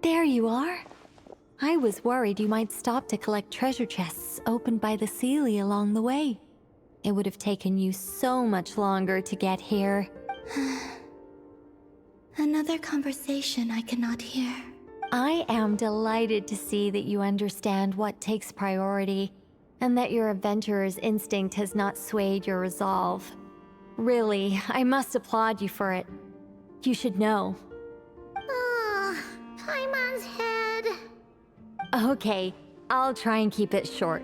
There you are. I was worried you might stop to collect treasure chests opened by the Seelie along the way. It would have taken you so much longer to get here. Another conversation I cannot hear. I am delighted to see that you understand what takes priority, and that your adventurer's instinct has not swayed your resolve. Really, I must applaud you for it. You should know. Paimon's head. Okay, I'll try and keep it short.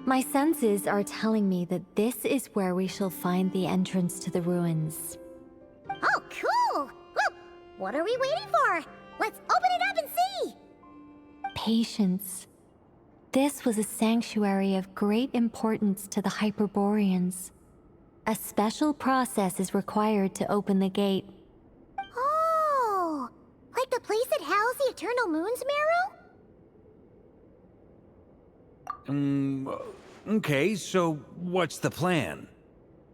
My senses are telling me that this is where we shall find the entrance to the ruins. Oh, cool! Well, what are we waiting for? Let's open it up and see! Patience. This was a sanctuary of great importance to the Hyperboreans. A special process is required to open the gate. Oh! Like the place that housed the Eternal Moon's marrow? Okay, so what's the plan?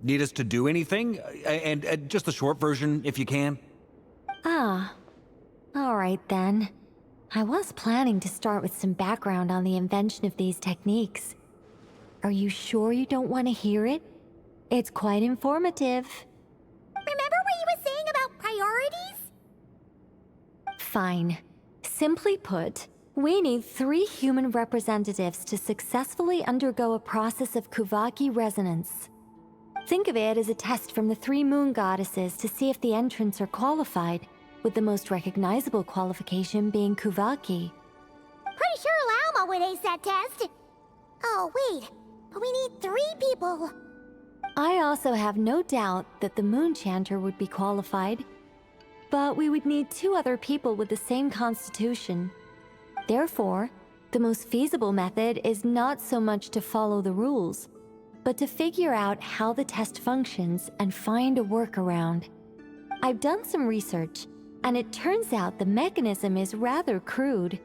Need us to do anything? And just the short version, if you can. Ah. All right then. I was planning to start with some background on the invention of these techniques. Are you sure you don't want to hear it? It's quite informative. Remember what you were saying about priorities? Fine. Simply put, we need 3 human representatives to successfully undergo a process of Kuvaki resonance. Think of it as a test from the 3 moon goddesses to see if the entrants are qualified, with the most recognizable qualification being Kuvaki. Pretty sure Lauma would ace that test. Oh, wait. But we need 3 people. I also have no doubt that the Moon Chanter would be qualified, but we would need 2 other people with the same constitution. Therefore, the most feasible method is not so much to follow the rules, but to figure out how the test functions and find a workaround. I've done some research, and it turns out the mechanism is rather crude.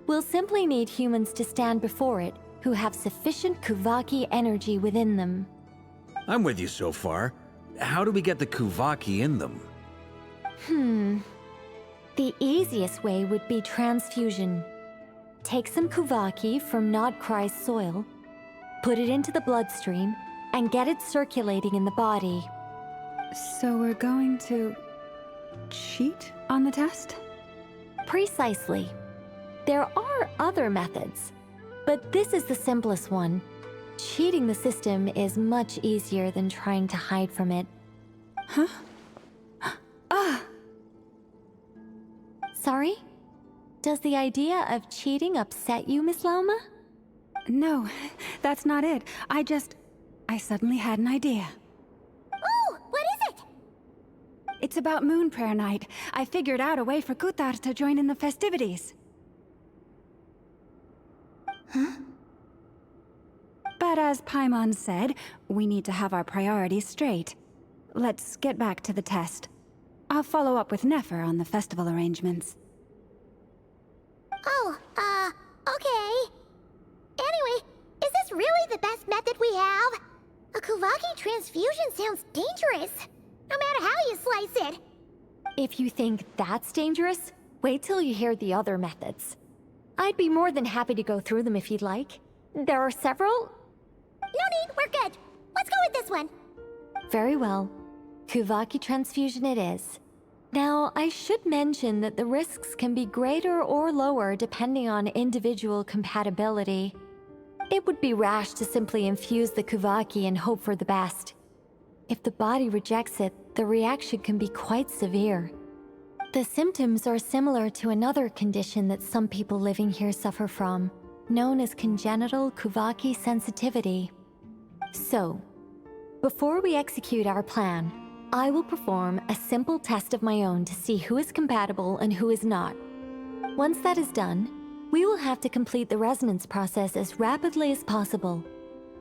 We'll simply need humans to stand before it who have sufficient Kuvaki energy within them. I'm with you so far. How do we get the Kuvaki in them? The easiest way would be transfusion. Take some Kuvaki from Nodkrai's soil, put it into the bloodstream, and get it circulating in the body. So we're going to cheat on the test? Precisely. There are other methods, but this is the simplest one. Cheating the system is much easier than trying to hide from it. Huh? Ah! Sorry? Does the idea of cheating upset you, Miss Lauma? No, that's not it. I suddenly had an idea. Oh, what is it? It's about Moon Prayer Night. I figured out a way for Kutar to join in the festivities. Huh? But as Paimon said, we need to have our priorities straight. Let's get back to the test. I'll follow up with Nefer on the festival arrangements. Oh, okay. Anyway, is this really the best method we have? A Kuvaki transfusion sounds dangerous, no matter how you slice it. If you think that's dangerous, wait till you hear the other methods. I'd be more than happy to go through them if you'd like. There are several. No need, we're good. Let's go with this one. Very well. Kuvaki transfusion it is. Now, I should mention that the risks can be greater or lower depending on individual compatibility. It would be rash to simply infuse the Kuvaki and hope for the best. If the body rejects it, the reaction can be quite severe. The symptoms are similar to another condition that some people living here suffer from, known as congenital Kuvaki sensitivity. So, before we execute our plan, I will perform a simple test of my own to see who is compatible and who is not. Once that is done, we will have to complete the resonance process as rapidly as possible.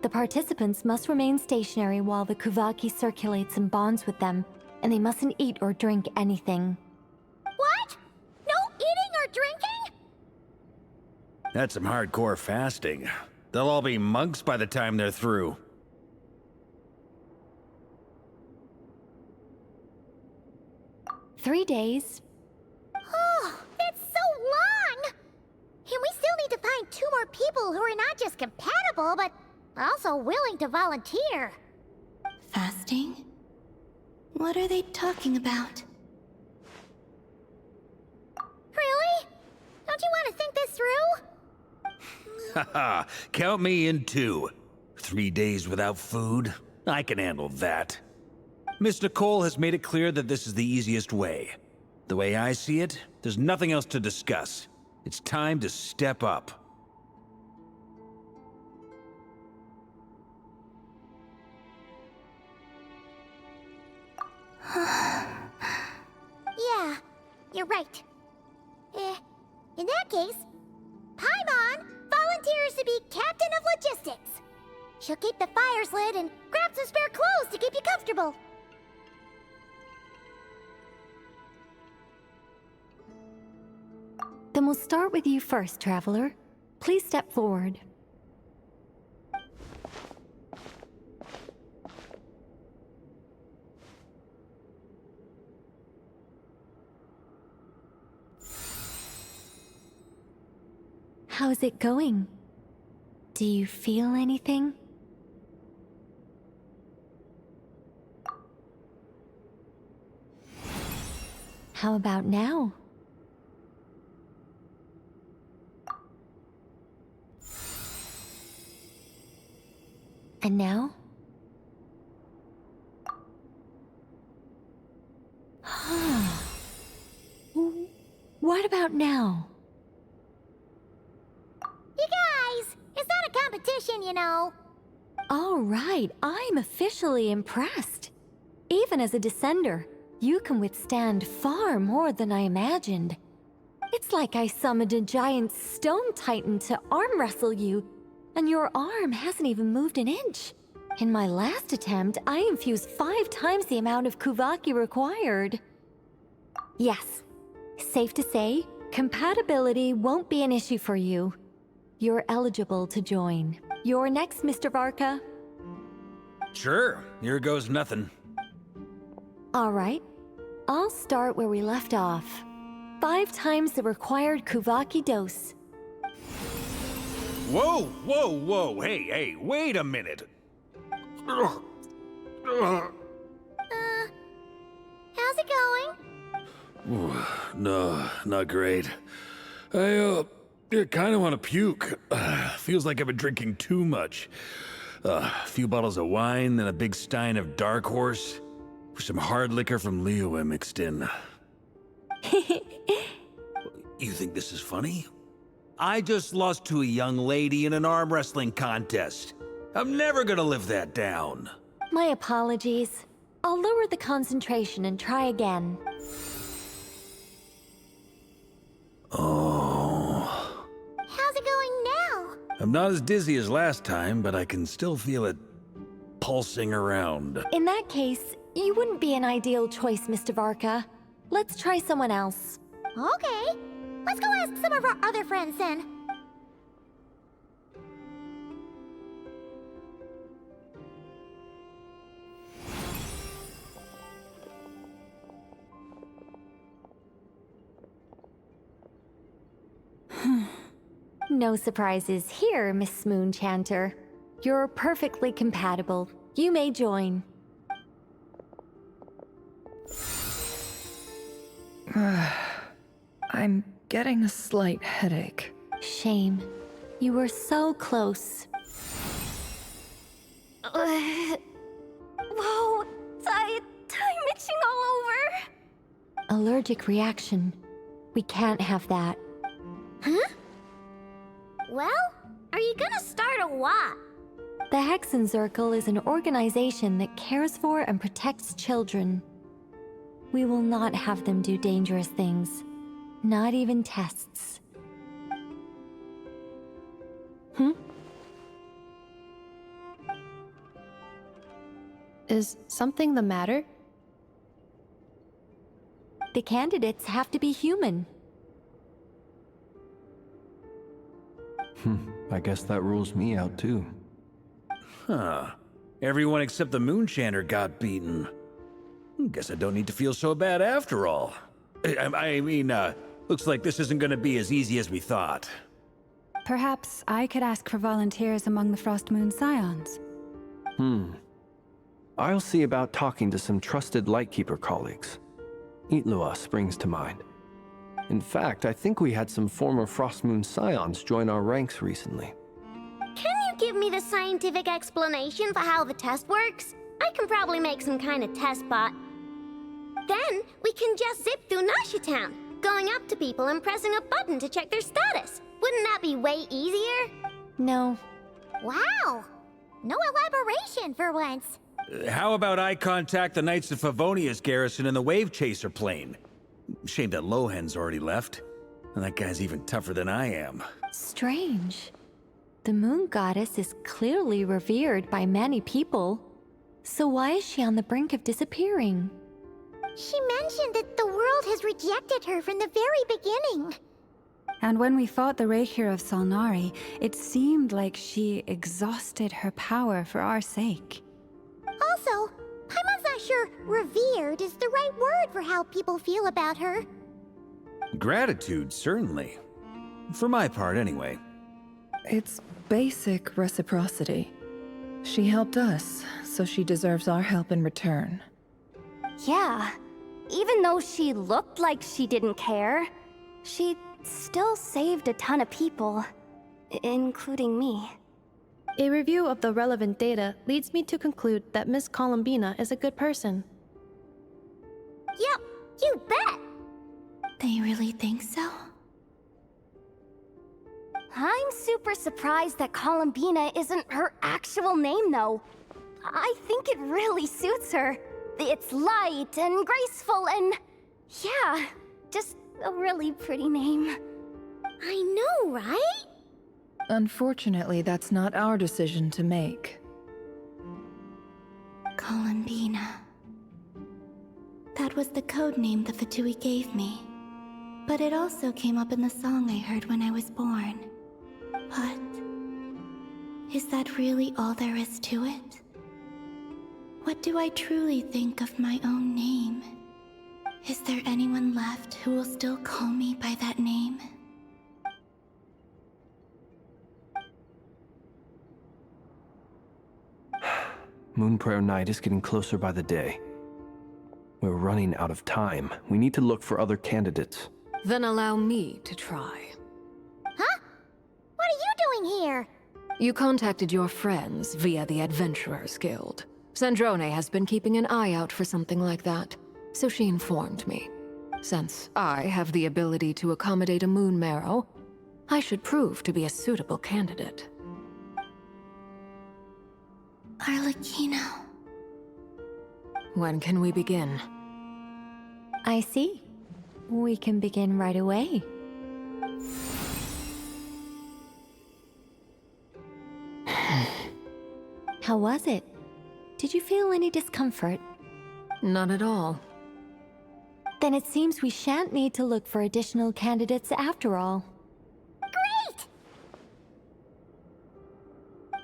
The participants must remain stationary while the Kuvaki circulates and bonds with them, and they mustn't eat or drink anything. What? No eating or drinking? That's some hardcore fasting. They'll all be monks by the time they're through. Oh, that's so two more people who are not just compatible, but also willing to volunteer. Fasting? What are they talking about? Really? Don't you want to think this through? Haha, count me in too. 3 days without food? I can handle that. Miss Nicole has made it clear that this is the easiest way. The way I see it, there's nothing else to discuss. It's time to step up. Yeah, you're right. In that case, Paimon volunteers to be Captain of Logistics. She'll keep the fires lit and grab some spare clothes to keep you comfortable. Then we'll start with you first, Traveler. Please step forward. How's it going? Do you feel anything? How about now? And now? What about now? You guys, it's not a competition, you know. All right, I'm officially impressed. Even as a descender, you can withstand far more than I imagined. It's like I summoned a giant stone titan to arm wrestle you, and your arm hasn't even moved an inch. In my last attempt, I infused 5 times the amount of Kuvaki required. Yes, safe to say, compatibility won't be an issue for you. You're eligible to join. You're next, Mr. Varka. Sure, here goes nothing. All right, I'll start where we left off. 5 times the required Kuvaki dose. Whoa, whoa, whoa, hey, wait a minute. How's it going? No, not great. I kind of want to puke. Feels like I've been drinking too much. A few bottles of wine, then a big stein of Dark Horse. Some hard liquor from Leo I mixed in. You think this is funny? I just lost to a young lady in an arm wrestling contest. I'm never gonna live that down. My apologies. I'll lower the concentration and try again. Oh. How's it going now? I'm not as dizzy as last time, but I can still feel it pulsing around. In that case, you wouldn't be an ideal choice, Mr. Varka. Let's try someone else. Okay, let's go ask some of our other friends then. No surprises here, Miss Moonchanter. You're perfectly compatible. You may join. I'm getting a slight headache. Shame. You were so close. Whoa, I'm itching all over. Allergic reaction. We can't have that. Huh? Well, are you gonna start a what? The Hexen Circle is an organization that cares for and protects children. We will not have them do dangerous things. Not even tests. Is something the matter? The candidates have to be human. I guess that rules me out too. Huh. Everyone except the Moonchanter got beaten. Guess I don't need to feel so bad after all. I mean, looks like this isn't gonna be as easy as we thought. Perhaps I could ask for volunteers among the Frost Moon Scions. I'll see about talking to some trusted Lightkeeper colleagues. Itlua springs to mind. In fact, I think we had some former Frost Moon Scions join our ranks recently. Can you give me the scientific explanation for how the test works? I can probably make some kind of test bot. Then we can just zip through Nasha Town, going up to people and pressing a button to check their status. Wouldn't that be way easier? No. Wow! No elaboration for once. How about I contact the Knights of Favonia's garrison in the Wave Chaser plane? Shame that Lohan's already left. And that guy's even tougher than I am. Strange. The moon goddess is clearly revered by many people. So why is she on the brink of disappearing? She mentioned that the world has rejected her from the very beginning. And when we fought the Rakhir of Solnari, it seemed like she exhausted her power for our sake. Also, Paimon's not sure revered is the right word for how people feel about her. Gratitude, certainly. For my part, anyway. It's basic reciprocity. She helped us, so she deserves our help in return. Yeah. Even though she looked like she didn't care, she still saved a ton of people, including me. A review of the relevant data leads me to conclude that Miss Columbina is a good person. Yep, you bet! They really think so? I'm super surprised that Columbina isn't her actual name, though. I think it really suits her. It's light and graceful and... yeah, just a really pretty name. I know, right? Unfortunately, that's not our decision to make. Columbina. That was the code name the Fatui gave me. But it also came up in the song I heard when I was born. But... is that really all there is to it? What do I truly think of my own name? Is there anyone left who will still call me by that name? Moonprayer Night is getting closer by the day. We're running out of time. We need to look for other candidates. Then allow me to try. Huh? What are you doing here? You contacted your friends via the Adventurers Guild. Sandrone has been keeping an eye out for something like that, so she informed me. Since I have the ability to accommodate a moon marrow, I should prove to be a suitable candidate. Arlecchino. When can we begin? I see. We can begin right away. How was it? Did you feel any discomfort? Not at all. Then it seems we shan't need to look for additional candidates after all. Great!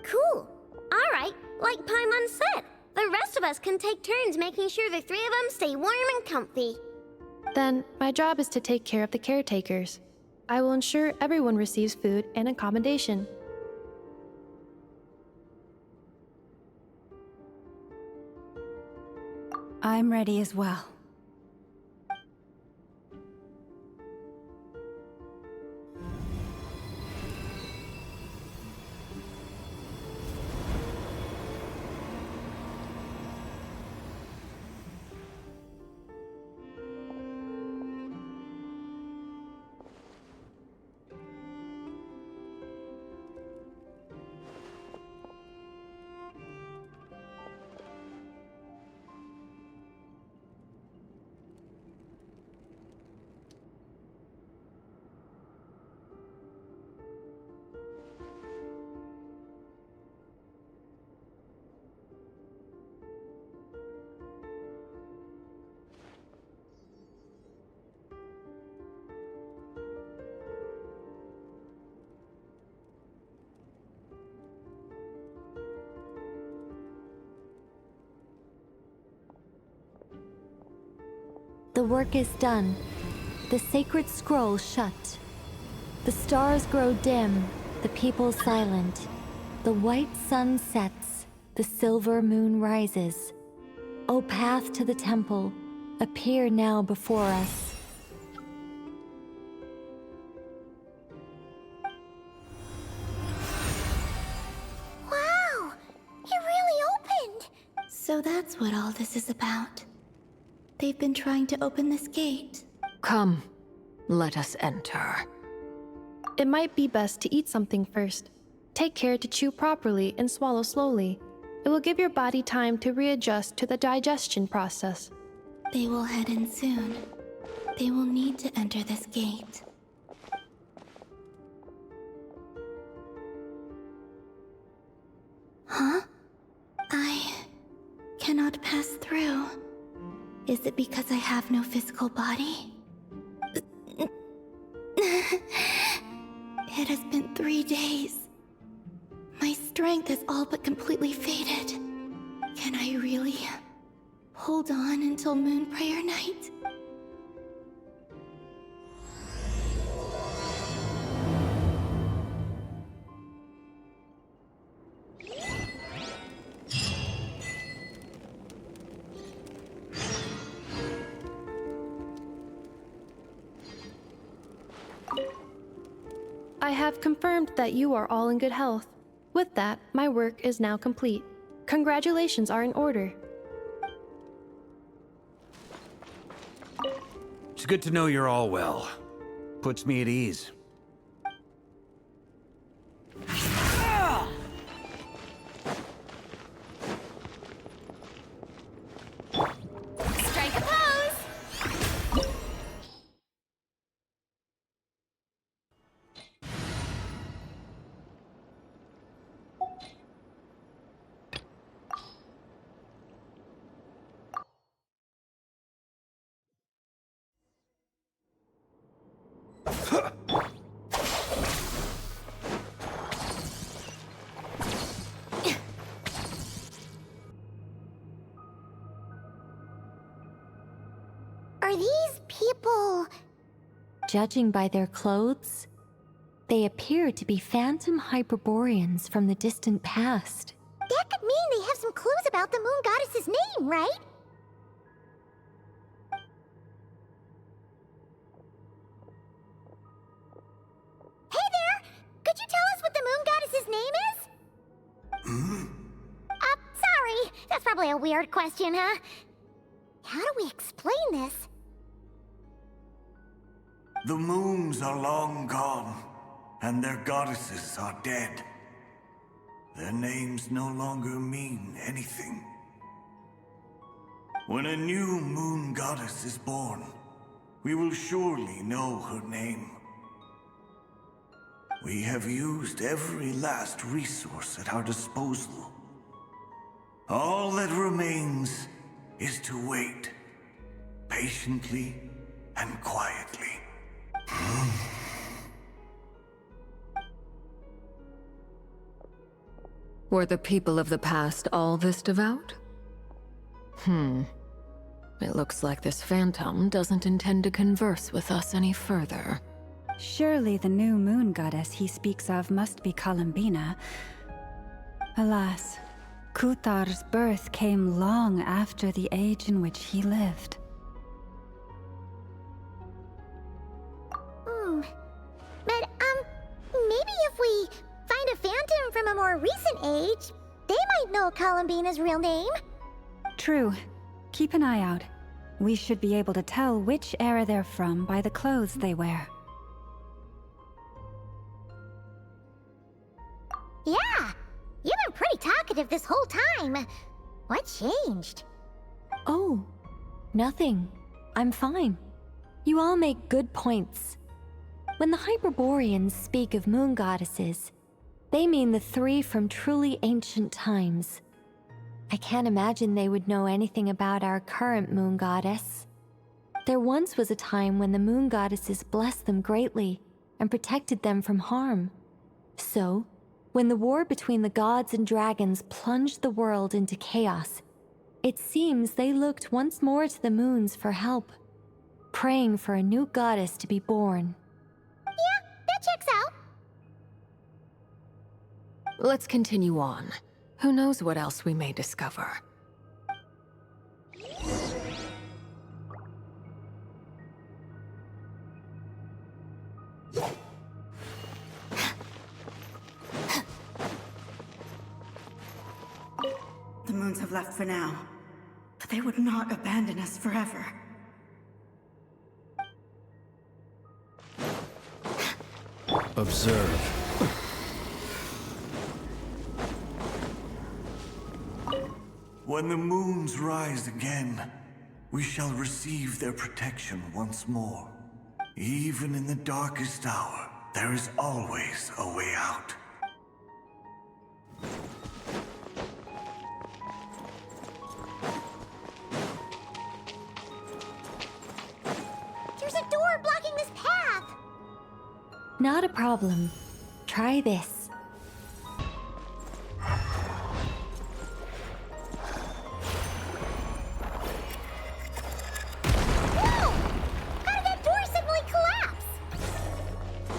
Cool. Alright, like Paimon said, the rest of us can take turns making sure the three of them stay warm and comfy. Then, my job is to take care of the caretakers. I will ensure everyone receives food and accommodation. I'm ready as well. The work is done. The sacred scroll shut. The stars grow dim, The people silent. The white sun sets, the silver moon rises. O path to the temple, appear now before us. Wow! It really opened! So that's what all this is about. They've been trying to open this gate. Come, let us enter. It might be best to eat something first. Take care to chew properly and swallow slowly. It will give your body time to readjust to the digestion process. They will head in soon. They will need to enter this gate. Huh? I cannot pass through. Is it because I have no physical body? It has been 3 days. My strength has all but completely faded. Can I really hold on until Moon Prayer Night? I have confirmed that you are all in good health. With that, my work is now complete. Congratulations are in order. It's good to know you're all well. Puts me at ease. Strike a pose! Are these people... Judging by their clothes, they appear to be phantom Hyperboreans from the distant past. That could mean they have some clues about the moon goddess's name, right? Hey there! Could you tell us what the moon goddess's name is? Sorry. That's probably a weird question, huh? How do we explain this? The moons are long gone, and their goddesses are dead. Their names no longer mean anything. When a new moon goddess is born, we will surely know her name. We have used every last resource at our disposal. All that remains is to wait, patiently and quietly. Were the people of the past all this devout? It looks like this phantom doesn't intend to converse with us any further. Surely the new moon goddess he speaks of must be Columbina. Alas, Kuthar's birth came long after the age in which he lived. But, maybe if we find a phantom from a more recent age, they might know Columbina's real name. True. Keep an eye out. We should be able to tell which era they're from by the clothes they wear. Yeah, you've been pretty talkative this whole time. What changed? Oh, nothing. I'm fine. You all make good points. When the Hyperboreans speak of moon goddesses, they mean the 3 from truly ancient times. I can't imagine they would know anything about our current moon goddess. There once was a time when the moon goddesses blessed them greatly and protected them from harm. So, when the war between the gods and dragons plunged the world into chaos, it seems they looked once more to the moons for help, praying for a new goddess to be born. Yeah, that checks out. Let's continue on. Who knows what else we may discover. The moons have left for now, but they would not abandon us forever. Observe. When the moons rise again, we shall receive their protection once more. Even in the darkest hour, there is always a way out. There's a door blocking this path! Not a problem. Try this. Whoa! How did that door suddenly collapse?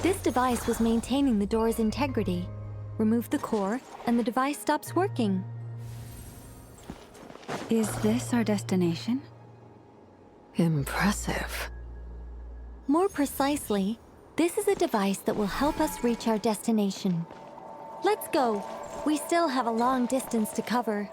This device was maintaining the door's integrity. Remove the core, and the device stops working. Is this our destination? Impressive. More precisely, this is a device that will help us reach our destination. Let's go. We still have a long distance to cover.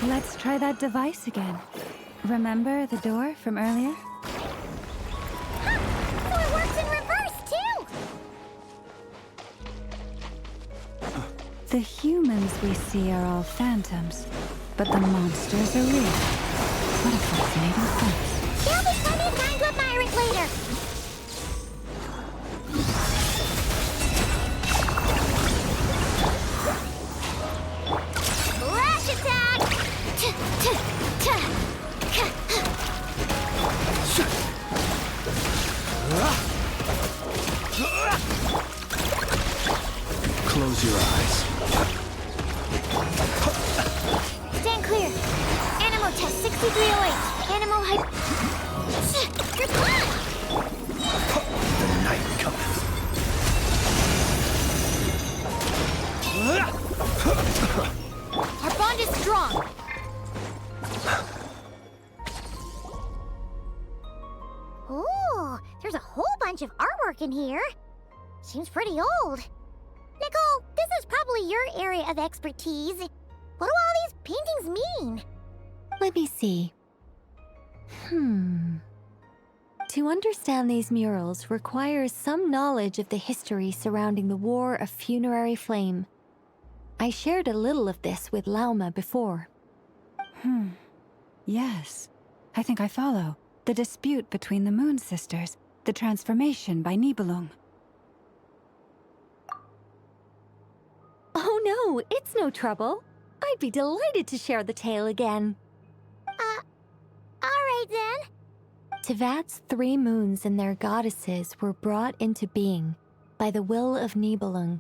Let's try that device again. Remember the door from earlier? So it works in reverse, too! The humans we see are all phantoms, but the monsters are real. What a fascinating place. There'll be plenty of time to admire it later! Flash attack! Close your eyes. Stand clear. Animal test 6308. Animal hype. You're caught! The night cometh. Our bond is strong. Ooh, there's a whole bunch of artwork in here. Seems pretty old. Nicole, this is probably your area of expertise. What do all these paintings mean? Let me see. To understand these murals requires some knowledge of the history surrounding the War of Funerary Flame. I shared a little of this with Lauma before. Yes. I think I follow. The dispute between the Moon Sisters, the transformation by Nibelung. Oh no, it's no trouble. I'd be delighted to share the tale again. Alright then. Tevat's 3 moons and their goddesses were brought into being by the will of Nibelung,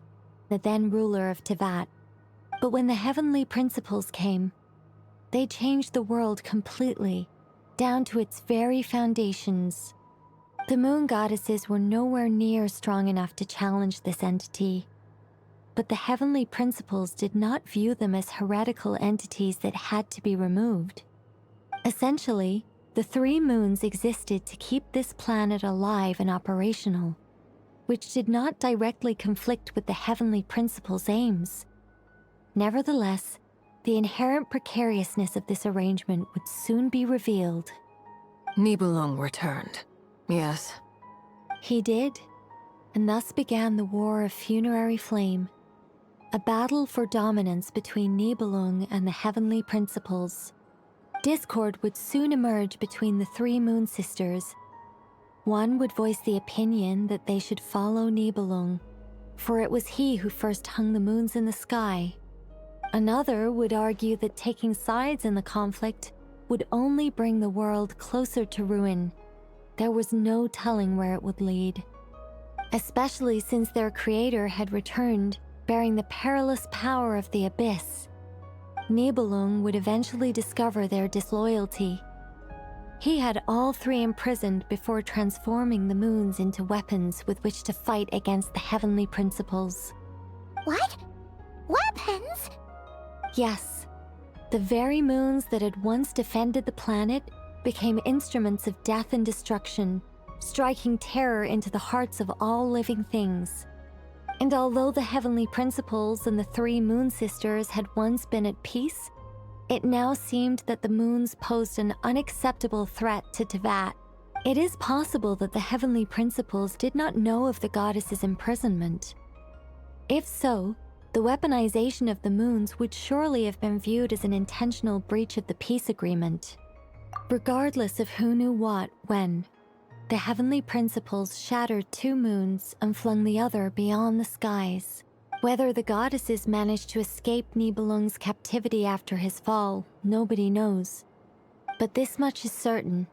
the then ruler of Tevat. But when the heavenly principles came, they changed the world completely, down to its very foundations. The moon goddesses were nowhere near strong enough to challenge this entity. But the heavenly principles did not view them as heretical entities that had to be removed. Essentially, The 3 moons existed to keep this planet alive and operational, which did not directly conflict with the heavenly principle's aims. Nevertheless, the inherent precariousness of this arrangement would soon be revealed. Nibelung returned. Yes. He did, and thus began the War of Funerary Flame, a battle for dominance between Nibelung and the heavenly principles. Discord would soon emerge between the 3 moon sisters. One would voice the opinion that they should follow Nibelung, for it was he who first hung the moons in the sky. Another would argue that taking sides in the conflict would only bring the world closer to ruin. There was no telling where it would lead, especially since their creator had returned, bearing the perilous power of the abyss. Nibelung would eventually discover their disloyalty. He had all 3 imprisoned before transforming the moons into weapons with which to fight against the heavenly principles. What? Weapons? Yes, the very moons that had once defended the planet became instruments of death and destruction, striking terror into the hearts of all living things. And although the heavenly principles and the 3 moon sisters had once been at peace, it now seemed that the moons posed an unacceptable threat to Teyvat. It is possible that the heavenly principles did not know of the goddess's imprisonment. If so, the weaponization of the moons would surely have been viewed as an intentional breach of the peace agreement. Regardless of who knew what, when, the heavenly principles shattered 2 moons and flung the other beyond the skies. Whether the goddesses managed to escape Nibelung's captivity after his fall, nobody knows. But this much is certain.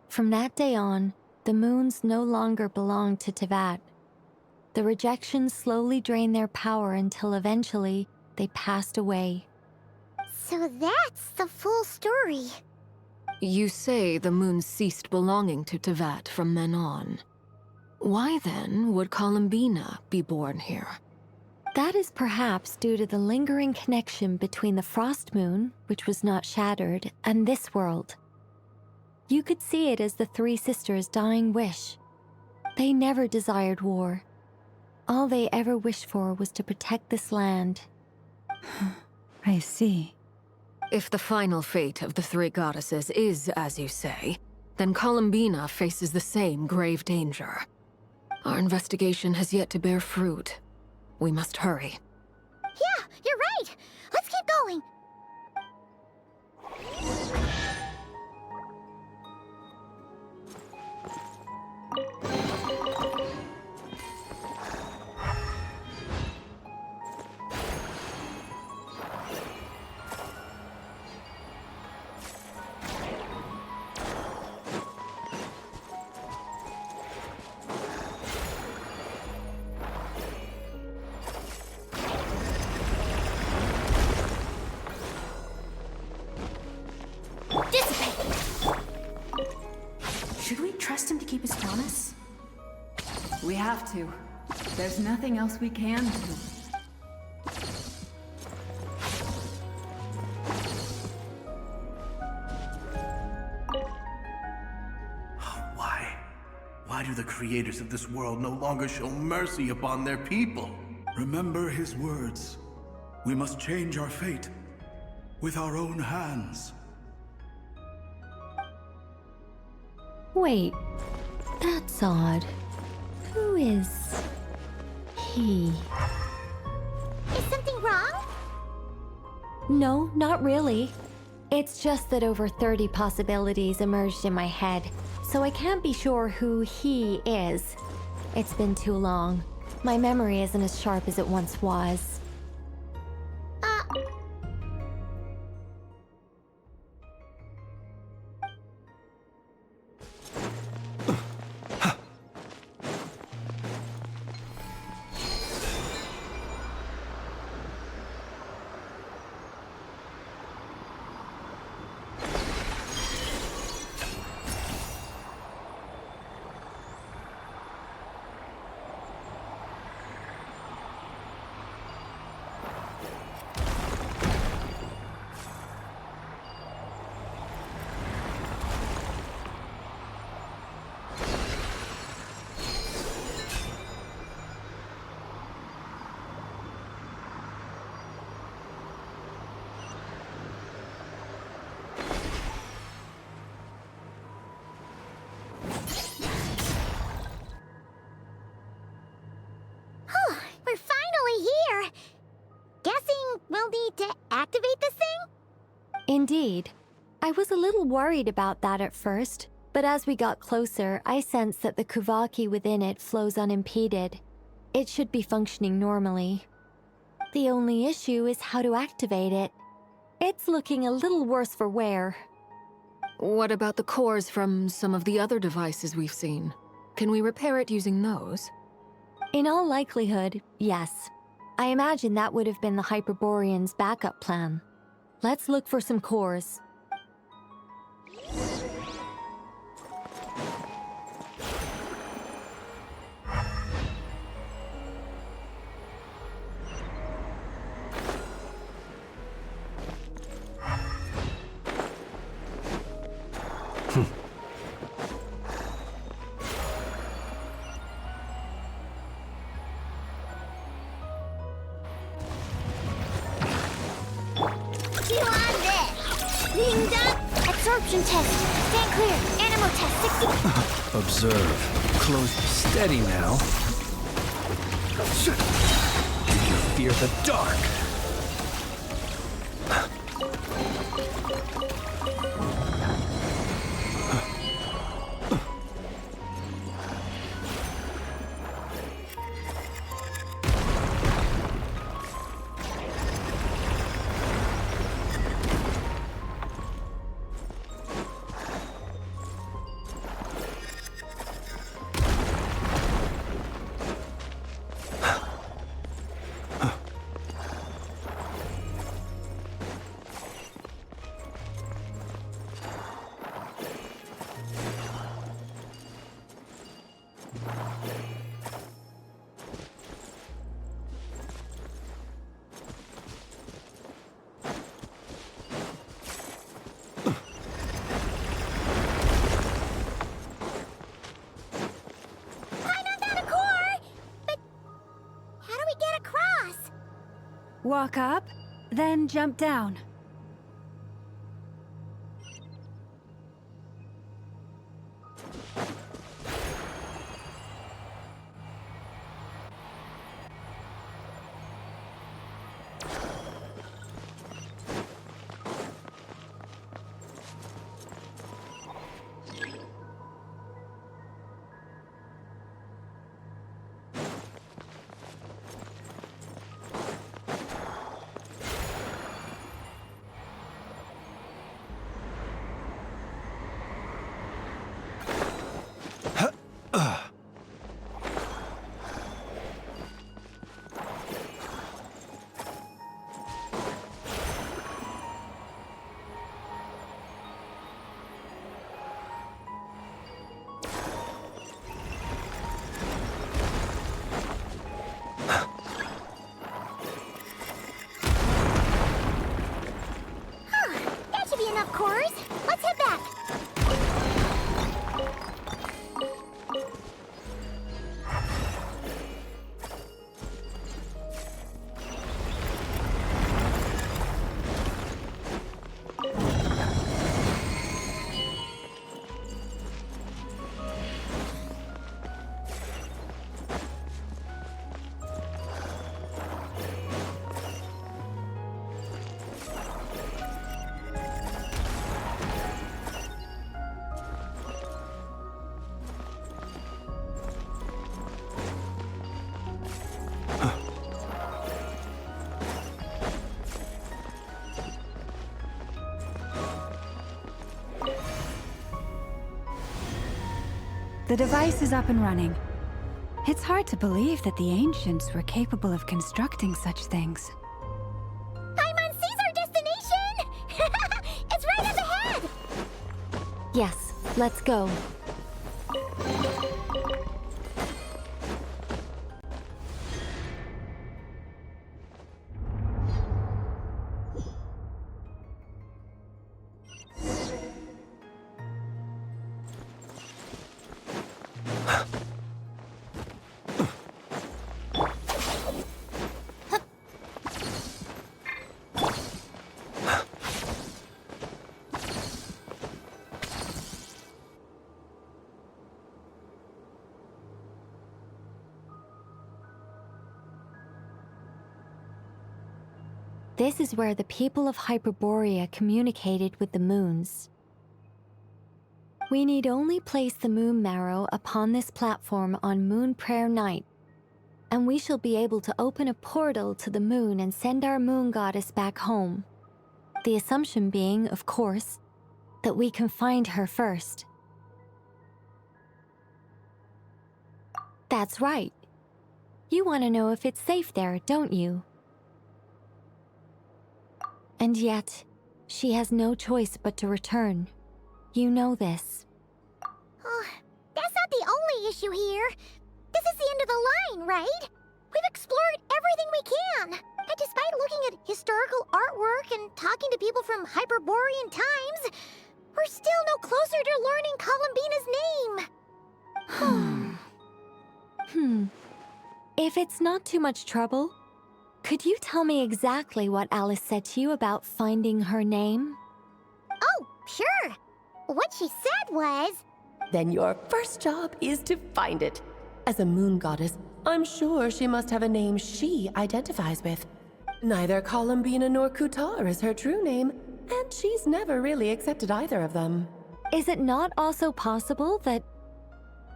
From that day on, the moons no longer belonged to Teyvat. The rejection slowly drained their power until eventually they passed away. So that's the full story. You say the moons ceased belonging to Teyvat from then on. Why then would Columbina be born here? That is perhaps due to the lingering connection between the Frost Moon, which was not shattered, and this world. You could see it as the 3 sisters' dying wish. They never desired war. All they ever wished for was to protect this land. I see. If the final fate of the 3 goddesses is as you say, then Columbina faces the same grave danger. Our investigation has yet to bear fruit. We must hurry. Yeah, you're right. Let's keep going. Should we trust him to keep his promise? We have to. There's nothing else we can do. Why do the creators of this world no longer show mercy upon their people? Remember his words. We must change our fate with our own hands. Wait, that's odd. Who is he? Is something wrong? No, not really. It's just that over 30 possibilities emerged in my head, so I can't be sure who he is. It's been too long. My memory isn't as sharp as it once was. Indeed. I was a little worried about that at first, but as we got closer, I sensed that the Kuvaki within it flows unimpeded. It should be functioning normally. The only issue is how to activate it. It's looking a little worse for wear. What about the cores from some of the other devices we've seen? Can we repair it using those? In all likelihood, yes. I imagine that would have been the Hyperborean's backup plan. Let's look for some cores. Absorption test. Stand clear. Animal test 60. Observe. Close. Steady now. Do you fear the dark? Walk up, then jump down. Enough cores. Let's head back. The device is up and running. It's hard to believe that the ancients were capable of constructing such things. Paimon sees our destination! It's right up ahead! Yes, let's go. This is where the people of Hyperborea communicated with the moons. We need only place the moon marrow upon this platform on Moon Prayer Night, and we shall be able to open a portal to the moon and send our moon goddess back home. The assumption being, of course, that we can find her first. That's right. You want to know if it's safe there, don't you? And yet, she has no choice but to return. You know this. Oh, that's not the only issue here. This is the end of the line, right? We've explored everything we can. And despite looking at historical artwork and talking to people from Hyperborean times, we're still no closer to learning Columbina's name. If it's not too much trouble, could you tell me exactly what Alice said to you about finding her name? Oh, sure. What she said was... Then your first job is to find it. As a moon goddess, I'm sure she must have a name she identifies with. Neither Columbina nor Kutar is her true name, and she's never really accepted either of them. Is it not also possible that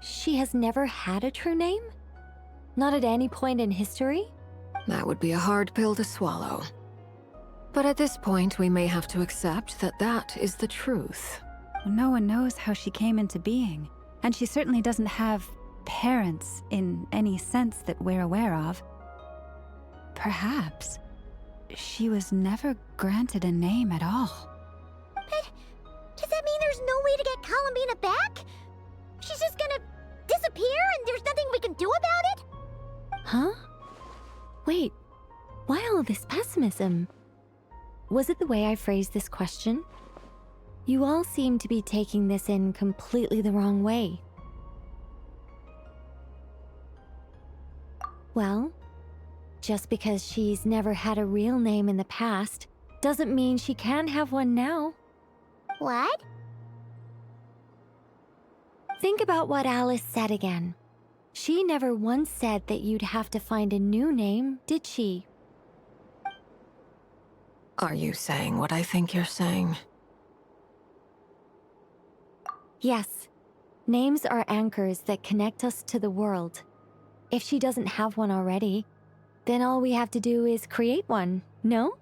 she has never had a true name? Not at any point in history? That would be a hard pill to swallow. But at this point, we may have to accept that that is the truth. No one knows how she came into being, and she certainly doesn't have parents in any sense that we're aware of. Perhaps she was never granted a name at all. But does that mean there's no way to get Columbina back? She's just gonna disappear and there's nothing we can do about it? Huh? Wait, why all this pessimism? Was it the way I phrased this question? You all seem to be taking this in completely the wrong way. Well, just because she's never had a real name in the past doesn't mean she can't have one now. What? Think about what Alice said again. She never once said that you'd have to find a new name, did she? Are you saying what I think you're saying? Yes. Names are anchors that connect us to the world. If she doesn't have one already, then all we have to do is create one, no?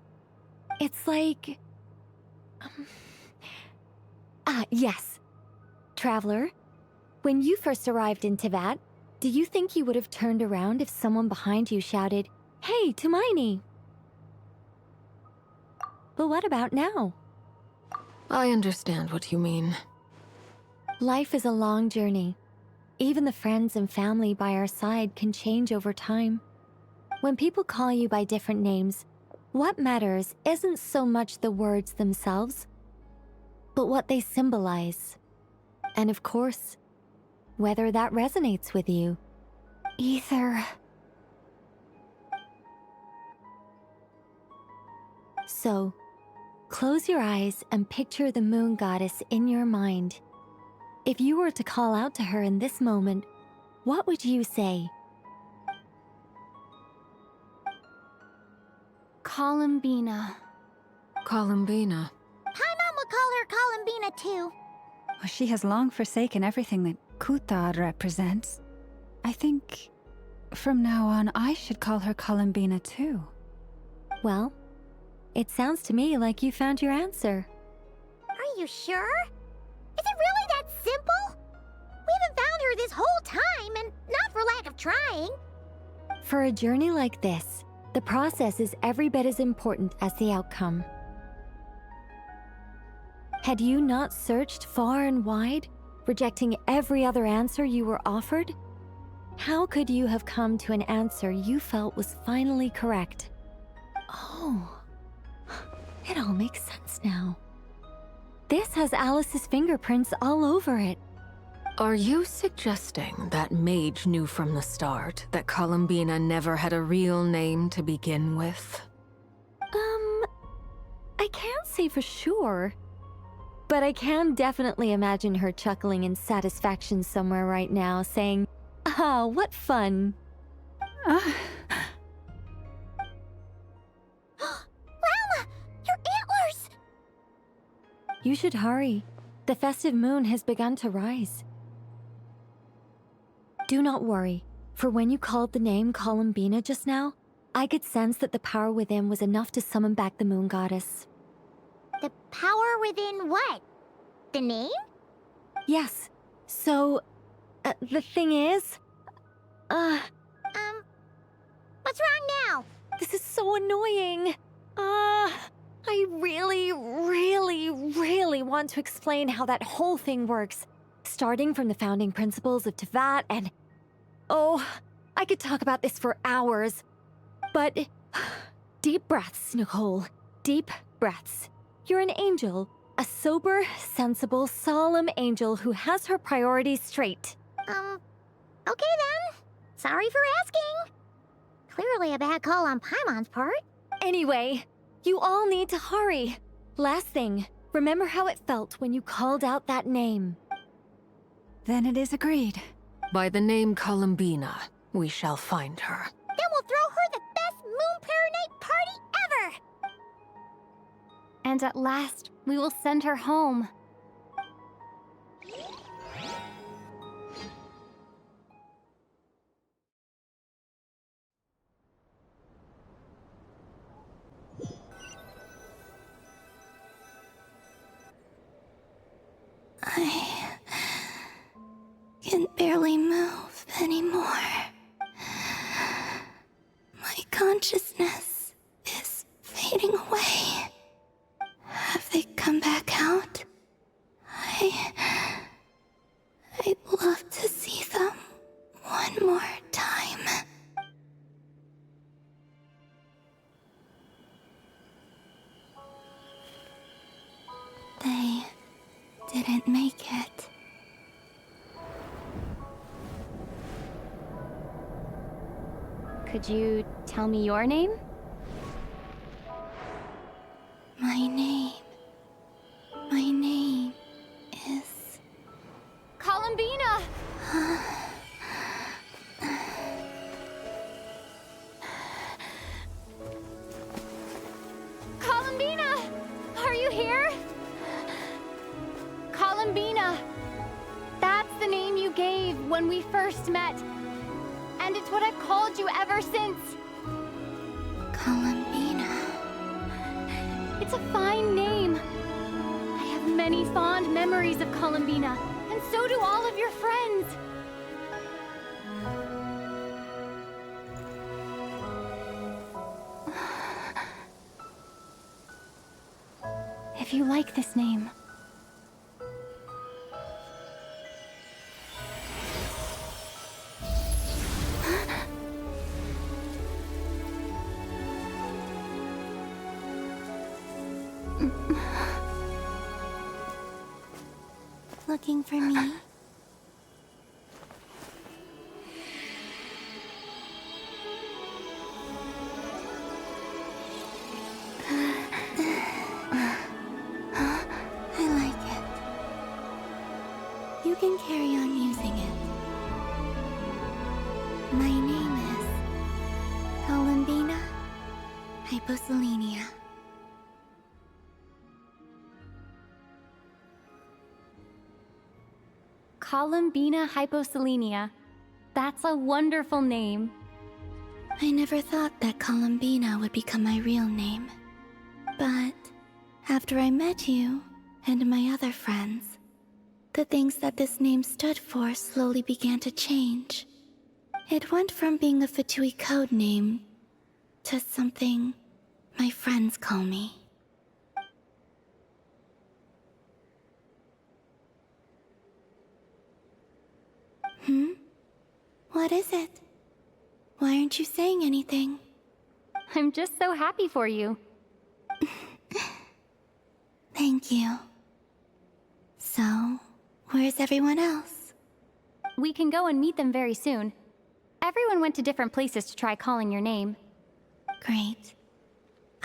It's like... yes. Traveler, when you first arrived in Teyvat, do you think you would have turned around if someone behind you shouted, "Hey, Tumaini"? But what about now? I understand what you mean. Life is a long journey. Even the friends and family by our side can change over time. When people call you by different names, what matters isn't so much the words themselves, but what they symbolize. And of course, whether that resonates with you. Ether. So, close your eyes and picture the moon goddess in your mind. If you were to call out to her in this moment, what would you say? Columbina. Columbina. Paimon would call her Columbina too. Well, she has long forsaken everything that Kutar represents. I think from now on I should call her Columbina too. Well, it sounds to me like you found your answer. Are you sure? Is it really that simple? We haven't found her this whole time, and not for lack of trying. For a journey like this, the process is every bit as important as the outcome. Had you not searched far and wide, rejecting every other answer you were offered, how could you have come to an answer you felt was finally correct? Oh, it all makes sense now. This has Alice's fingerprints all over it. Are you suggesting that Mage knew from the start that Columbina never had a real name to begin with? I can't say for sure. But I can definitely imagine her chuckling in satisfaction somewhere right now, saying, "Ah, what fun." Wow, You should hurry. The festive moon has begun to rise. Do not worry, for when you called the name Columbina just now, I could sense that the power within was enough to summon back the moon goddess. The power within what? The name? Yes. So, the thing is... What's wrong now? This is so annoying. I really want to explain how that whole thing works. Starting from the founding principles of Teyvat and... Oh, I could talk about this for hours. But... Deep breaths, Nicole. Deep breaths. You're an angel. A sober, sensible, solemn angel who has her priorities straight. Okay then. Sorry for asking. Clearly a bad call on Paimon's part. Anyway, you all need to hurry. Last thing, remember how it felt when you called out that name. Then it is agreed. By the name Columbina, we shall find her. Then we'll throw her the best Moon Paranite party ever! And at last, we will send her home. I can barely move anymore. My consciousness is fading away. Have they come back out? I'd love to see them one more time. They didn't make it. Could you tell me your name? My name is... Columbina! Columbina! Are you here? Columbina! That's the name you gave when we first met. And it's what I've called you ever since. Columbina. It's a fine name. I have many fond memories of Columbina, and so do all of your friends. If you like this name, looking for me? I like it. You can carry on using it. My name is Columbina Hyposelenia. Columbina Hyposelenia. That's a wonderful name. I never thought that Columbina would become my real name. But after I met you and my other friends, the things that this name stood for slowly began to change. It went from being a Fatui code name to something my friends call me. What is it? Why aren't you saying anything? I'm just so happy for you. Thank you. So, where's everyone else? We can go and meet them very soon. Everyone went to different places to try calling your name. Great.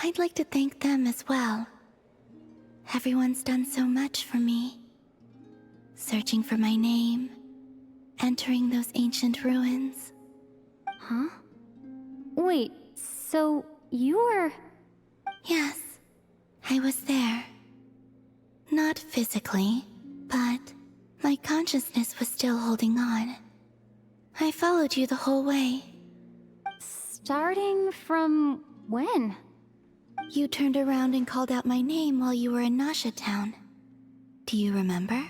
I'd like to thank them as well. Everyone's done so much for me. Searching for my name, entering those ancient ruins. Huh? Wait, so you were... Yes, I was there. Not physically, but my consciousness was still holding on. I followed you the whole way. Starting from when? You turned around and called out my name while you were in Nasha Town. Do you remember?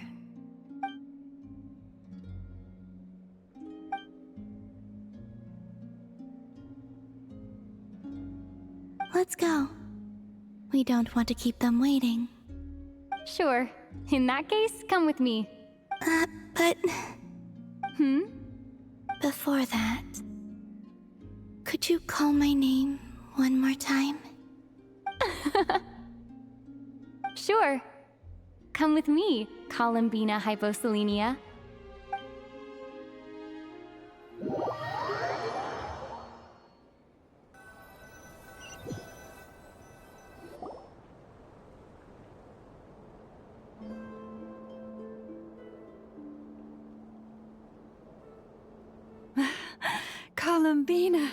Let's go. We don't want to keep them waiting. Sure. In that case, come with me. But... Hmm? Before that... Could you call my name one more time? Sure. Come with me, Columbina Hyposelenia. Columbina!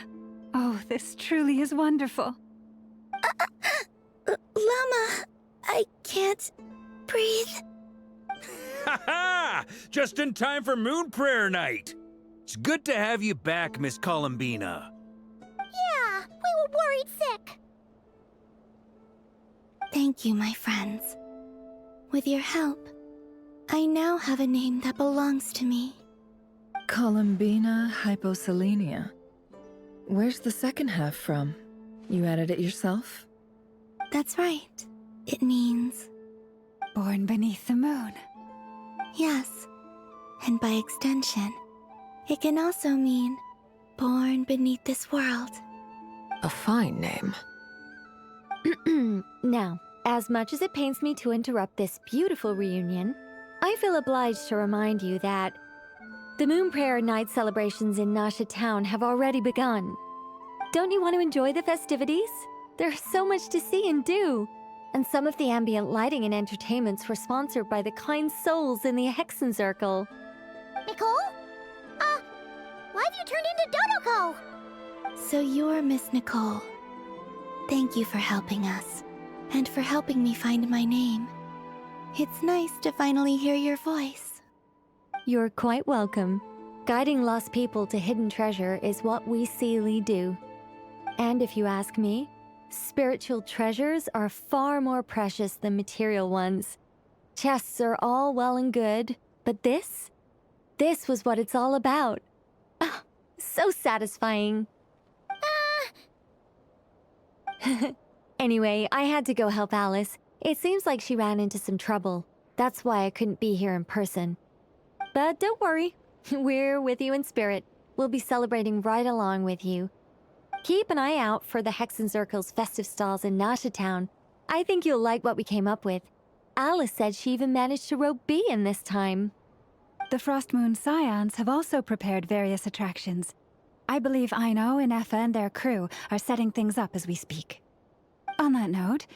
Oh, this truly is wonderful. Llama, I can't breathe. Ha ha! Just in time for Moon Prayer Night! It's good to have you back, Miss Columbina. Yeah, we were worried sick. Thank you, my friends. With your help, I now have a name that belongs to me. Columbina Hyposelenia. Where's the second half from? You added it yourself? That's right. It means... Born beneath the moon. Yes. And by extension, it can also mean born beneath this world. A fine name. Now, as much as it pains me to interrupt this beautiful reunion, I feel obliged to remind you that the Moon Prayer Night celebrations in Nasha Town have already begun. Don't you want to enjoy the festivities? There's so much to see and do. And some of the ambient lighting and entertainments were sponsored by the kind souls in the Hexen Circle. Nicole? Why have you turned into Dodoko? So you're Miss Nicole. Thank you for helping us, and for helping me find my name. It's nice to finally hear your voice. You're quite welcome. Guiding lost people to hidden treasure is what we Seelie do. And if you ask me, spiritual treasures are far more precious than material ones. Chests are all well and good, but this was what it's all about. Ah, so satisfying. Anyway, I had to go help Alice. It seems like she ran into some trouble. That's why I couldn't be here in person. But don't worry, we're with you in spirit. We'll be celebrating right along with you. Keep an eye out for the Hexen Circle's festive stalls in Nasha Town. I think you'll like what we came up with. Alice said she even managed to rope B in this time. The Frost Moon Scions have also prepared various attractions. I believe Aino, Nefer, and their crew are setting things up as we speak. On that note,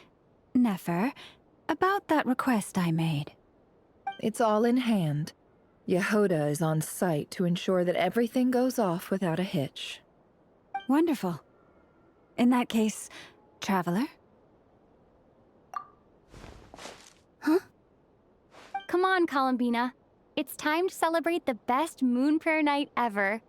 Nefer, about that request I made. It's all in hand. Yehoda is on site to ensure that everything goes off without a hitch. Wonderful. In that case, Traveler? Huh? Come on, Columbina. It's time to celebrate the best Moon Prayer Night ever.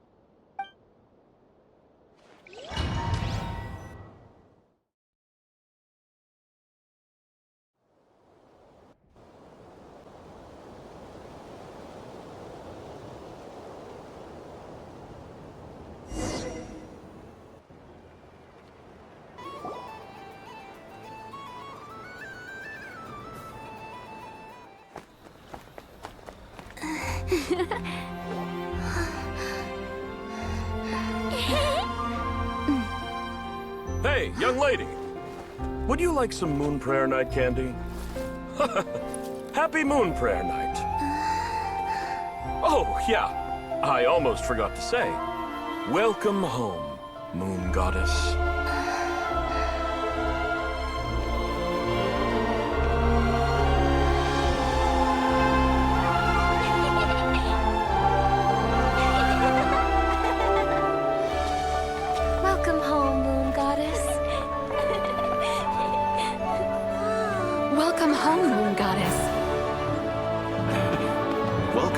Hey, young lady. Would you like some Moon Prayer Night candy? Happy Moon Prayer Night. Oh, yeah. I almost forgot to say. Welcome home, Moon Goddess. Welcome home, Moon Goddess. Welcome home, Moon Goddess.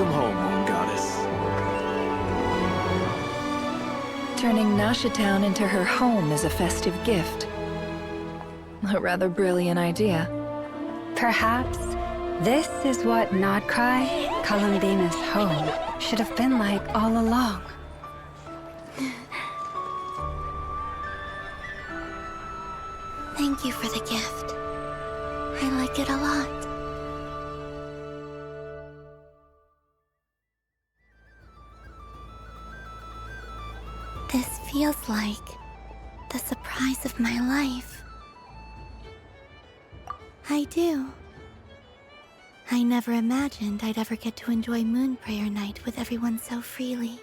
Welcome home, Moon Goddess. Turning Nasha Town into her home is a festive gift. A rather brilliant idea. Perhaps this is what Nodcry, Columbina's home, should have been like all along. Thank you for the gift. I like it a lot. This feels like the surprise of my life. I do. I never imagined I'd ever get to enjoy Moon Prayer Night with everyone so freely.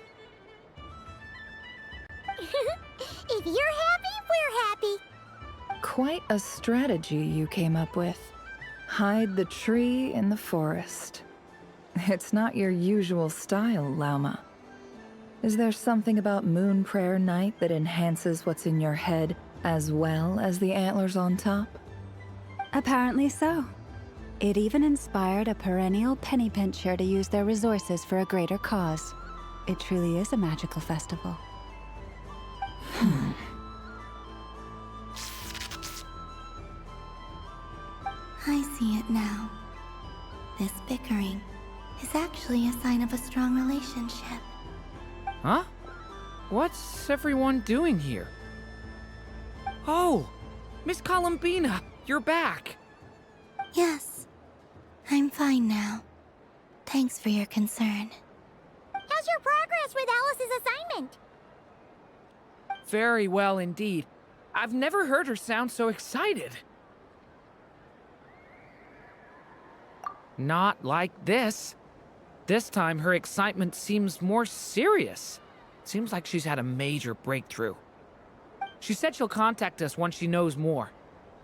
If you're happy, we're happy. Quite a strategy you came up with. Hide the tree in the forest. It's not your usual style, Lauma. Is there something about Moon Prayer Night that enhances what's in your head as well as the antlers on top? Apparently so. It even inspired a perennial penny pincher to use their resources for a greater cause. It truly is a magical festival. I see it now. This bickering is actually a sign of a strong relationship. Huh? What's everyone doing here? Oh! Miss Columbina, you're back! Yes, I'm fine now. Thanks for your concern. How's your progress with Alice's assignment? Very well indeed. I've never heard her sound so excited. Not like this. This time, her excitement seems more serious. Seems like she's had a major breakthrough. She said she'll contact us once she knows more.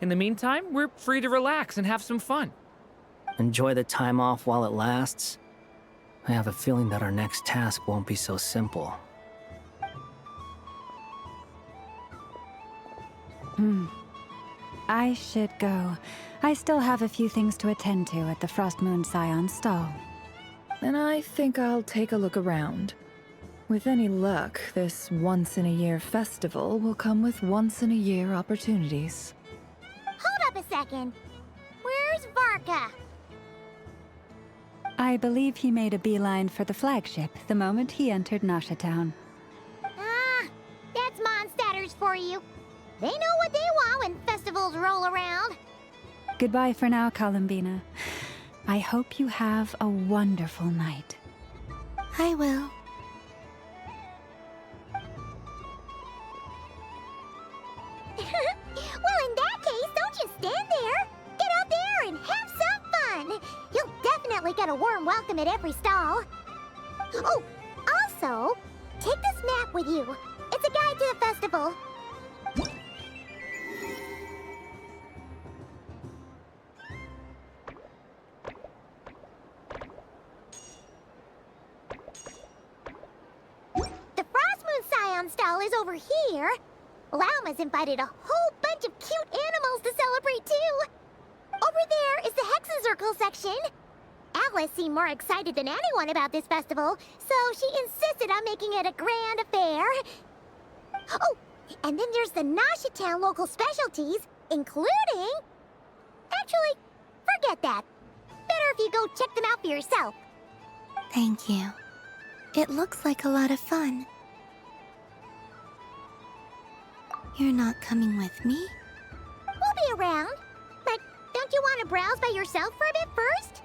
In the meantime, we're free to relax and have some fun. Enjoy the time off while it lasts. I have a feeling that our next task won't be so simple. I should go. I still have a few things to attend to at the Frost Moon Scion stall. And I think I'll take a look around. With any luck, this once-in-a-year festival will come with once-in-a-year opportunities. Hold up a second. Where's Varka? I believe he made a beeline for the flagship the moment he entered Nasha Town. Ah, that's Mondstadters for you. They know what they want when festivals roll around. Goodbye for now, Columbina. I hope you have a wonderful night. I will. Well, in that case, don't just stand there. Get out there and have some fun. You'll definitely get a warm welcome at every stall. Oh, also, take this map with you. It's a guide to the festival. The Frost Moon Scion stall is over here. Lauma's invited a whole bunch of cute animals to celebrate too. Over there is the Hexencircle section. Alice seemed more excited than anyone about this festival, so she insisted on making it a grand affair. Oh, and then there's the Nasha Town local specialties, including... Actually, forget that. Better if you go check them out for yourself. Thank you. It looks like a lot of fun. You're not coming with me? We'll be around. But don't you want to browse by yourself for a bit first?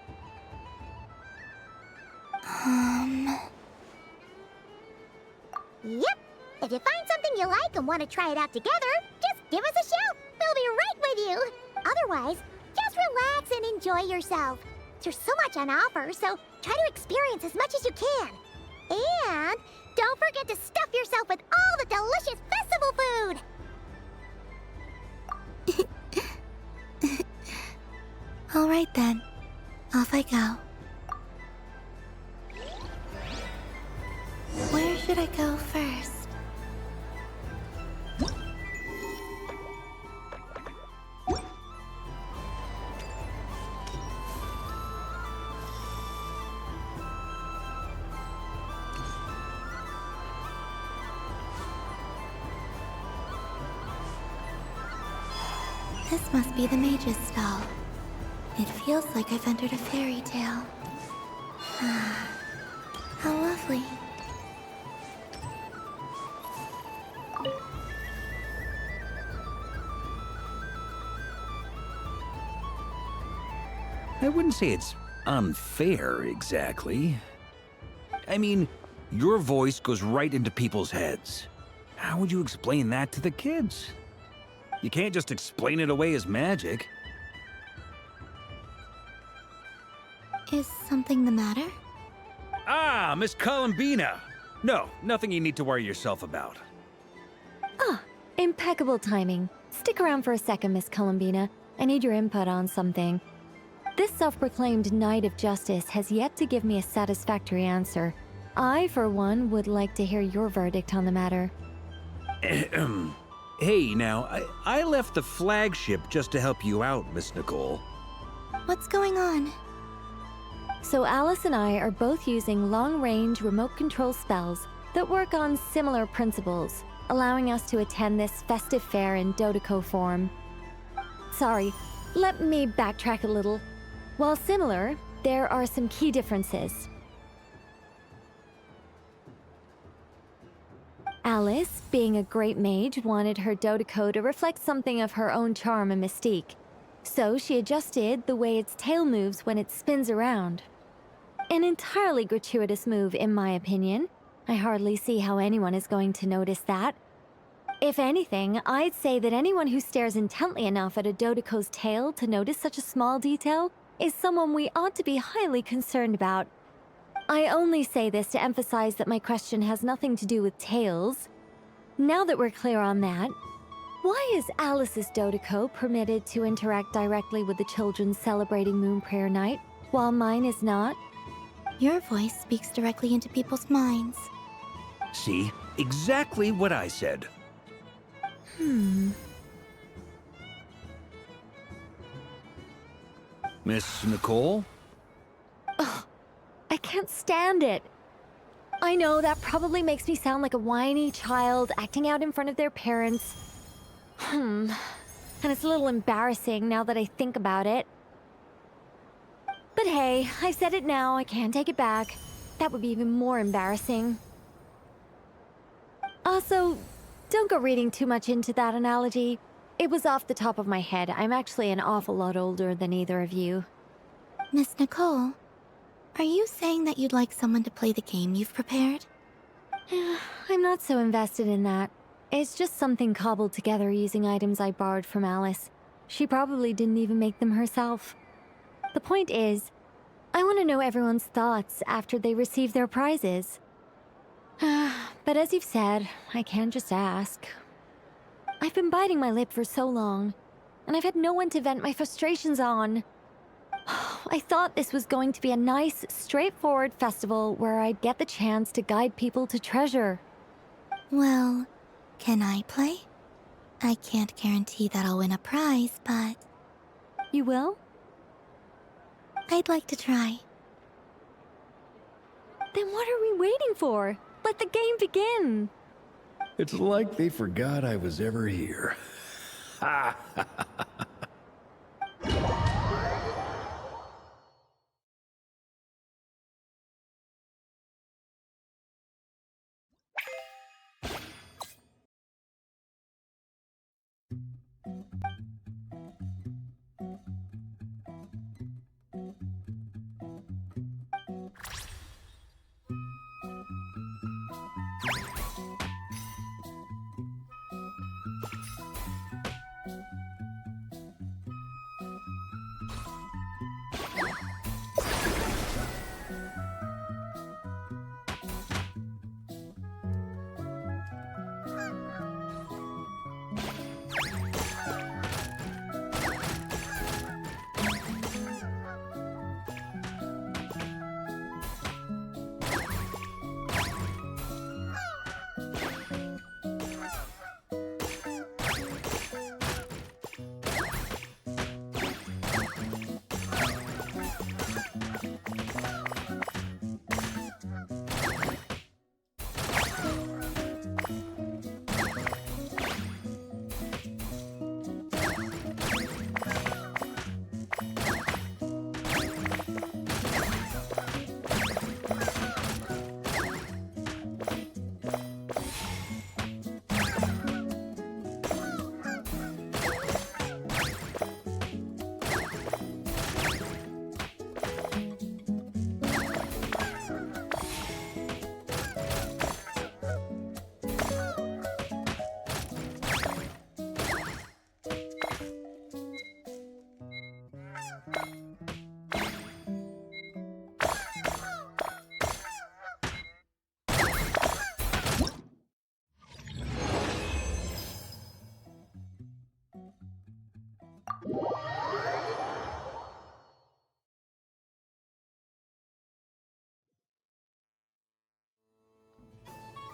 Yep. If you find something you like and want to try it out together, just give us a shout. We'll be right with you. Otherwise, just relax and enjoy yourself. There's so much on offer, so try to experience as much as you can. And don't forget to stuff yourself with all the delicious festival food. All right then. Off I go. Where should I go first? This must be the mage's stall. It feels like I've entered a fairy tale. How lovely. I wouldn't say it's unfair, exactly. I mean, your voice goes right into people's heads. How would you explain that to the kids? You can't just explain it away as magic. Is something the matter? Ah, Miss Columbina! No, nothing you need to worry yourself about. Ah, impeccable timing. Stick around for a second, Miss Columbina. I need your input on something. This self-proclaimed Knight of Justice has yet to give me a satisfactory answer. I, for one, would like to hear your verdict on the matter. Hey, now, I left the flagship just to help you out, Miss Nicole. What's going on? So Alice and I are both using long-range remote control spells that work on similar principles, allowing us to attend this festive fair in Dodeco form. Sorry, let me backtrack a little. While similar, there are some key differences. Alice, being a great mage, wanted her Dodeco to reflect something of her own charm and mystique. So she adjusted the way its tail moves when it spins around. An entirely gratuitous move, in my opinion. I hardly see how anyone is going to notice that. If anything, I'd say that anyone who stares intently enough at a Dodeco's tail to notice such a small detail is someone we ought to be highly concerned about. I only say this to emphasize that my question has nothing to do with tails. Now that we're clear on that, why is Alice's Dodeco permitted to interact directly with the children celebrating Moon Prayer Night, while mine is not? Your voice speaks directly into people's minds. See? Exactly what I said. Miss Nicole? Ugh, I can't stand it. I know that probably makes me sound like a whiny child acting out in front of their parents. And it's a little embarrassing now that I think about it. But hey, I said it now, I can't take it back. That would be even more embarrassing. Also, don't go reading too much into that analogy. It was off the top of my head. I'm actually an awful lot older than either of you. Miss Nicole, are you saying that you'd like someone to play the game you've prepared? I'm not so invested in that. It's just something cobbled together using items I borrowed from Alice. She probably didn't even make them herself. The point is, I want to know everyone's thoughts after they receive their prizes. But as you've said, I can't just ask. I've been biting my lip for so long, and I've had no one to vent my frustrations on. I thought this was going to be a nice, straightforward festival where I'd get the chance to guide people to treasure. Well, can I play? I can't guarantee that I'll win a prize, but... You will? I'd like to try. Then what are we waiting for? Let the game begin! It's like they forgot I was ever here. Ha ha ha ha.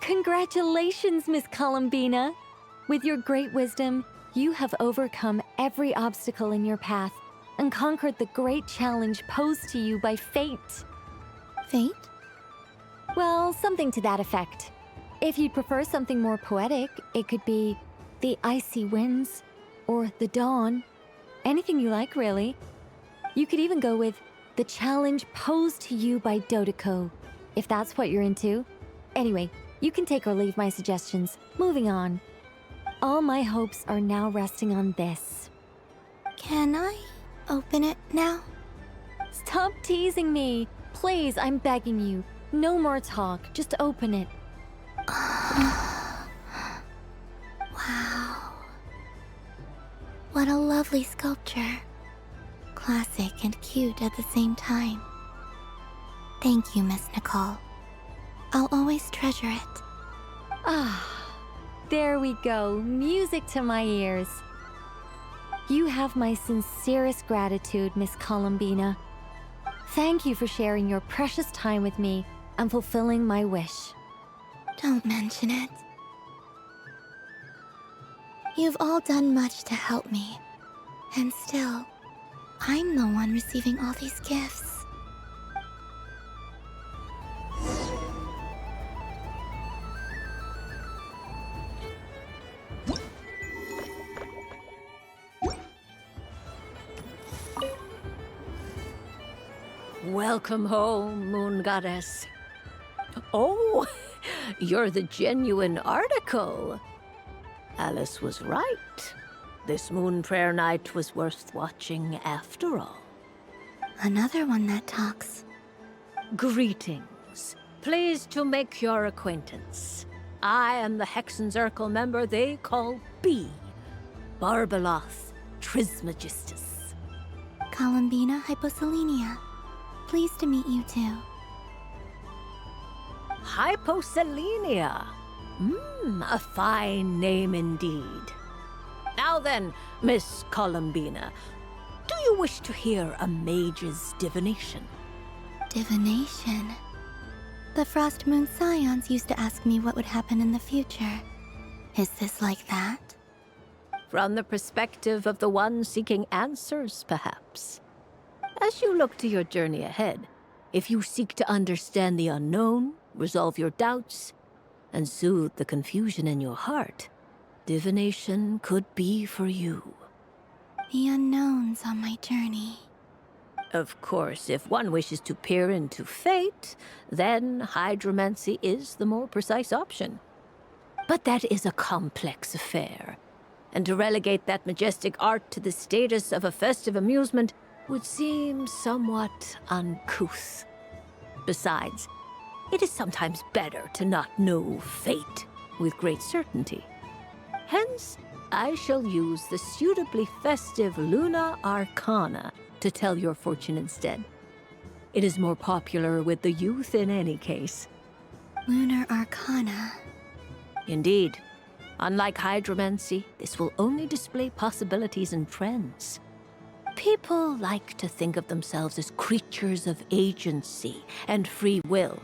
Congratulations, Miss Columbina! With your great wisdom, you have overcome every obstacle in your path and conquered the great challenge posed to you by fate. Fate? Well, something to that effect. If you'd prefer something more poetic, it could be the icy winds or the dawn. Anything you like, really. You could even go with the challenge posed to you by Dodeko, if that's what you're into. Anyway, you can take or leave my suggestions. Moving on. All my hopes are now resting on this. Can I open it now? Stop teasing me. Please, I'm begging you. No more talk. Just open it. Wow. What a lovely sculpture. Classic and cute at the same time. Thank you, Miss Nicole. I'll always treasure it. Ah, there we go. Music to my ears. You have my sincerest gratitude, Miss Columbina. Thank you for sharing your precious time with me and fulfilling my wish. Don't mention it. You've all done much to help me. And still, I'm the one receiving all these gifts. Welcome home, Moon Goddess. Oh, you're the genuine article. Alice was right. This moon prayer night was worth watching after all. Another one that talks. Greetings. Pleased to make your acquaintance. I am the Hexenzirkel member they call B. Barbeloth Trismegistus. Columbina Hyposelenia. Pleased to meet you too. Hyposelenia. A fine name indeed. Now then, Miss Columbina, do you wish to hear a mage's divination? Divination? The Frost Moon Scions used to ask me what would happen in the future. Is this like that? From the perspective of the one seeking answers, perhaps. As you look to your journey ahead, if you seek to understand the unknown, resolve your doubts, and soothe the confusion in your heart, divination could be for you. The unknowns on my journey. Of course, if one wishes to peer into fate, then hydromancy is the more precise option. But that is a complex affair, and to relegate that majestic art to the status of a festive amusement would seem somewhat uncouth. Besides, it is sometimes better to not know fate with great certainty. Hence, I shall use the suitably festive Luna Arcana to tell your fortune instead. It is more popular with the youth in any case. Lunar Arcana. Indeed. Unlike hydromancy, this will only display possibilities and trends. People like to think of themselves as creatures of agency and free will.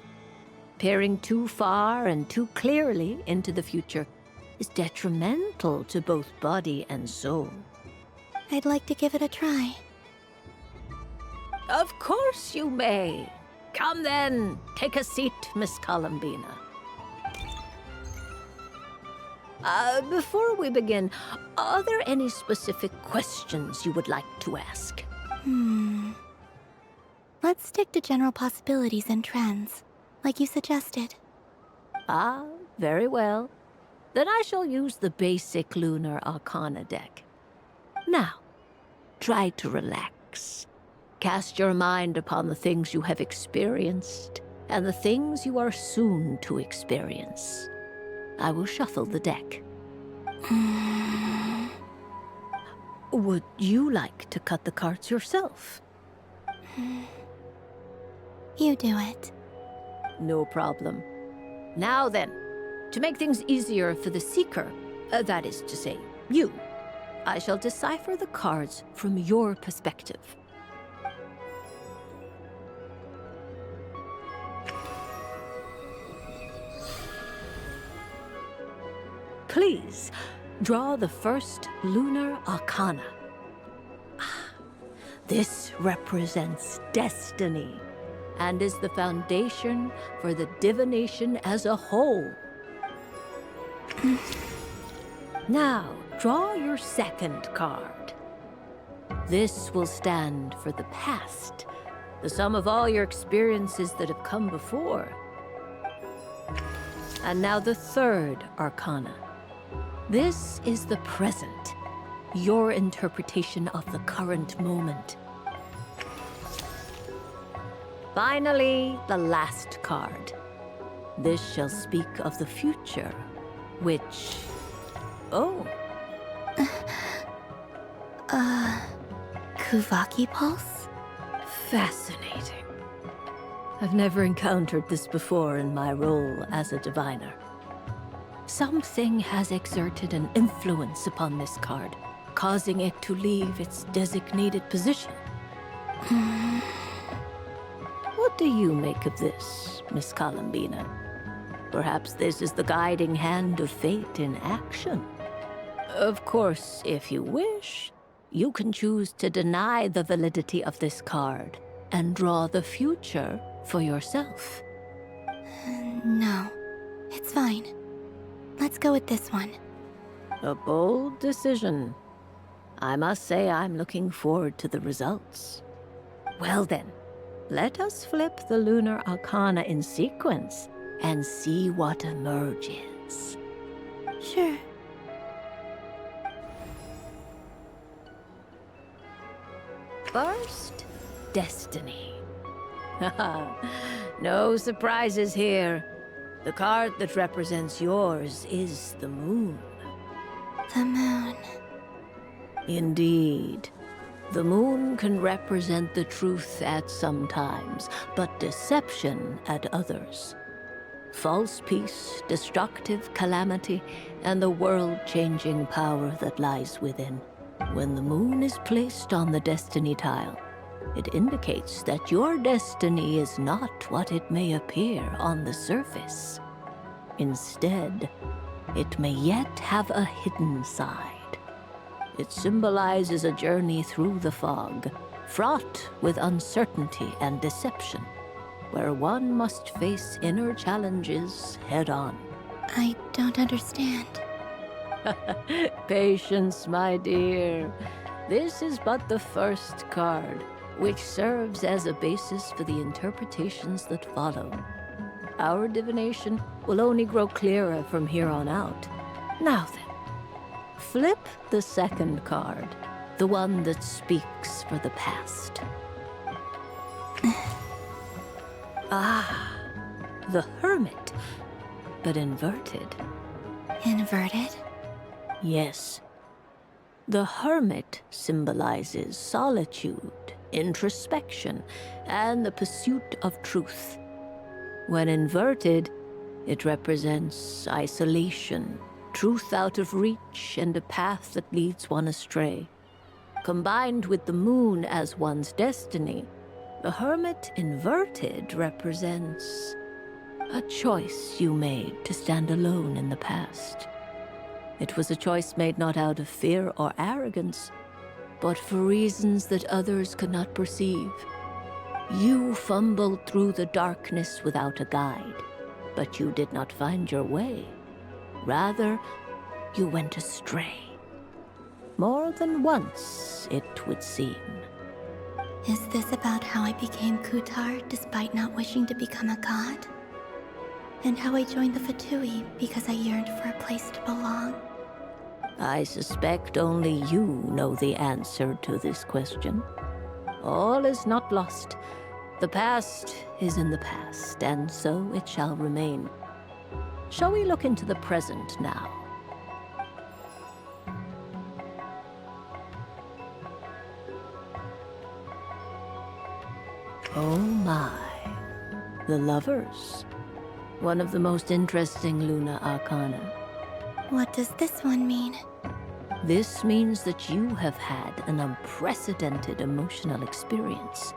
Peering too far and too clearly into the future is detrimental to both body and soul. I'd like to give it a try. Of course you may. Come then, take a seat, Miss Columbina. Before we begin, are there any specific questions you would like to ask? Let's stick to general possibilities and trends, like you suggested. Ah, very well. Then I shall use the basic Lunar Arcana deck. Now, try to relax. Cast your mind upon the things you have experienced and the things you are soon to experience. I will shuffle the deck. Would you like to cut the cards yourself? You do it. No problem. Now then, to make things easier for the Seeker, that is to say, you, I shall decipher the cards from your perspective. Please, draw the first lunar arcana. This represents destiny and is the foundation for the divination as a whole. Now, draw your second card. This will stand for the past, the sum of all your experiences that have come before. And now the third arcana. This is the present, your interpretation of the current moment. Finally, the last card. This shall speak of the future, which... Oh. Kuvaki Pulse? Fascinating. I've never encountered this before in my role as a diviner. Something has exerted an influence upon this card, causing it to leave its designated position. What do you make of this, Miss Columbina? Perhaps this is the guiding hand of fate in action. Of course, if you wish, you can choose to deny the validity of this card and draw the future for yourself. No, it's fine. Let's go with this one. A bold decision. I must say I'm looking forward to the results. Well then, let us flip the lunar arcana in sequence and see what emerges. Sure. First, destiny. No surprises here. The card that represents yours is the moon. The moon. Indeed. The moon can represent the truth at some times, but deception at others. False peace, destructive calamity, and the world-changing power that lies within. When the moon is placed on the destiny tile, it indicates that your destiny is not what it may appear on the surface. Instead, it may yet have a hidden side. It symbolizes a journey through the fog, fraught with uncertainty and deception, where one must face inner challenges head-on. I don't understand. Patience, my dear. This is but the first card, which serves as a basis for the interpretations that follow. Our divination will only grow clearer from here on out. Now then, flip the second card, the one that speaks for the past. The Hermit, but inverted. Inverted? Yes. The Hermit symbolizes solitude, introspection, and the pursuit of truth. When inverted, it represents isolation, truth out of reach, and a path that leads one astray. Combined with the moon as one's destiny, the Hermit inverted represents a choice you made to stand alone in the past. It was a choice made not out of fear or arrogance, but for reasons that others could not perceive. You fumbled through the darkness without a guide, but you did not find your way. Rather, you went astray. More than once, it would seem. Is this about how I became Kutar despite not wishing to become a god? And how I joined the Fatui because I yearned for a place to belong? I suspect only you know the answer to this question. All is not lost. The past is in the past, and so it shall remain. Shall we look into the present now? Oh my. The Lovers. One of the most interesting Luna Arcana. What does this one mean? This means that you have had an unprecedented emotional experience.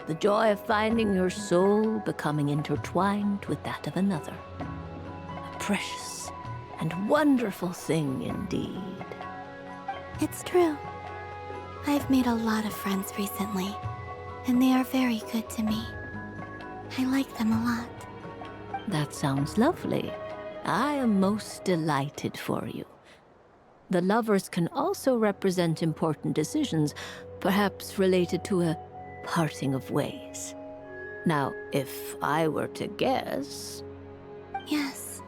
The joy of finding your soul becoming intertwined with that of another. A precious and wonderful thing indeed. It's true. I've made a lot of friends recently, and they are very good to me. I like them a lot. That sounds lovely. I am most delighted for you. The lovers can also represent important decisions, perhaps related to a parting of ways. Now, if I were to guess... Yes.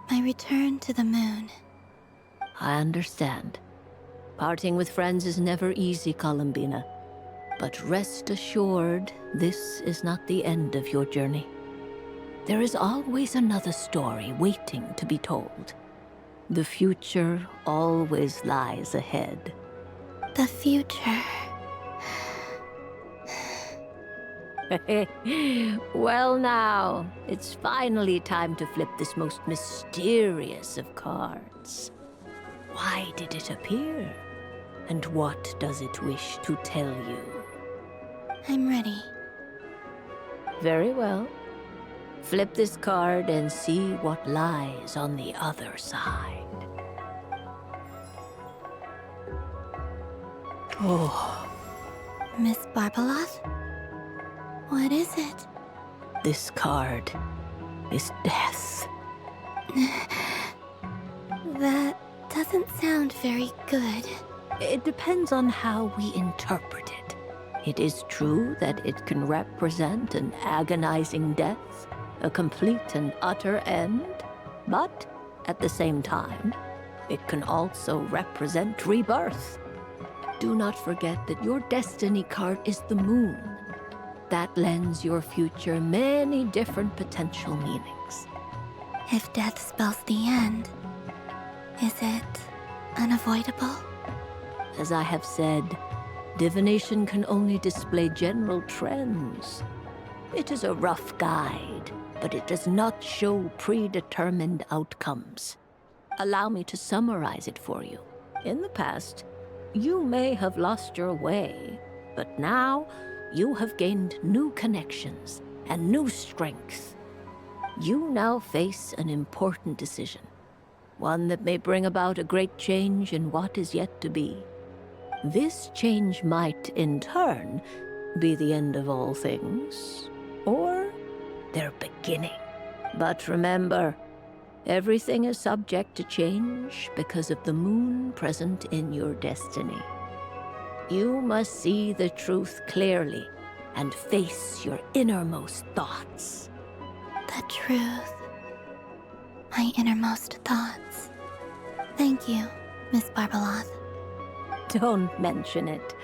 My return to the moon. I understand. Parting with friends is never easy, Columbina. But rest assured, this is not the end of your journey. There is always another story waiting to be told. The future always lies ahead. The future. Well now, it's finally time to flip this most mysterious of cards. Why did it appear? And what does it wish to tell you? I'm ready. Very well. Flip this card and see what lies on the other side. Oh. Miss Barbeloth? What is it? This card is death. That doesn't sound very good. It depends on how we interpret it. It is true that it can represent an agonizing death, a complete and utter end, but at the same time, it can also represent rebirth. Do not forget that your destiny card is the moon. That lends your future many different potential meanings. If death spells the end, is it unavoidable? As I have said, divination can only display general trends. It is a rough guide, but it does not show predetermined outcomes. Allow me to summarize it for you. In the past, you may have lost your way, but now you have gained new connections and new strength. You now face an important decision, one that may bring about a great change in what is yet to be. This change might, in turn, be the end of all things, or their beginning. But remember, everything is subject to change because of the moon present in your destiny. You must see the truth clearly and face your innermost thoughts. The truth. My innermost thoughts. Thank you, Miss Barbeloth. Don't mention it.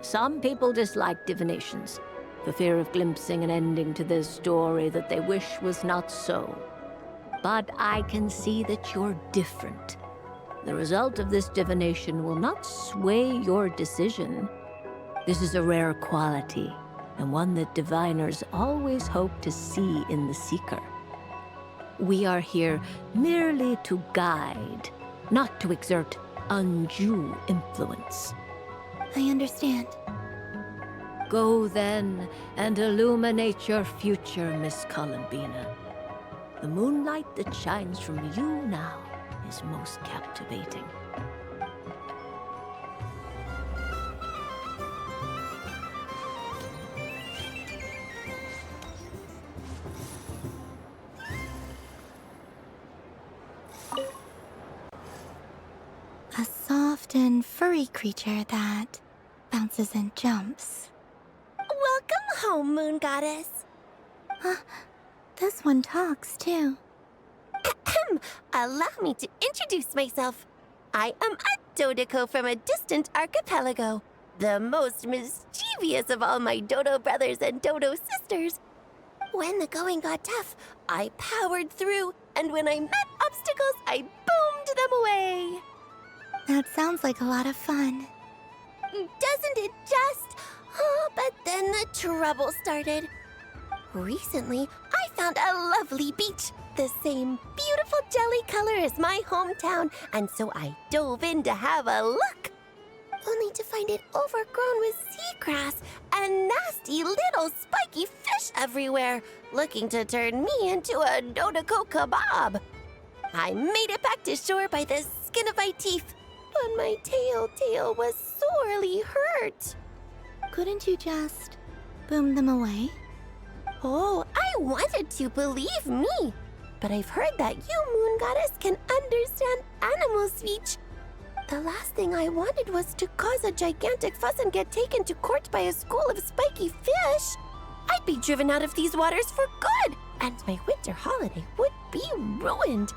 Some people dislike divinations, for fear of glimpsing an ending to their story that they wish was not so. But I can see that you're different. The result of this divination will not sway your decision. This is a rare quality, and one that diviners always hope to see in the seeker. We are here merely to guide, not to exert undue influence. I understand. Go then and illuminate your future, Miss Columbina. The moonlight that shines from you now is most captivating. A soft and furry creature that bounces and jumps. Welcome home, Moon Goddess. This one talks, too. Allow me to introduce myself. I am a Dodoco from a distant archipelago, the most mischievous of all my Dodo brothers and Dodo sisters. When the going got tough, I powered through, and when I met obstacles, I boomed them away. That sounds like a lot of fun. Doesn't it just? Oh, but then the trouble started. Recently, I found a lovely beach, the same beautiful jelly color as my hometown, and so I dove in to have a look. Only to find it overgrown with seagrass and nasty little spiky fish everywhere, looking to turn me into a Dodoco kebab. I made it back to shore by the skin of my teeth, but my tail was sorely hurt. Couldn't you just boom them away? Oh, I wanted to, believe me. But I've heard that you, Moon Goddess, can understand animal speech. The last thing I wanted was to cause a gigantic fuss and get taken to court by a school of spiky fish. I'd be driven out of these waters for good, and my winter holiday would be ruined.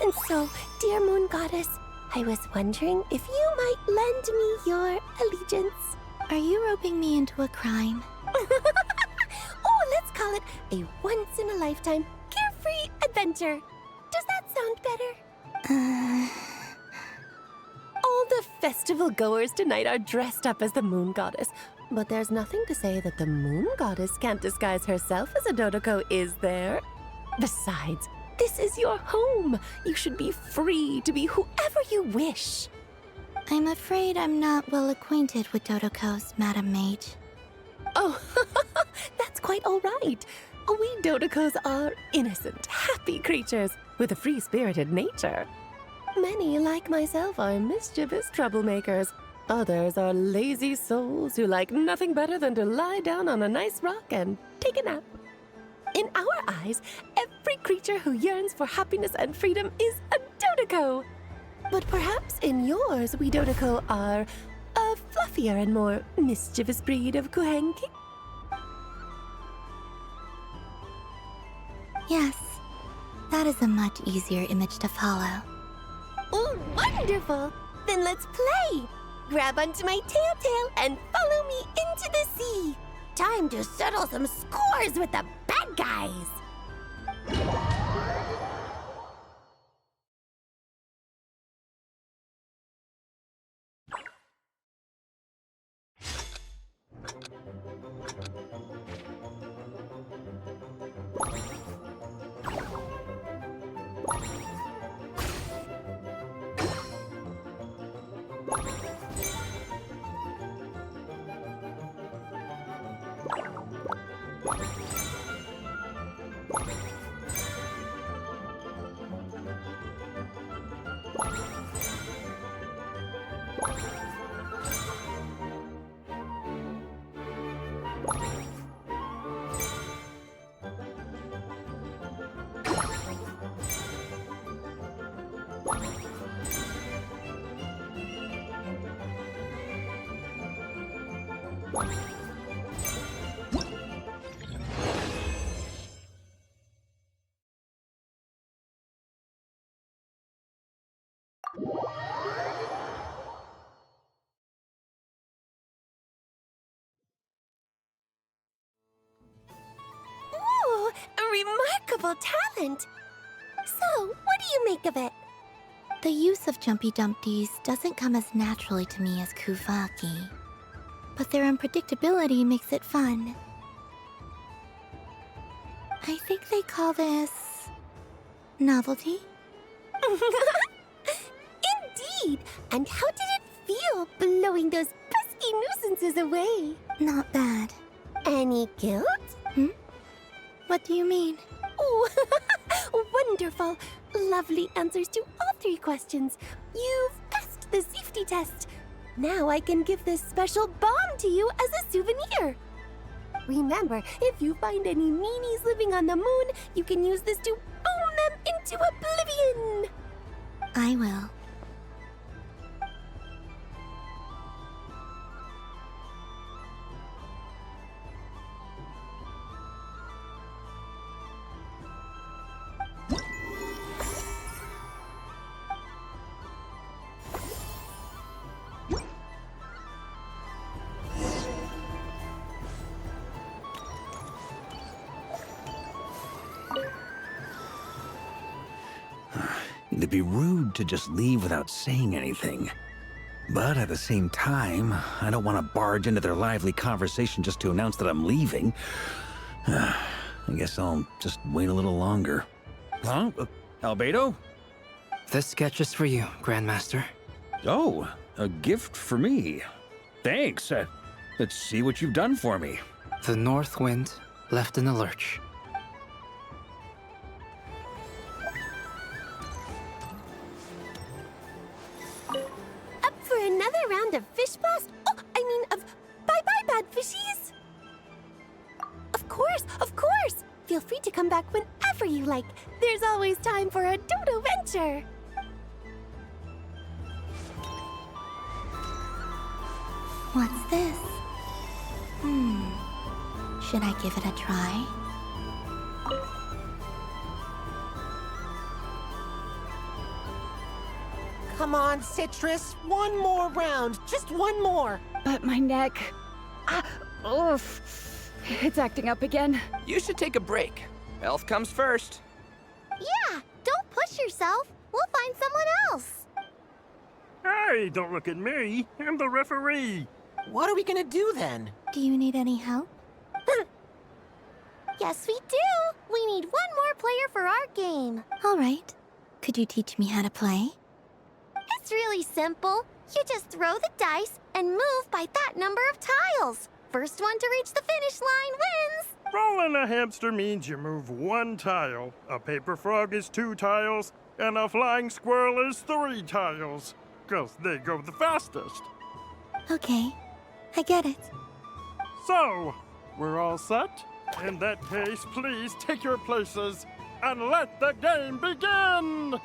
And so, dear Moon Goddess, I was wondering if you might lend me your allegiance. Are you roping me into a crime? Oh, let's call it a once-in-a-lifetime carefree adventure. Does that sound better? All the festival goers tonight are dressed up as the Moon Goddess, but there's nothing to say that the Moon Goddess can't disguise herself as a Dodoko, is there? Besides, this is your home. You should be free to be whoever you wish. I'm afraid I'm not well acquainted with Dodokos, Madam Mage. Oh, that's quite all right. We Dodokos are innocent, happy creatures with a free-spirited nature. Many, like myself, are mischievous troublemakers. Others are lazy souls who like nothing better than to lie down on a nice rock and take a nap. In our eyes, every creature who yearns for happiness and freedom is a Dodoko. But perhaps in yours, we Dodoko are a fluffier and more mischievous breed of Kuhenki? Yes, that is a much easier image to follow. Oh, wonderful! Then let's play! Grab onto my tail and follow me into the sea! Time to settle some scores with the bad guys! Ooh, a remarkable talent! So, what do you make of it? The use of Jumpy Dumpties doesn't come as naturally to me as Kuvaki, but their unpredictability makes it fun. I think they call this novelty. Indeed! And how did it feel blowing those pesky nuisances away? Not bad. Any guilt? What do you mean? Oh, wonderful! Lovely answers to all 3 questions. You've passed the safety test. Now I can give this special bomb to you as a souvenir. Remember, if you find any meanies living on the moon, you can use this to boom them into oblivion. I will. It'd be rude to just leave without saying anything. But at the same time, I don't want to barge into their lively conversation just to announce that I'm leaving. I guess I'll just wait a little longer. Huh? Albedo? This sketch is for you, Grandmaster. Oh, a gift for me. Thanks. Let's see what you've done for me. The North Wind left in the lurch. Feel free to come back whenever you like. There's always time for a dodo venture. What's this? Should I give it a try? Come on, Citrus. One more round. Just one more. But my neck... oof. It's acting up again. You should take a break. Health comes first. Yeah, don't push yourself. We'll find someone else. Hey, don't look at me. I'm the referee. What are we gonna do then? Do you need any help? Yes, we do. We need one more player for our game. All right. Could you teach me how to play? It's really simple. You just throw the dice and move by that number of tiles. First one to reach the finish line wins. Rolling a hamster means you move one tile. A paper frog is 2 tiles, and a flying squirrel is 3 tiles. 'Cause they go the fastest. Okay, I get it. So, we're all set? In that case, please take your places and let the game begin!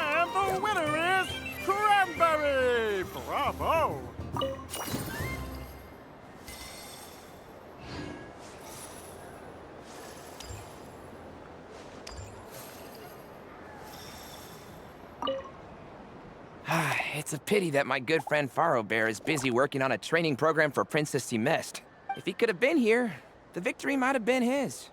And the winner is Cranberry! Bravo! It's a pity that my good friend Faro Bear is busy working on a training program for Princess Semest. If he could have been here, the victory might have been his.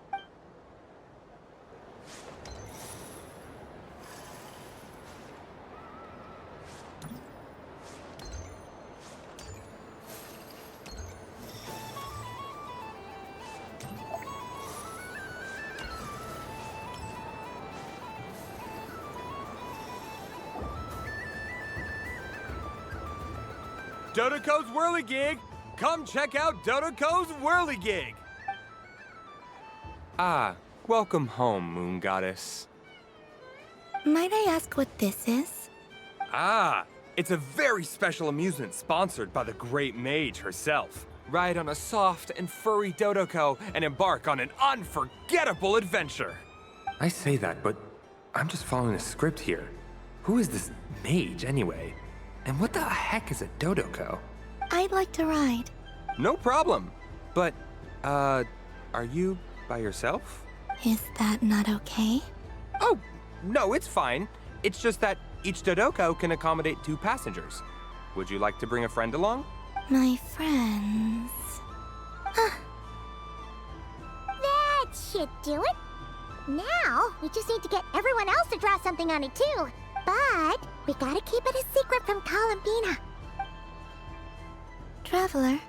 Dodoco's Whirligig! Come check out Dodoco's Whirligig! Ah, welcome home, Moon Goddess. Might I ask what this is? Ah, it's a very special amusement sponsored by the great mage herself. Ride on a soft and furry Dodoco and embark on an unforgettable adventure. I say that, but I'm just following a script here. Who is this mage, anyway? And what the heck is a Dodoco? I'd like to ride. No problem. But, are you by yourself? Is that not okay? Oh, no, it's fine. It's just that each Dodoco can accommodate 2 passengers. Would you like to bring a friend along? My friends... That should do it. Now, we just need to get everyone else to draw something on it too. But we gotta keep it a secret from Columbina. Traveler.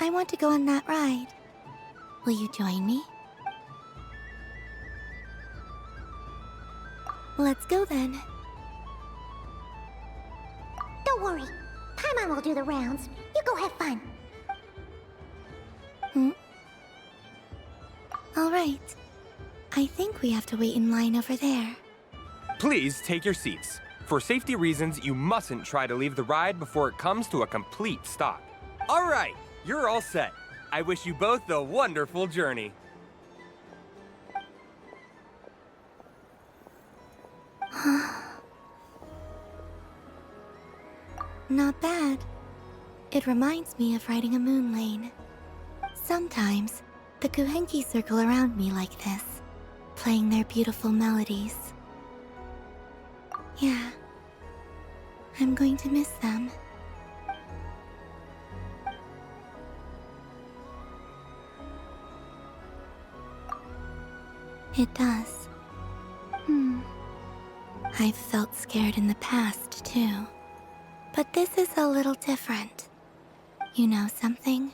I want to go on that ride. Will you join me? Let's go then. Don't worry. Paimon will do the rounds. You go have fun. All right. I think we have to wait in line over there. Please take your seats. For safety reasons, you mustn't try to leave the ride before it comes to a complete stop. All right, you're all set. I wish you both a wonderful journey. Not bad. It reminds me of riding a moon lane. Sometimes, the Kuhenki circle around me like this, playing their beautiful melodies. Yeah. I'm going to miss them. It does. I've felt scared in the past, too. But this is a little different. You know something?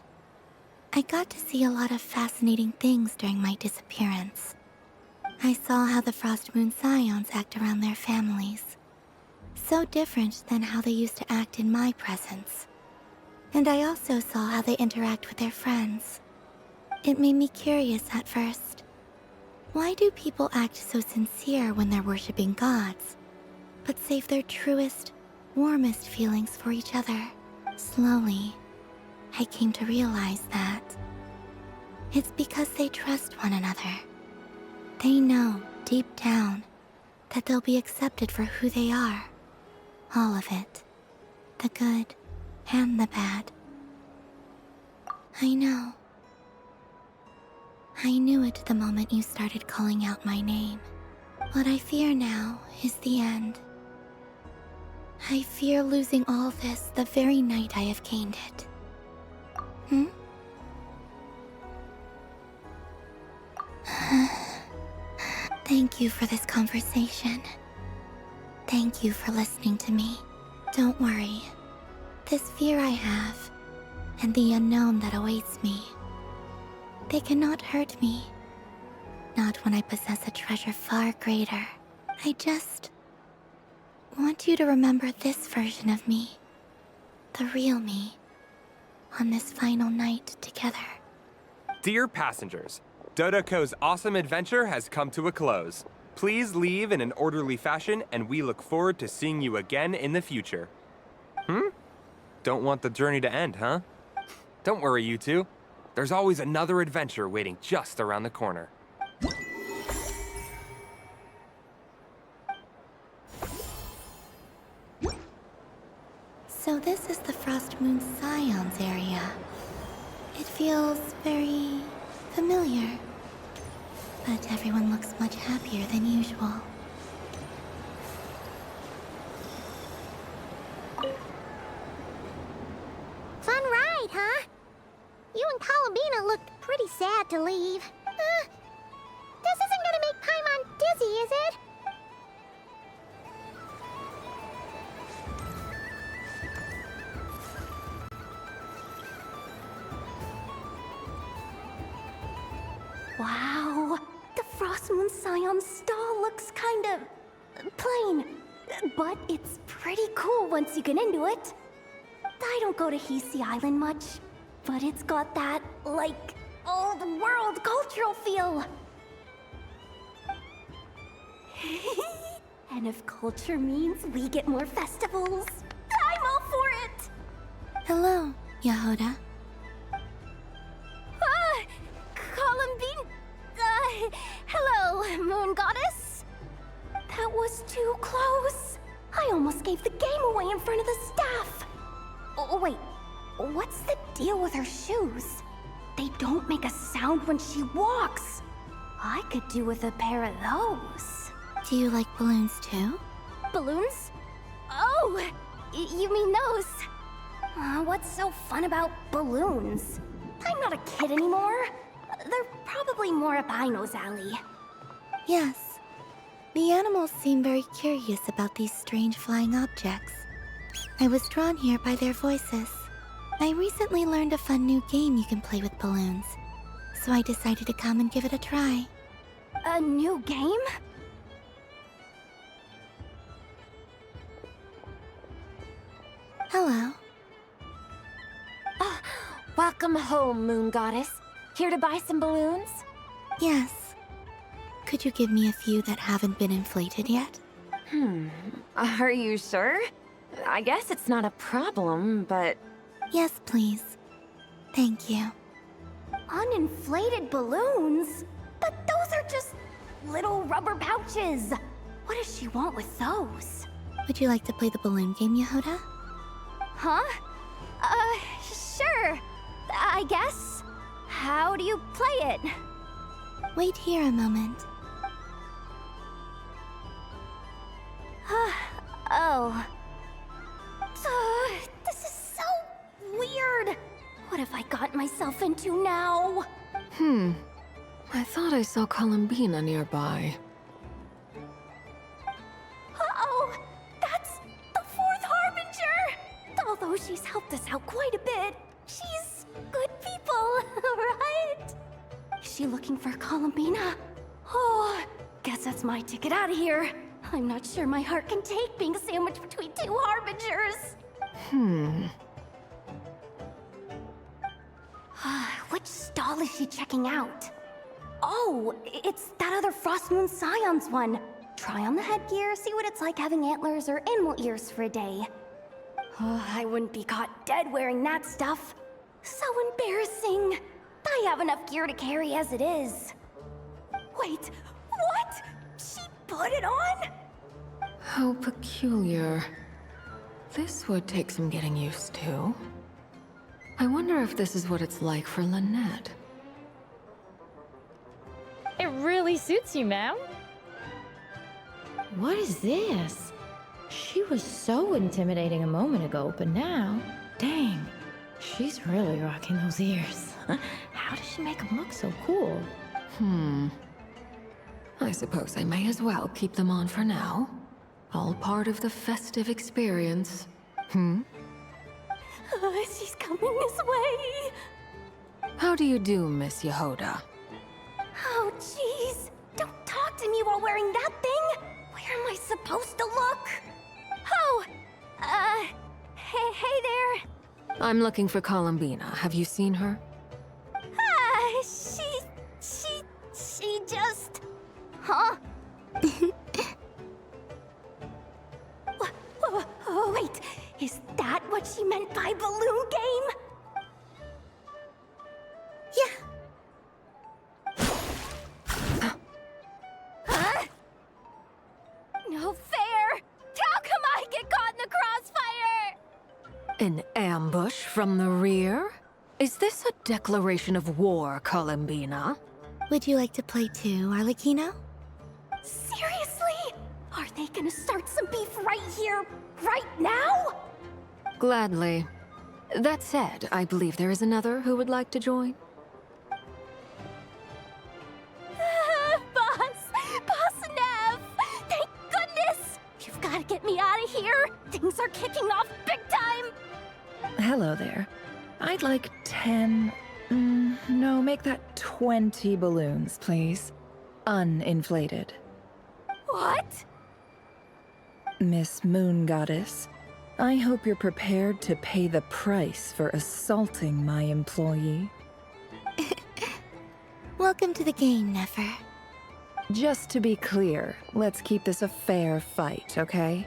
I got to see a lot of fascinating things during my disappearance. I saw how the Frost Moon Scions act around their families. So different than how they used to act in my presence. And I also saw how they interact with their friends. It made me curious at first. Why do people act so sincere when they're worshipping gods, but save their truest, warmest feelings for each other? Slowly, I came to realize that it's because they trust one another. They know, deep down, that they'll be accepted for who they are. All of it. The good and the bad. I know. I knew it the moment you started calling out my name. What I fear now is the end. I fear losing all this the very night I have gained it. Thank you for this conversation. Thank you for listening to me. Don't worry. This fear I have, and the unknown that awaits me, they cannot hurt me. Not when I possess a treasure far greater. I just want you to remember this version of me. The real me. On this final night together. Dear passengers, Dodoko's awesome adventure has come to a close. Please leave in an orderly fashion, and we look forward to seeing you again in the future. Don't want the journey to end, huh? Don't worry, you two. There's always another adventure waiting just around the corner. So this is the Frost Moon Scions area. It feels very familiar. But everyone looks much happier than usual. Fun ride, huh? You and Columbina looked pretty sad to leave. This isn't gonna make Paimon dizzy, is it? Wow, the Frost Moon Scion stall looks kind of plain, but it's pretty cool once you get into it. I don't go to Hisi Island much, but it's got that, like, old world cultural feel. And if culture means we get more festivals, I'm all for it! Hello, Yehoda. Columbine... hello, Moon Goddess. That was too close. I almost gave the game away in front of the staff. Oh, wait. What's the deal with her shoes? They don't make a sound when she walks. I could do with a pair of those. Do you like balloons too? Balloons? Oh, you mean those? What's so fun about balloons? I'm not a kid anymore. They're probably more up Aino's alley. Yes. The animals seem very curious about these strange flying objects. I was drawn here by their voices. I recently learned a fun new game you can play with balloons, so I decided to come and give it a try. A new game? Hello. Welcome home, Moon Goddess. Here to buy some balloons? Yes. Could you give me a few that haven't been inflated yet? Are you sure? I guess it's not a problem, but... Yes, please. Thank you. Uninflated balloons? But those are just little rubber pouches. What does she want with those? Would you like to play the balloon game, Yehoda? Huh? Sure. I guess. How do you play it? Wait here a moment. Oh. This is so weird. What have I got myself into now? I thought I saw Columbina nearby. Uh-oh! That's the Fourth Harbinger! Although she's helped us out quite a bit, she's good people, right? Is she looking for Columbina? Oh, guess that's my ticket out of here. I'm not sure my heart can take being sandwiched between two Harbingers. Which stall is she checking out? Oh, it's that other Frost Moon Scion's one. Try on the headgear, see what it's like having antlers or animal ears for a day. Oh, I wouldn't be caught dead wearing that stuff. So embarrassing. I have enough gear to carry as it is. Wait, what? She put it on? How peculiar. This would take some getting used to. I wonder if this is what it's like for Lynette. It really suits you, ma'am. What is this? She was so intimidating a moment ago, but now, dang, she's really rocking those ears. How does she make them look so cool? I suppose I may as well keep them on for now. All part of the festive experience. She's coming this way. How do you do, Miss Yehoda? Oh, jeez. Don't talk to me while wearing that thing. Where am I supposed to look? Oh, hey there. I'm looking for Columbina. Have you seen her? She just... Huh? Wait, is that what she meant by balloon game? Huh? No fair! How come I get caught in the crossfire? An ambush from the rear? Is this a declaration of war, Columbina? Would you like to play too, Arlecchino? Seriously? Are they gonna start some beef right here, right now? Gladly. That said, I believe there is another who would like to join. Boss Nev! Thank goodness! You've got to get me out of here! Things are kicking off big time! Hello there. I'd like 10... no, make that 20 balloons, please. Uninflated. What? Miss Moon Goddess, I hope you're prepared to pay the price for assaulting my employee. Welcome to the game, Nefer. Just to be clear, let's keep this a fair fight, okay?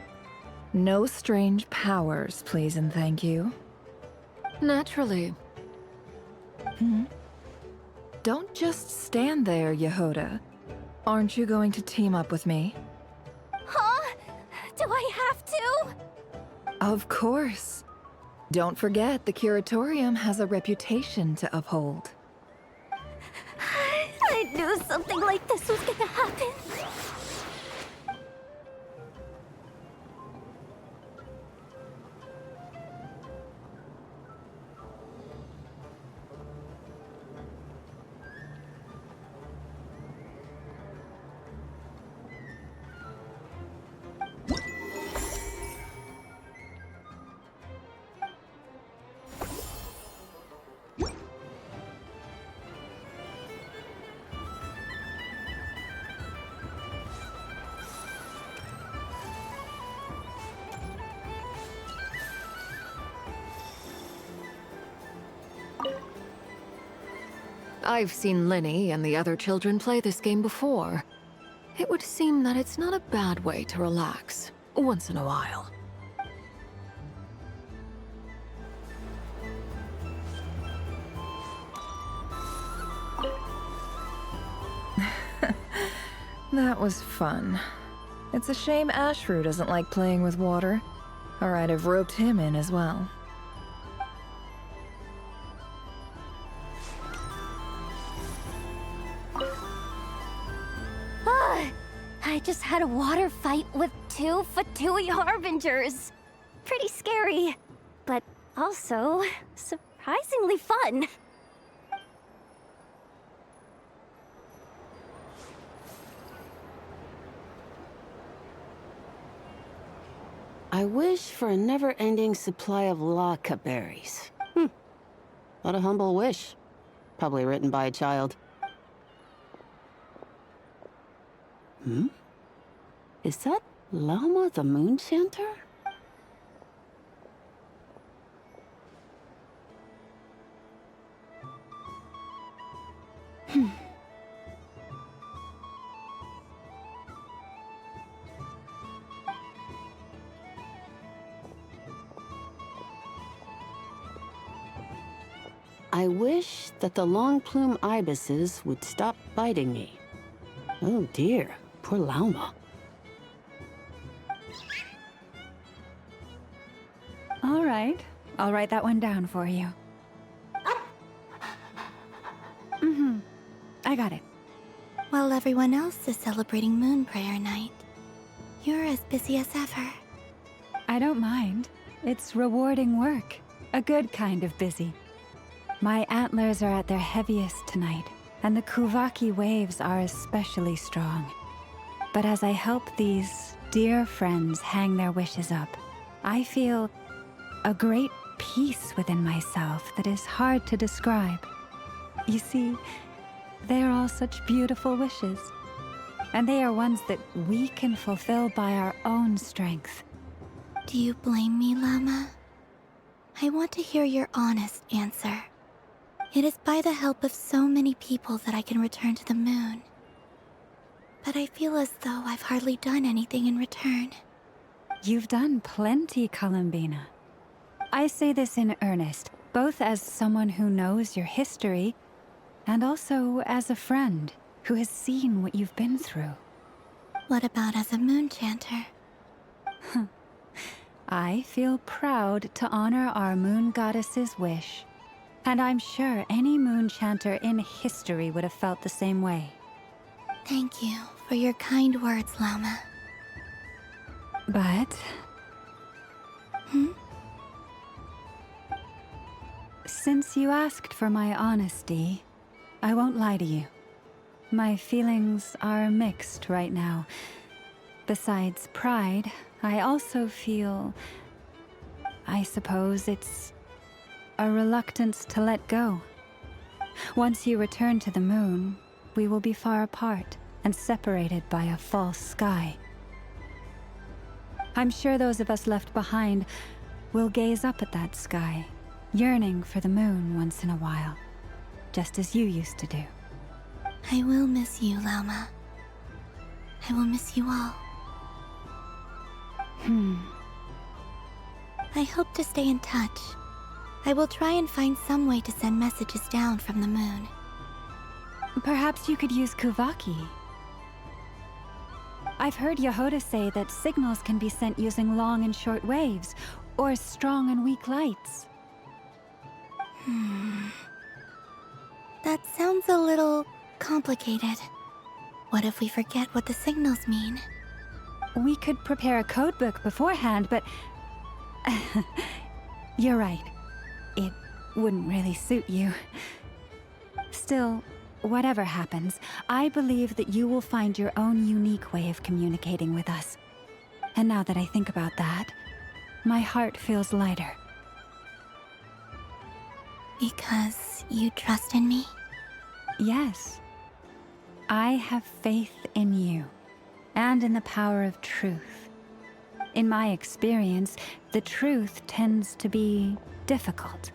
No strange powers, please and thank you. Naturally. Don't just stand there, Yehoda. Aren't you going to team up with me? Huh? Do I have to? Of course. Don't forget, the Curatorium has a reputation to uphold. I knew something like this was gonna happen. I've seen Linny and the other children play this game before. It would seem that it's not a bad way to relax, once in a while. That was fun. It's a shame Ashru doesn't like playing with water, or I'd have roped him in as well. I just had had a water fight with 2 Fatui Harbingers. Pretty scary, but also surprisingly fun. I wish for a never-ending supply of laka berries. What a humble wish. Probably written by a child. Is that Llama the Moon Chanter? I wish that the long plume ibises would stop biting me. Oh dear, poor Llama. All right, I'll write that one down for you. I got it. While everyone else is celebrating Moon Prayer Night, you're as busy as ever. I don't mind. It's rewarding work. A good kind of busy. My antlers are at their heaviest tonight, and the Kuvaki waves are especially strong. But as I help these dear friends hang their wishes up, I feel a great peace within myself that is hard to describe. You see, they are all such beautiful wishes, and they are ones that we can fulfill by our own strength. Do you blame me, Llama? I want to hear your honest answer. It is by the help of so many people that I can return to the moon. But I feel as though I've hardly done anything in return. You've done plenty, Columbina. I say this in earnest, both as someone who knows your history, and also as a friend who has seen what you've been through. What about as a moon chanter? I feel proud to honor our moon goddess's wish. And I'm sure any moon chanter in history would have felt the same way. Thank you for your kind words, Llama. But... Since you asked for my honesty, I won't lie to you. My feelings are mixed right now. Besides pride, I also feel... I suppose it's a reluctance to let go. Once you return to the moon, we will be far apart and separated by a false sky. I'm sure those of us left behind will gaze up at that sky, yearning for the moon once in a while, just as you used to do. I will miss you, Llama. I will miss you all. I hope to stay in touch. I will try and find some way to send messages down from the moon. Perhaps you could use Kuvaki. I've heard Yehoda say that signals can be sent using long and short waves, or strong and weak lights. That sounds a little complicated. What if we forget what the signals mean? We could prepare a codebook beforehand, but... You're right. It wouldn't really suit you. Still, whatever happens, I believe that you will find your own unique way of communicating with us. And now that I think about that, my heart feels lighter. Because you trust in me? Yes. I have faith in you, and in the power of truth. In my experience, the truth tends to be difficult,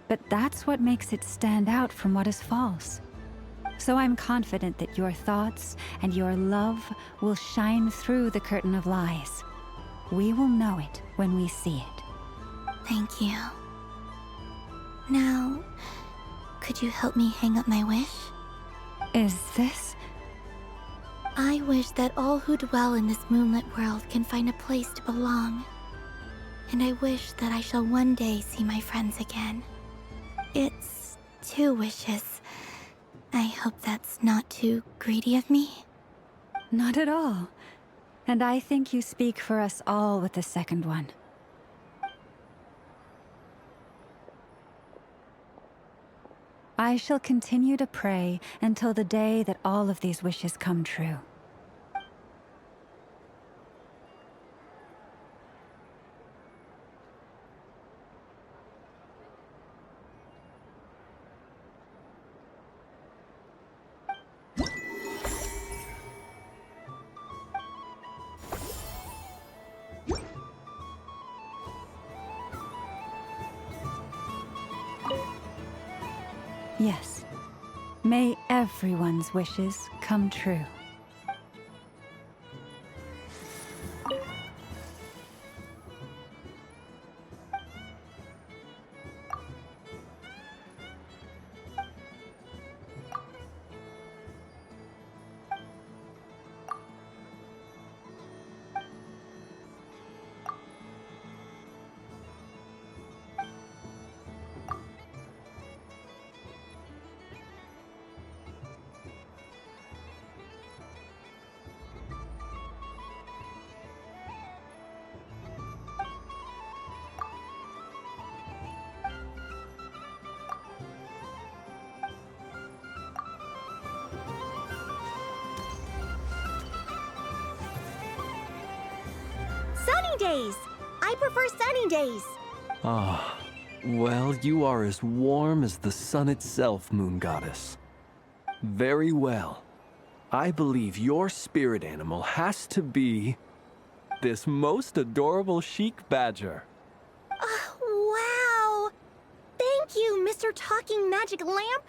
but that's what makes it stand out from what is false. So I'm confident that your thoughts and your love will shine through the curtain of lies. We will know it when we see it. Thank you. Now, could you help me hang up my wish? Is this? I wish that all who dwell in this moonlit world can find a place to belong. And I wish that I shall one day see my friends again. It's 2 wishes. I hope that's not too greedy of me. Not at all. And I think you speak for us all with the second one. I shall continue to pray until the day that all of these wishes come true. Yes. May everyone's wishes come true. Sunny days! I prefer sunny days. Ah, well, you are as warm as the sun itself, Moon Goddess. Very well. I believe your spirit animal has to be this most adorable chic badger. Wow! Thank you, Mr. Talking Magic Lamp.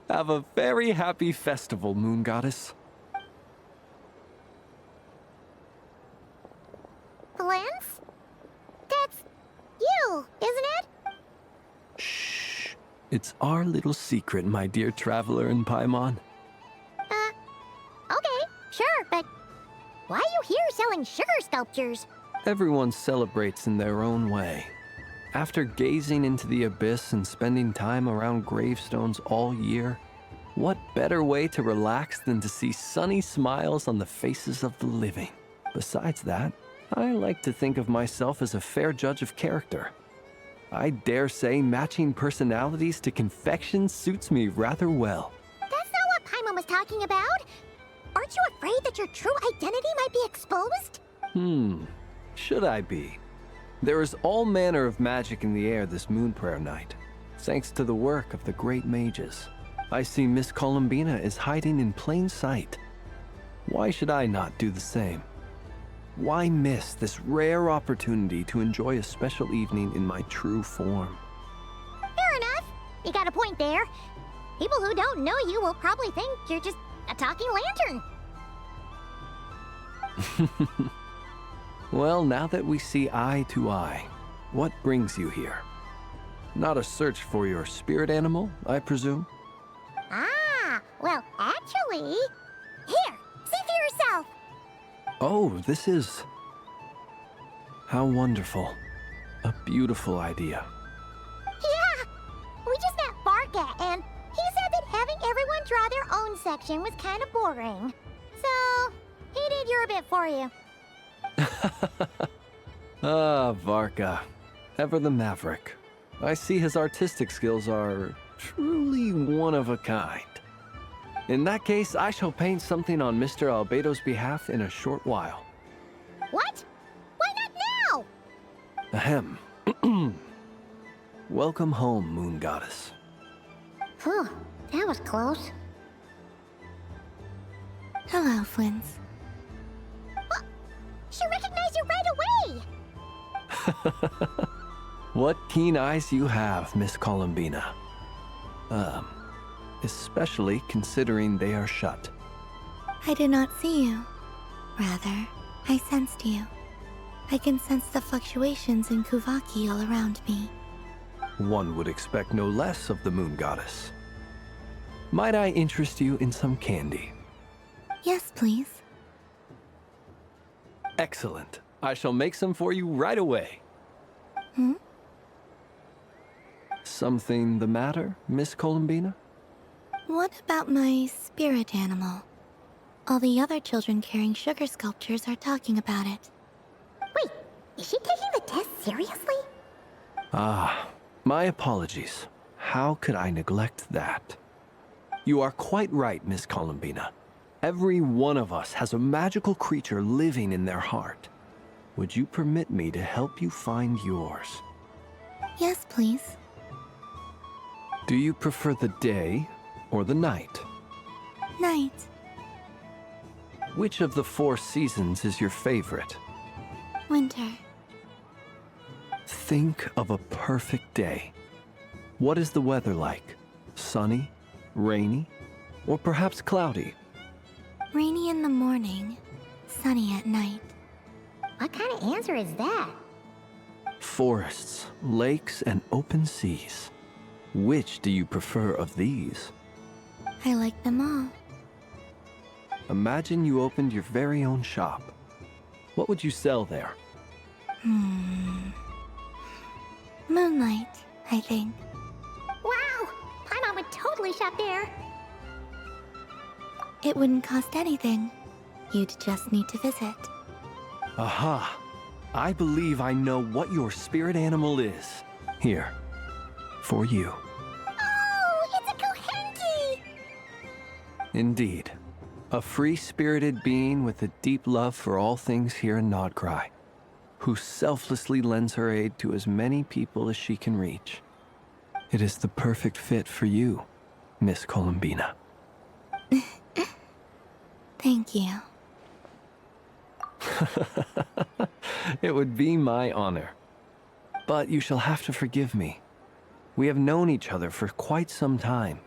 Have a very happy festival, Moon Goddess. Lance? That's you, isn't it? Shh. It's our little secret, my dear traveler in Paimon. Okay, sure, but why are you here selling sugar sculptures? Everyone celebrates in their own way. After gazing into the abyss and spending time around gravestones all year, what better way to relax than to see sunny smiles on the faces of the living? Besides that, I like to think of myself as a fair judge of character. I dare say matching personalities to confection suits me rather well. That's not what Paimon was talking about. Aren't you afraid that your true identity might be exposed? Should I be? There is all manner of magic in the air this moon prayer night, thanks to the work of the great mages. I see Miss Columbina is hiding in plain sight. Why should I not do the same? Why miss this rare opportunity to enjoy a special evening in my true form? Fair enough. You got a point there. People who don't know you will probably think you're just a talking lantern. Well, now that we see eye to eye, what brings you here? Not a search for your spirit animal, I presume? Ah, well, actually... Here, see for yourself. Oh, this is... How wonderful. A beautiful idea. Yeah! We just met Barka, and he said that having everyone draw their own section was kind of boring. So, he did your bit for you. Ah, Varka. Ever the maverick. I see his artistic skills are truly one of a kind. In that case, I shall paint something on Mr. Albedo's behalf in a short while. What? Why not now? Ahem. Welcome home, Moon Goddess. Phew, that was close. Hello, Flins. What? She recognized you right away! What keen eyes you have, Miss Columbina. Especially considering they are shut. I did not see you. Rather, I sensed you. I can sense the fluctuations in Kuvaki all around me. One would expect no less of the Moon Goddess. Might I interest you in some candy? Yes, please. Excellent. I shall make some for you right away. Something the matter, Miss Columbina? What about my spirit animal? All the other children carrying sugar sculptures are talking about it. Wait, is she taking the test seriously? Ah, my apologies. How could I neglect that? You are quite right, Miss Columbina. Every one of us has a magical creature living in their heart. Would you permit me to help you find yours? Yes, please. Do you prefer the day or the night? Night. Which of the 4 seasons is your favorite? Winter. Think of a perfect day. What is the weather like? Sunny, rainy, or perhaps cloudy? Rainy in the morning, sunny at night. What kind of answer is that? Forests, lakes, and open seas. Which do you prefer of these? I like them all. Imagine you opened your very own shop. What would you sell there? Moonlight, I think. Wow! Paimon would totally shop there. It wouldn't cost anything. You'd just need to visit. Aha! I believe I know what your spirit animal is. Here, for you. Oh, it's a Kohenki! Indeed. A free-spirited being with a deep love for all things here in Nodcry, who selflessly lends her aid to as many people as she can reach. It is the perfect fit for you, Miss Columbina. Thank you. It would be my honor. But you shall have to forgive me. We have known each other for quite some time.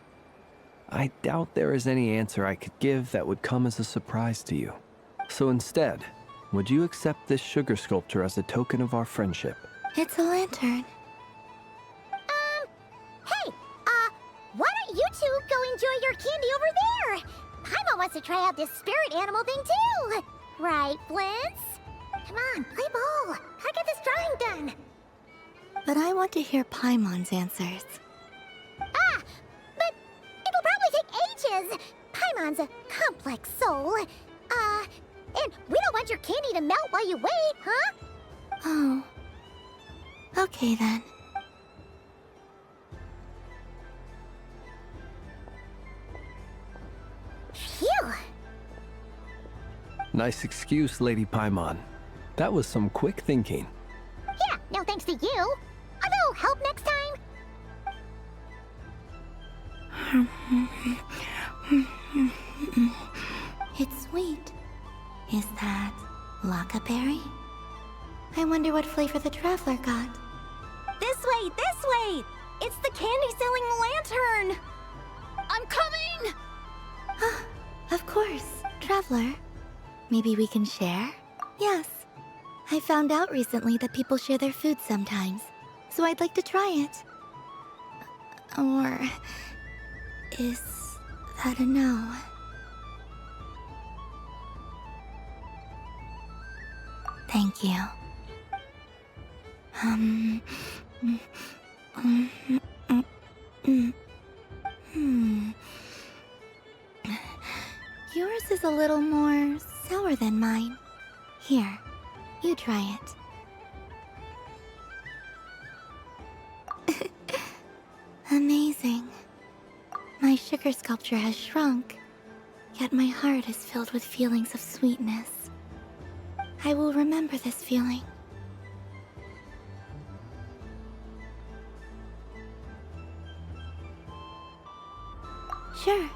I doubt there is any answer I could give that would come as a surprise to you. So instead, would you accept this sugar sculpture as a token of our friendship? It's a lantern. Hey, why don't you two go enjoy your candy over there? Paimon wants to try out this spirit animal thing too. Right, Flint's? Come on, play ball. Gotta get this drawing done. But I want to hear Paimon's answers. But it'll probably take ages. Paimon's a complex soul. And we don't want your candy to melt while you wait, huh? Oh. Okay then. Phew. Nice excuse, Lady Paimon. That was some quick thinking. Yeah, no thanks to you. A little help next time? It's sweet. Is that Lockaberry? I wonder what flavor the Traveler got. This way, this way! It's the candy-selling lantern! I'm coming! Of course, Traveler. Maybe we can share? Yes. I found out recently that people share their food sometimes, so I'd like to try it. Or... is that a no? Thank you. Yours is a little more sour than mine. Here, you try it. Amazing. My sugar sculpture has shrunk, yet my heart is filled with feelings of sweetness. I will remember this feeling. Sure.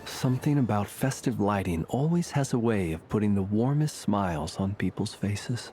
Something about festive lighting always has a way of putting the warmest smiles on people's faces.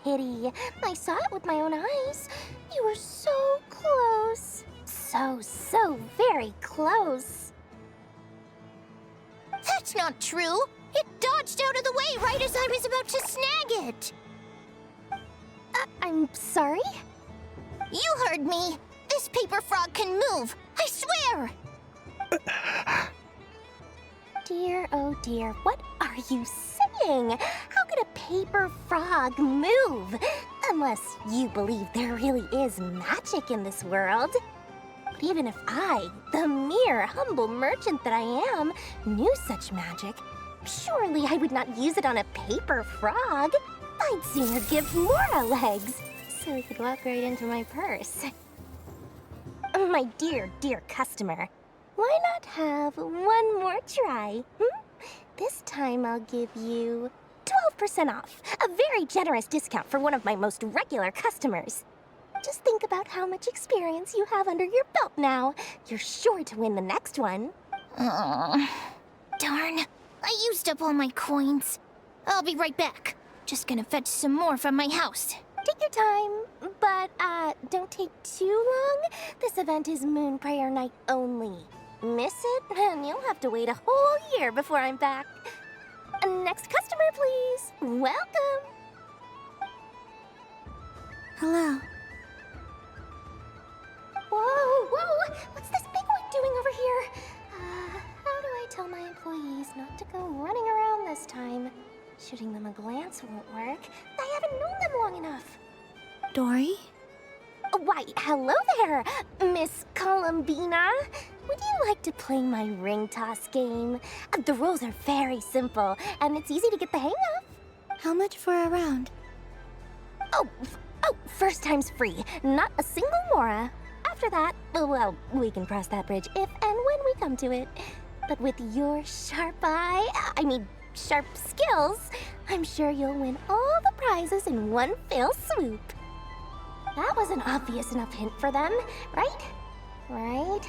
pity. I saw it with my own eyes. You were so close. So very close. That's not true. It dodged out of the way right as I was about to snag it. I'm sorry? You heard me. This paper frog can move. I swear. Dear, oh dear, what are you saying? How could a paper frog move? Unless you believe there really is magic in this world. But even if I, the mere humble merchant that I am, knew such magic, surely I would not use it on a paper frog. I'd sooner give Mora legs, so he could walk right into my purse. My dear, dear customer, why not have one more try? This time I'll give you 12% off, a very generous discount for one of my most regular customers. Just think about how much experience you have under your belt now. You're sure to win the next one. Darn, I used up all my coins. I'll be right back. Just gonna fetch some more from my house. Take your time, but don't take too long. This event is Moon Prayer Night only. Miss it, and you'll have to wait a whole year before I'm back. Next customer, please. Welcome. Hello. Whoa! What's this big one doing over here? How do I tell my employees not to go running around this time? Shooting them a glance won't work. I haven't known them long enough. Dory? Why, hello there, Miss Columbina. Would you like to play my ring toss game? The rules are very simple, and it's easy to get the hang of. How much for a round? Oh, first time's free. Not a single mora. After that, well, we can cross that bridge if and when we come to it. But with your sharp skills, I'm sure you'll win all the prizes in one fell swoop. That was an obvious enough hint for them, right? Right?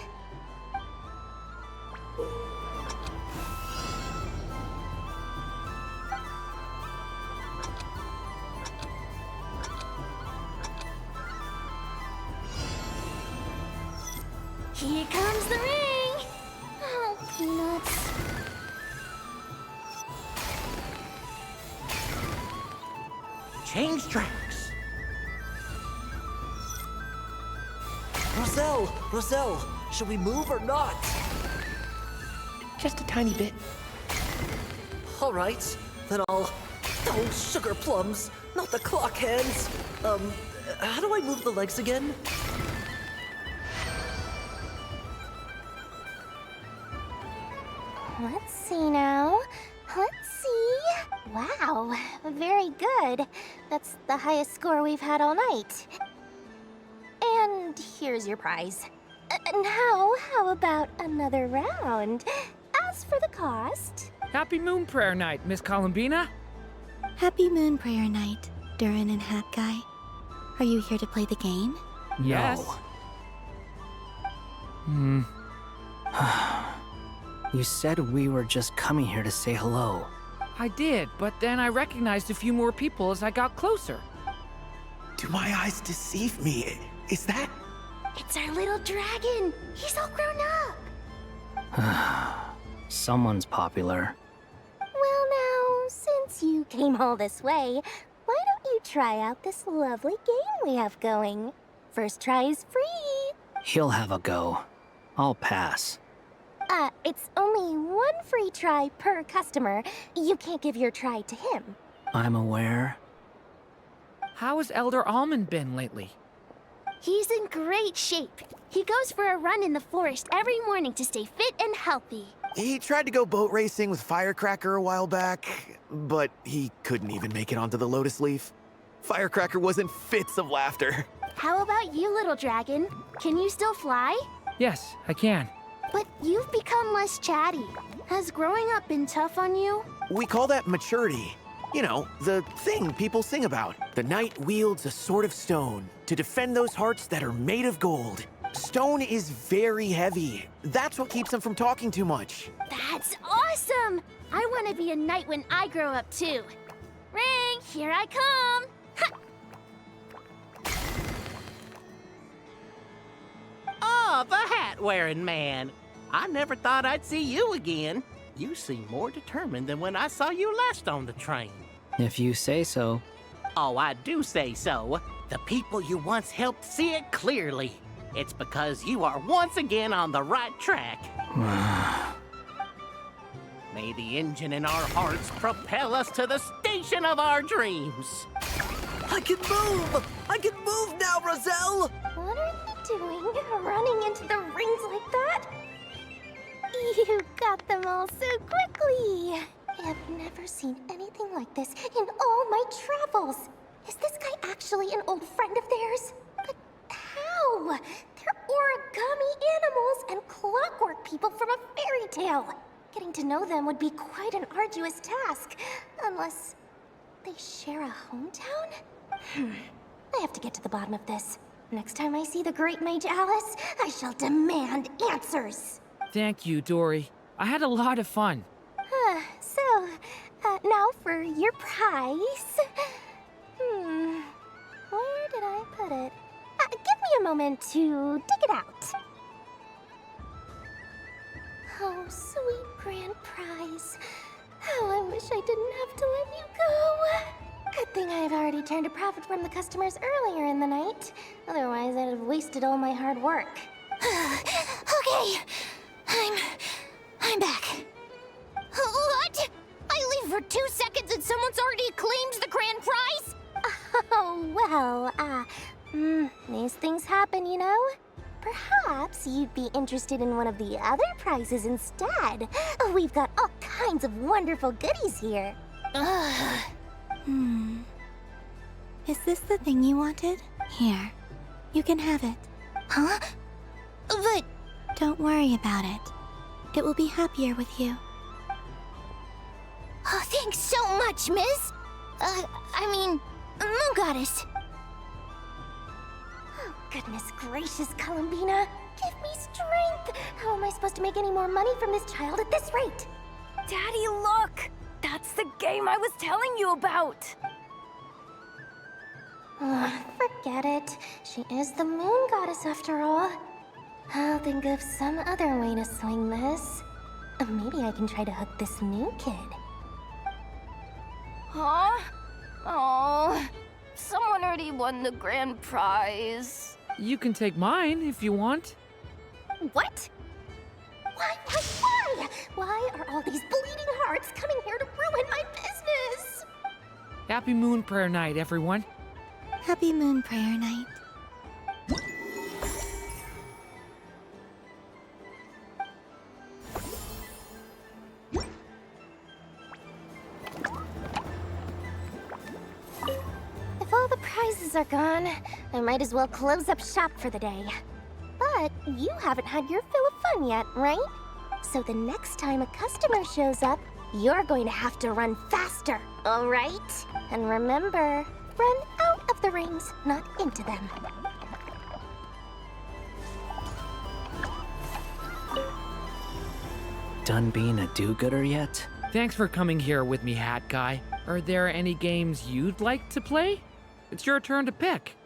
Here comes the ring! Oh, peanuts. Change tracks. Roselle, should we move or not? Just a tiny bit. All right, then I'll... Oh, sugar plums, not the clock hands. How do I move the legs again? Let's see now. Let's see. Wow, very good. That's the highest score we've had all night. And here's your prize. Now, how about another round? As for the cost... Happy Moon Prayer Night, Miss Columbina. Happy Moon Prayer Night, Durin and Hat Guy. Are you here to play the game? Yes. No. You said we were just coming here to say hello. I did, but then I recognized a few more people as I got closer. Do my eyes deceive me? Is that... It's our little dragon! He's all grown up! Someone's popular. Well now, since you came all this way, why don't you try out this lovely game we have going? First try is free! He'll have a go. I'll pass. It's only one free try per customer. You can't give your try to him. I'm aware. How has Elder Almond been lately? He's in great shape. He goes for a run in the forest every morning to stay fit and healthy. He tried to go boat racing with Firecracker a while back, but he couldn't even make it onto the Lotus Leaf. Firecracker was in fits of laughter. How about you, little dragon? Can you still fly? Yes, I can. But you've become less chatty. Has growing up been tough on you? We call that maturity. You know, the thing people sing about. The knight wields a sword of stone to defend those hearts that are made of gold. Stone is very heavy. That's what keeps him from talking too much. That's awesome! I want to be a knight when I grow up too. Ring, here I come! Ha! of a hat-wearing man. I never thought I'd see you again. You seem more determined than when I saw you last on the train. If you say so. Oh, I do say so. The people you once helped see it clearly. It's because you are once again on the right track. May the engine in our hearts propel us to the station of our dreams. I can move! I can move now, Roselle! What are you doing, running into the rings like that? You got them all so quickly. I have never seen anything like this in all my travels. Is this guy actually an old friend of theirs? But how? They're origami animals and clockwork people from a fairy tale. Getting to know them would be quite an arduous task, unless they share a hometown? I have to get to the bottom of this. Next time I see the Great Mage Alice, I shall demand answers. Thank you, Dory. I had a lot of fun. Now for your prize. Where did I put it? Give me a moment to dig it out. Oh, sweet grand prize. How I wish I didn't have to let you go. Good thing I've already turned a profit from the customers earlier in the night. Otherwise, I'd have wasted all my hard work. Okay, I'm back. What? I leave for 2 seconds and someone's already claimed the grand prize? Oh, well, these things happen, you know? Perhaps you'd be interested in one of the other prizes instead. We've got all kinds of wonderful goodies here. Is this the thing you wanted? Here. You can have it. Huh? But... Don't worry about it. It will be happier with you. Oh, thanks so much, Miss. Moon Goddess. Oh, goodness gracious, Columbina. Give me strength. How am I supposed to make any more money from this child at this rate? Daddy, look! That's the game I was telling you about! Forget it. She is the Moon Goddess after all. I'll think of some other way to swing this. Maybe I can try to hook this new kid. Huh? Oh, someone already won the grand prize. You can take mine if you want. What? Why? Why are all these bleeding hearts coming here to ruin my business? Happy Moon Prayer Night, everyone. Happy Moon Prayer Night. If all the prizes are gone, I might as well close up shop for the day. But you haven't had your fill of fun yet, right? So the next time a customer shows up, you're going to have to run faster, all right? And remember, run out of the rings, not into them. Done being a do-gooder yet? Thanks for coming here with me, Hat Guy. Are there any games you'd like to play? It's your turn to pick.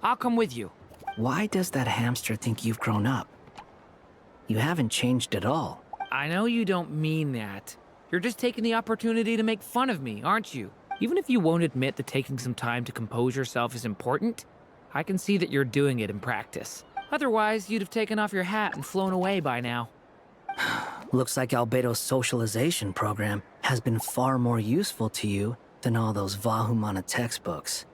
I'll come with you. Why does that hamster think you've grown up? You haven't changed at all. I know you don't mean that. You're just taking the opportunity to make fun of me, aren't you? Even if you won't admit that taking some time to compose yourself is important, I can see that you're doing it in practice. Otherwise, you'd have taken off your hat and flown away by now. Looks like Albedo's socialization program has been far more useful to you than all those Vahumana textbooks.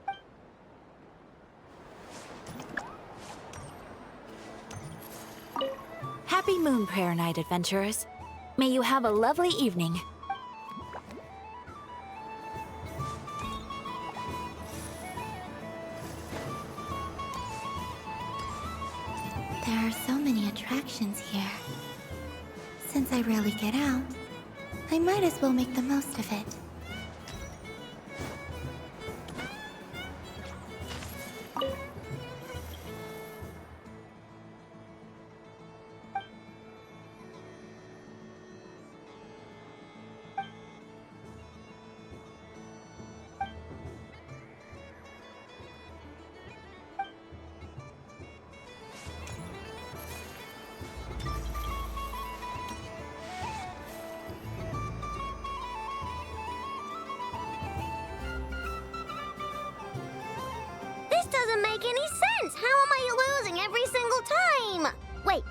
Happy Moon Prayer Night, adventurers. May you have a lovely evening. There are so many attractions here. Since I rarely get out, I might as well make the most of it. doesn't make any sense. How am I losing every single time? Wait,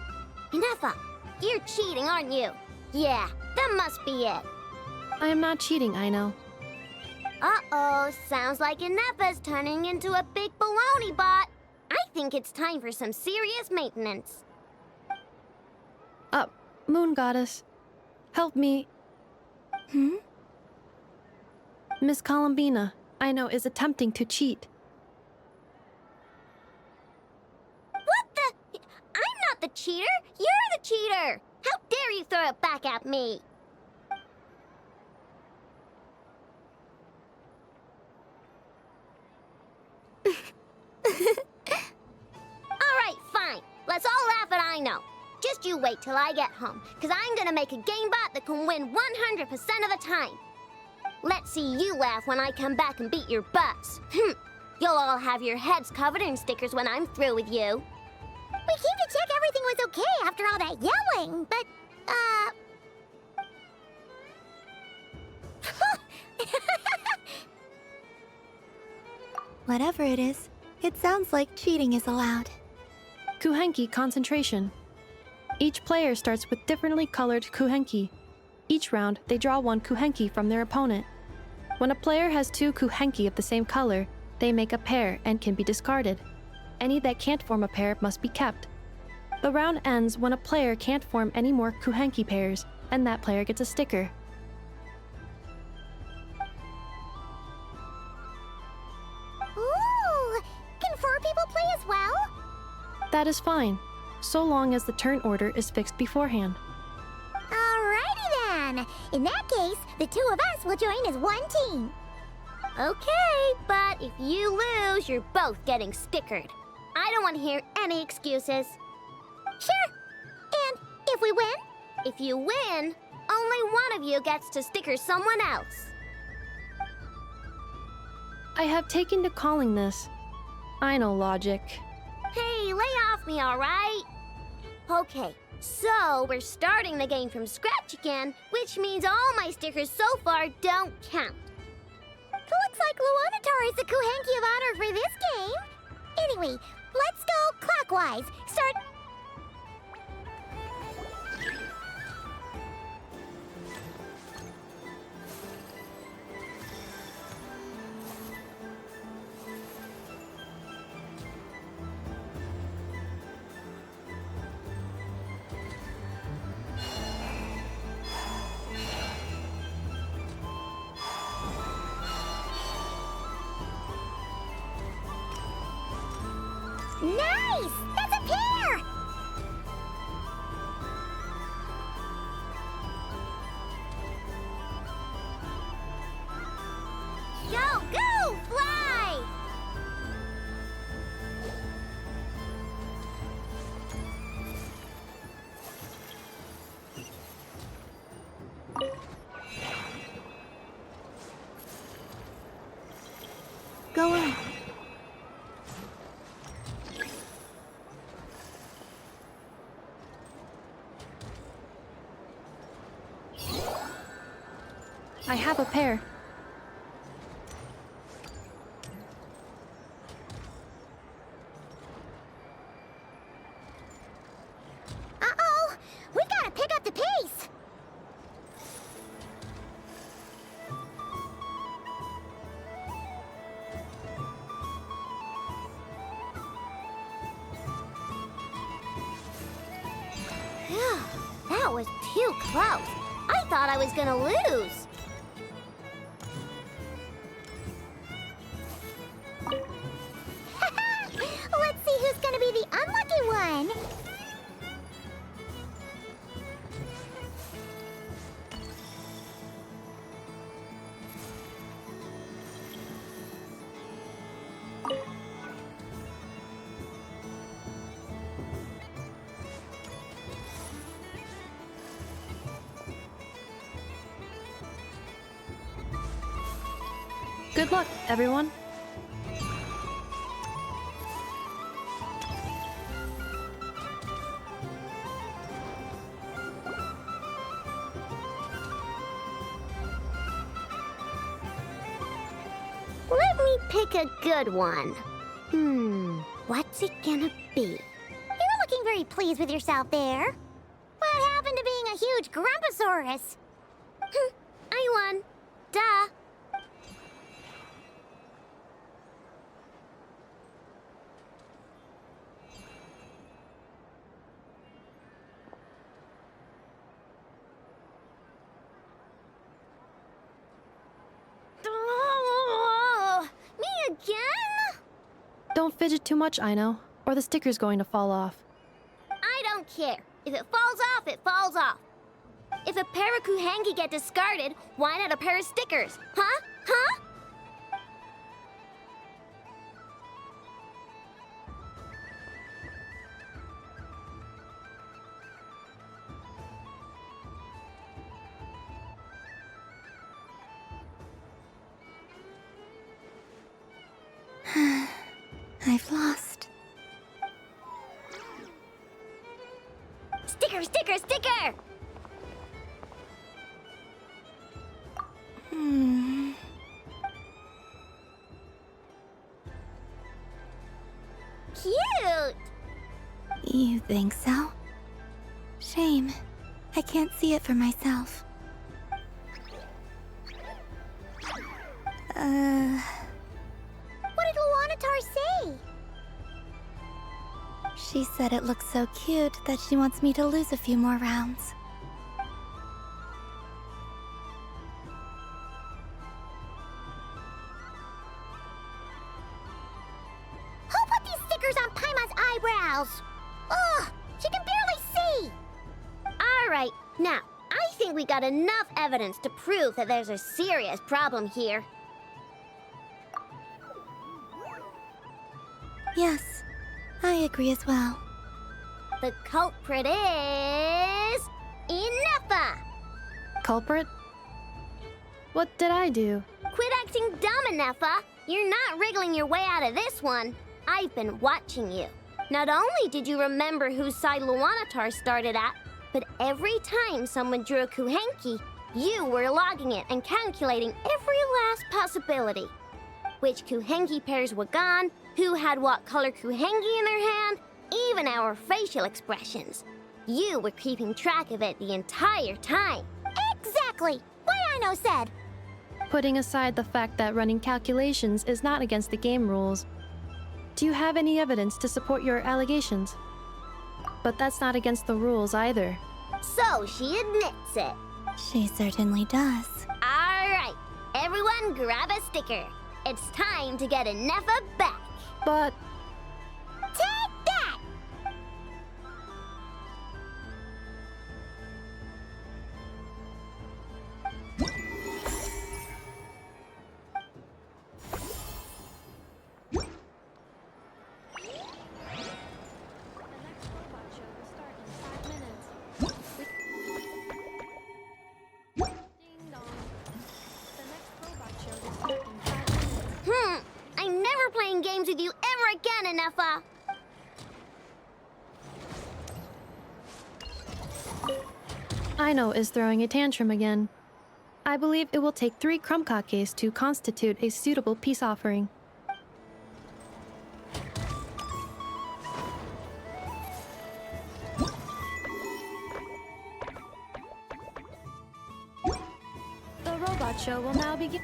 Inefa, you're cheating, aren't you? Yeah, that must be it. I am not cheating, Aino. Uh-oh, sounds like Inefa's turning into a big baloney bot. I think it's time for some serious maintenance. Moon Goddess, help me. Miss Columbina, Aino is attempting to cheat. What the? I'm not the cheater. You're the cheater. How dare you throw it back at me? Alright, fine. Let's all laugh at Aino. Just you wait till I get home, because I'm gonna make a game bot that can win 100% of the time. Let's see you laugh when I come back and beat your butts. You'll all have your heads covered in stickers when I'm through with you. We came to check everything was okay after all that yelling, but, Whatever it is, it sounds like cheating is allowed. Kuhenki concentration. Each player starts with differently colored kuhenki. Each round, they draw one kuhenki from their opponent. When a player has two kuhenki of the same color, they make a pair and can be discarded. Any that can't form a pair must be kept. The round ends when a player can't form any more kuhenki pairs, and that player gets a sticker. ooh, can 4 people play as well? That is fine, so long as the turn order is fixed beforehand. Alrighty then. In that case, the 2 of us will join as one team. Okay, but if you lose, you're both getting stickered. I don't want to hear any excuses. Sure. And if we win? If you win, only one of you gets to sticker someone else. I have taken to calling this. I know logic. Hey, lay off me, all right? Okay, so we're starting the game from scratch again, which means all my stickers so far don't count. Looks like Luonatar is the Kuhenki of honor for this game. Anyway, let's go clockwise. Start... Nice! That's a pair! Go, go, fly! Go on. I have a pair. Uh-oh! We've got to pick up the pace! Phew, that was too close. I thought I was gonna lose. Let's see who's gonna be the unlucky one! Good luck, everyone. Let me pick a good one. What's it gonna be? You're looking very pleased with yourself there. What happened to being a huge Grumposaurus? I won. Duh. Me again? Don't fidget too much, Aino, or the sticker's going to fall off. I don't care. If it falls off, it falls off. If a pair of Kuhenki get discarded, why not a pair of stickers? Huh? Huh? I've lost. Sticker, sticker, sticker! Cute! You think so? Shame. I can't see it for myself. What did Luanatar say? She said it looks so cute that she wants me to lose a few more rounds. Who put these stickers on Paimon's eyebrows? Ugh, she can barely see! Alright, now, I think we got enough evidence to prove that there's a serious problem here. Yes, I agree as well. The culprit is... Ineffa! Culprit? What did I do? Quit acting dumb, Ineffa! You're not wriggling your way out of this one. I've been watching you. Not only did you remember whose side Luanatar started at, but every time someone drew a Kuhenki, you were logging it and calculating every last possibility. Which Kuhenki pairs were gone, who had what color Kuhenki in their hand, even our facial expressions. You were keeping track of it the entire time. Exactly! What Aino said! Putting aside the fact that running calculations is not against the game rules, do you have any evidence to support your allegations? But that's not against the rules either. So she admits it. She certainly does. Alright, everyone grab a sticker. It's time to get Ineffa back. But... Take that! I'm never playing games with you ever again, Ineffa! Aino is throwing a tantrum again. I believe it will take 3 Krumkakes to constitute a suitable peace offering. The robot show will now begin.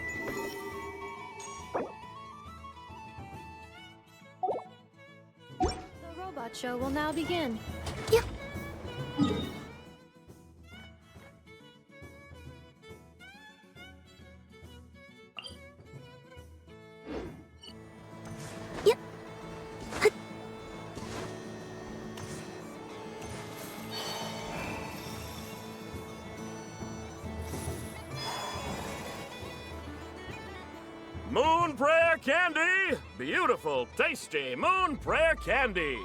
The robot show will now begin. Yep. Moon Prayer Candy! Beautiful, tasty Moon Prayer Candy!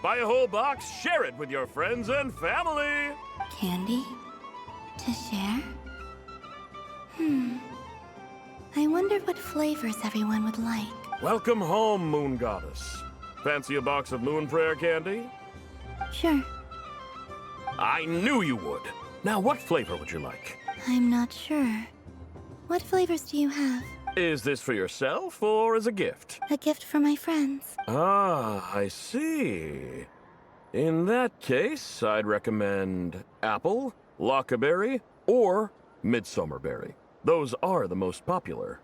Buy a whole box, share it with your friends and family! Candy? To share? I wonder what flavors everyone would like. Welcome home, Moon Goddess. Fancy a box of Moon Prayer Candy? Sure. I knew you would. Now, what flavor would you like? I'm not sure. What flavors do you have? Is this for yourself or as a gift? A gift for my friends. Ah, I see. In that case, I'd recommend apple, lockaberry, or midsummerberry. Those are the most popular.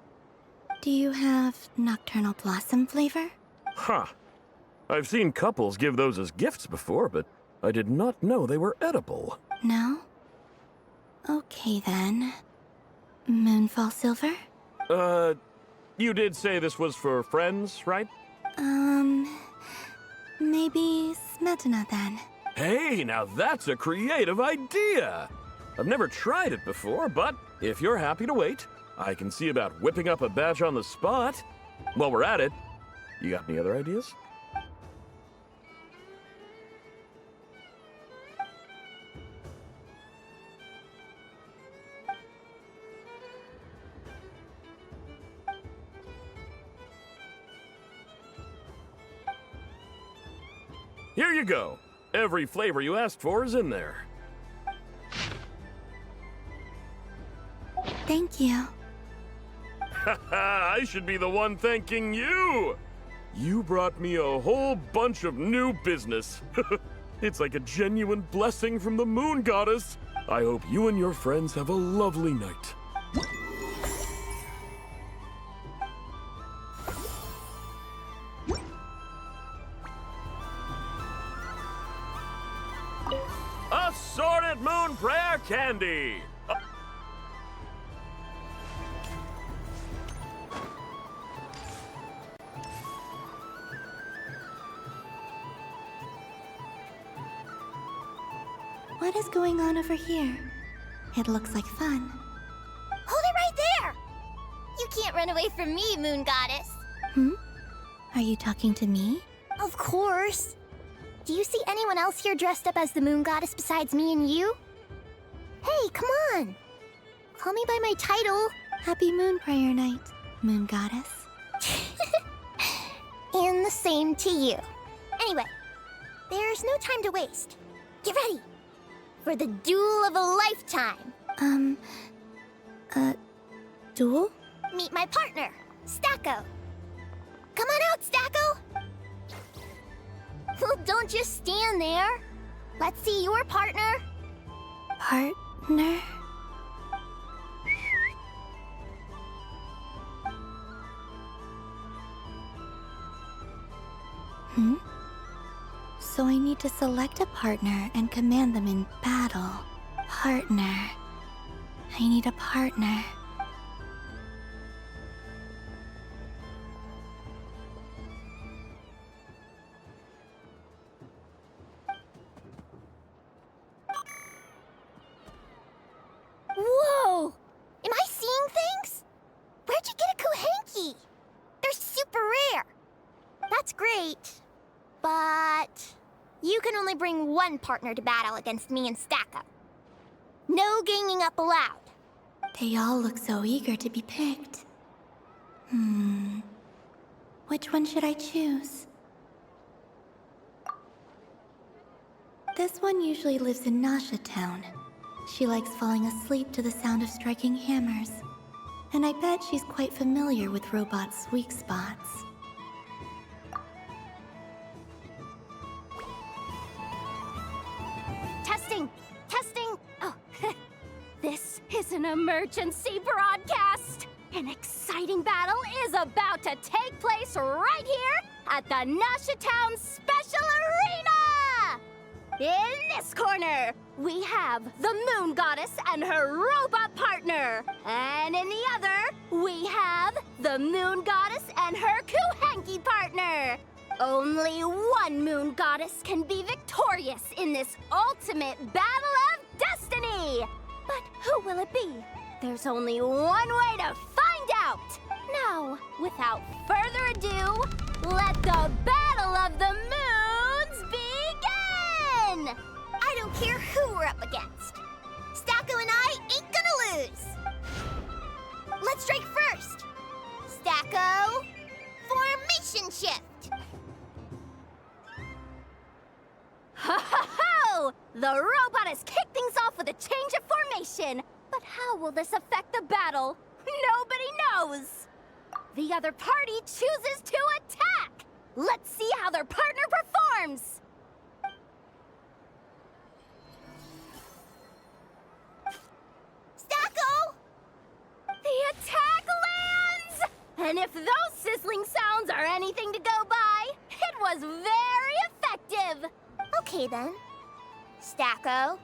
Do you have nocturnal blossom flavor? Huh. I've seen couples give those as gifts before, but I did not know they were edible. No? Okay then. Moonfall silver? You did say this was for friends, right? Maybe smetana then. Hey, now that's a creative idea! I've never tried it before, but if you're happy to wait, I can see about whipping up a batch on the spot. While we're at it, you got any other ideas? Here you go. Every flavor you asked for is in there. Thank you. I should be the one thanking you! You brought me a whole bunch of new business. It's like a genuine blessing from the Moon Goddess. I hope you and your friends have a lovely night. Assorted Moon Prayer Candy! What is going on over here? It looks like fun. Hold it right there! You can't run away from me, Moon Goddess. Are you talking to me? Of course. Do you see anyone else here dressed up as the Moon Goddess besides me and you? Hey, come on! Call me by my title. Happy Moon Prayer Night, Moon Goddess. And the same to you. Anyway, there's no time to waste. Get ready for the duel of a lifetime. Duel? Meet my partner, Stacko. Come on out, Stacko! Well, don't just stand there. Let's see your partner. Partner? So I need to select a partner and command them in battle. Partner. I need a partner. Whoa! Am I seeing things? Where'd you get a Kuhenki? They're super rare. That's great. But you can only bring one partner to battle against me and Stacko. No ganging up allowed. They all look so eager to be picked. Which one should I choose? This one usually lives in Nasha Town. She likes falling asleep to the sound of striking hammers. And I bet she's quite familiar with robots' weak spots. Testing! Testing! Oh, this is an emergency broadcast! An exciting battle is about to take place right here at the Nasha Town Special Arena! In this corner, we have the Moon Goddess and her robot partner. And in the other, we have the Moon Goddess and her Kuhenki partner. Only one Moon Goddess can be victorious in this ultimate battle of destiny! But who will it be? There's only one way to find out! Now, without further ado, let the Battle of the Moons begin! I don't care who we're up against. Stacko and I ain't gonna lose. Let's strike first. Stacko, formation shift. Ho ho ho! The robot has kicked things off with a change of formation. But how will this affect the battle? Nobody knows. The other party chooses to attack! Let's see how their partner performs! Stacko! The attack lands! And if those sizzling sounds are anything to go by, it was very effective! Okay then. Stacko,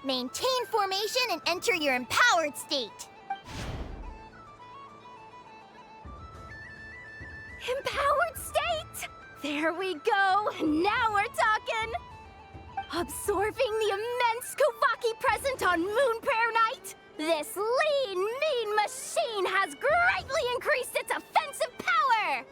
maintain formation and enter your empowered state. Empowered state! There we go! Now we're talking! Absorbing the immense Kuvaki present on Moon Prayer Night, this lean, mean machine has greatly increased its offensive power!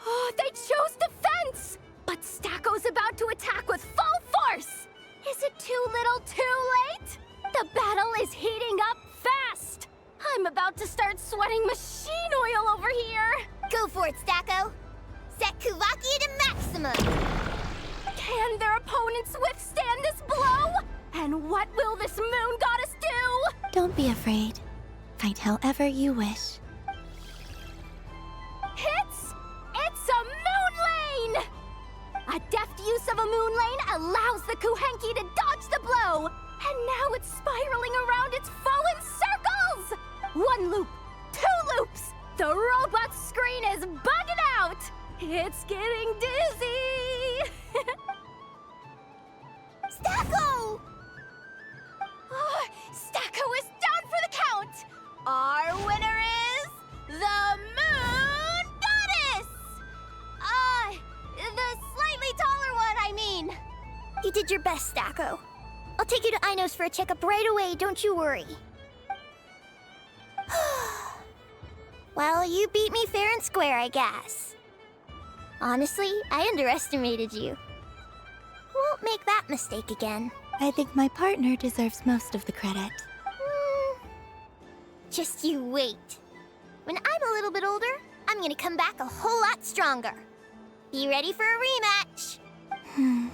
Oh, they chose defense! But Stacko's about to attack with full force! Is it too little too late? The battle is heating up fast! I'm about to start sweating machine oil over here! Go for it, Stacko! Set Kuvaki to maximum! Can their opponents withstand this blow? And what will this moon goddess do? Don't be afraid. Fight however you wish. It's a moon lane! A deft use of a moon lane allows the Kuhenki to dodge the blow! And now it's spiraling around its foe in circles! 1 loop, 2 loops! The robot's screen is bugging out! It's getting dizzy! Stacko! Oh, Stacko is down for the count! Our winner is the Moon Goddess! The slightly taller one, I mean. You did your best, Stacko. I'll take you to Ainos for a checkup right away, don't you worry. Well, you beat me fair and square, I guess. Honestly, I underestimated you. Won't make that mistake again. I think my partner deserves most of the credit. Just you wait. When I'm a little bit older, I'm gonna come back a whole lot stronger. Be ready for a rematch. I'm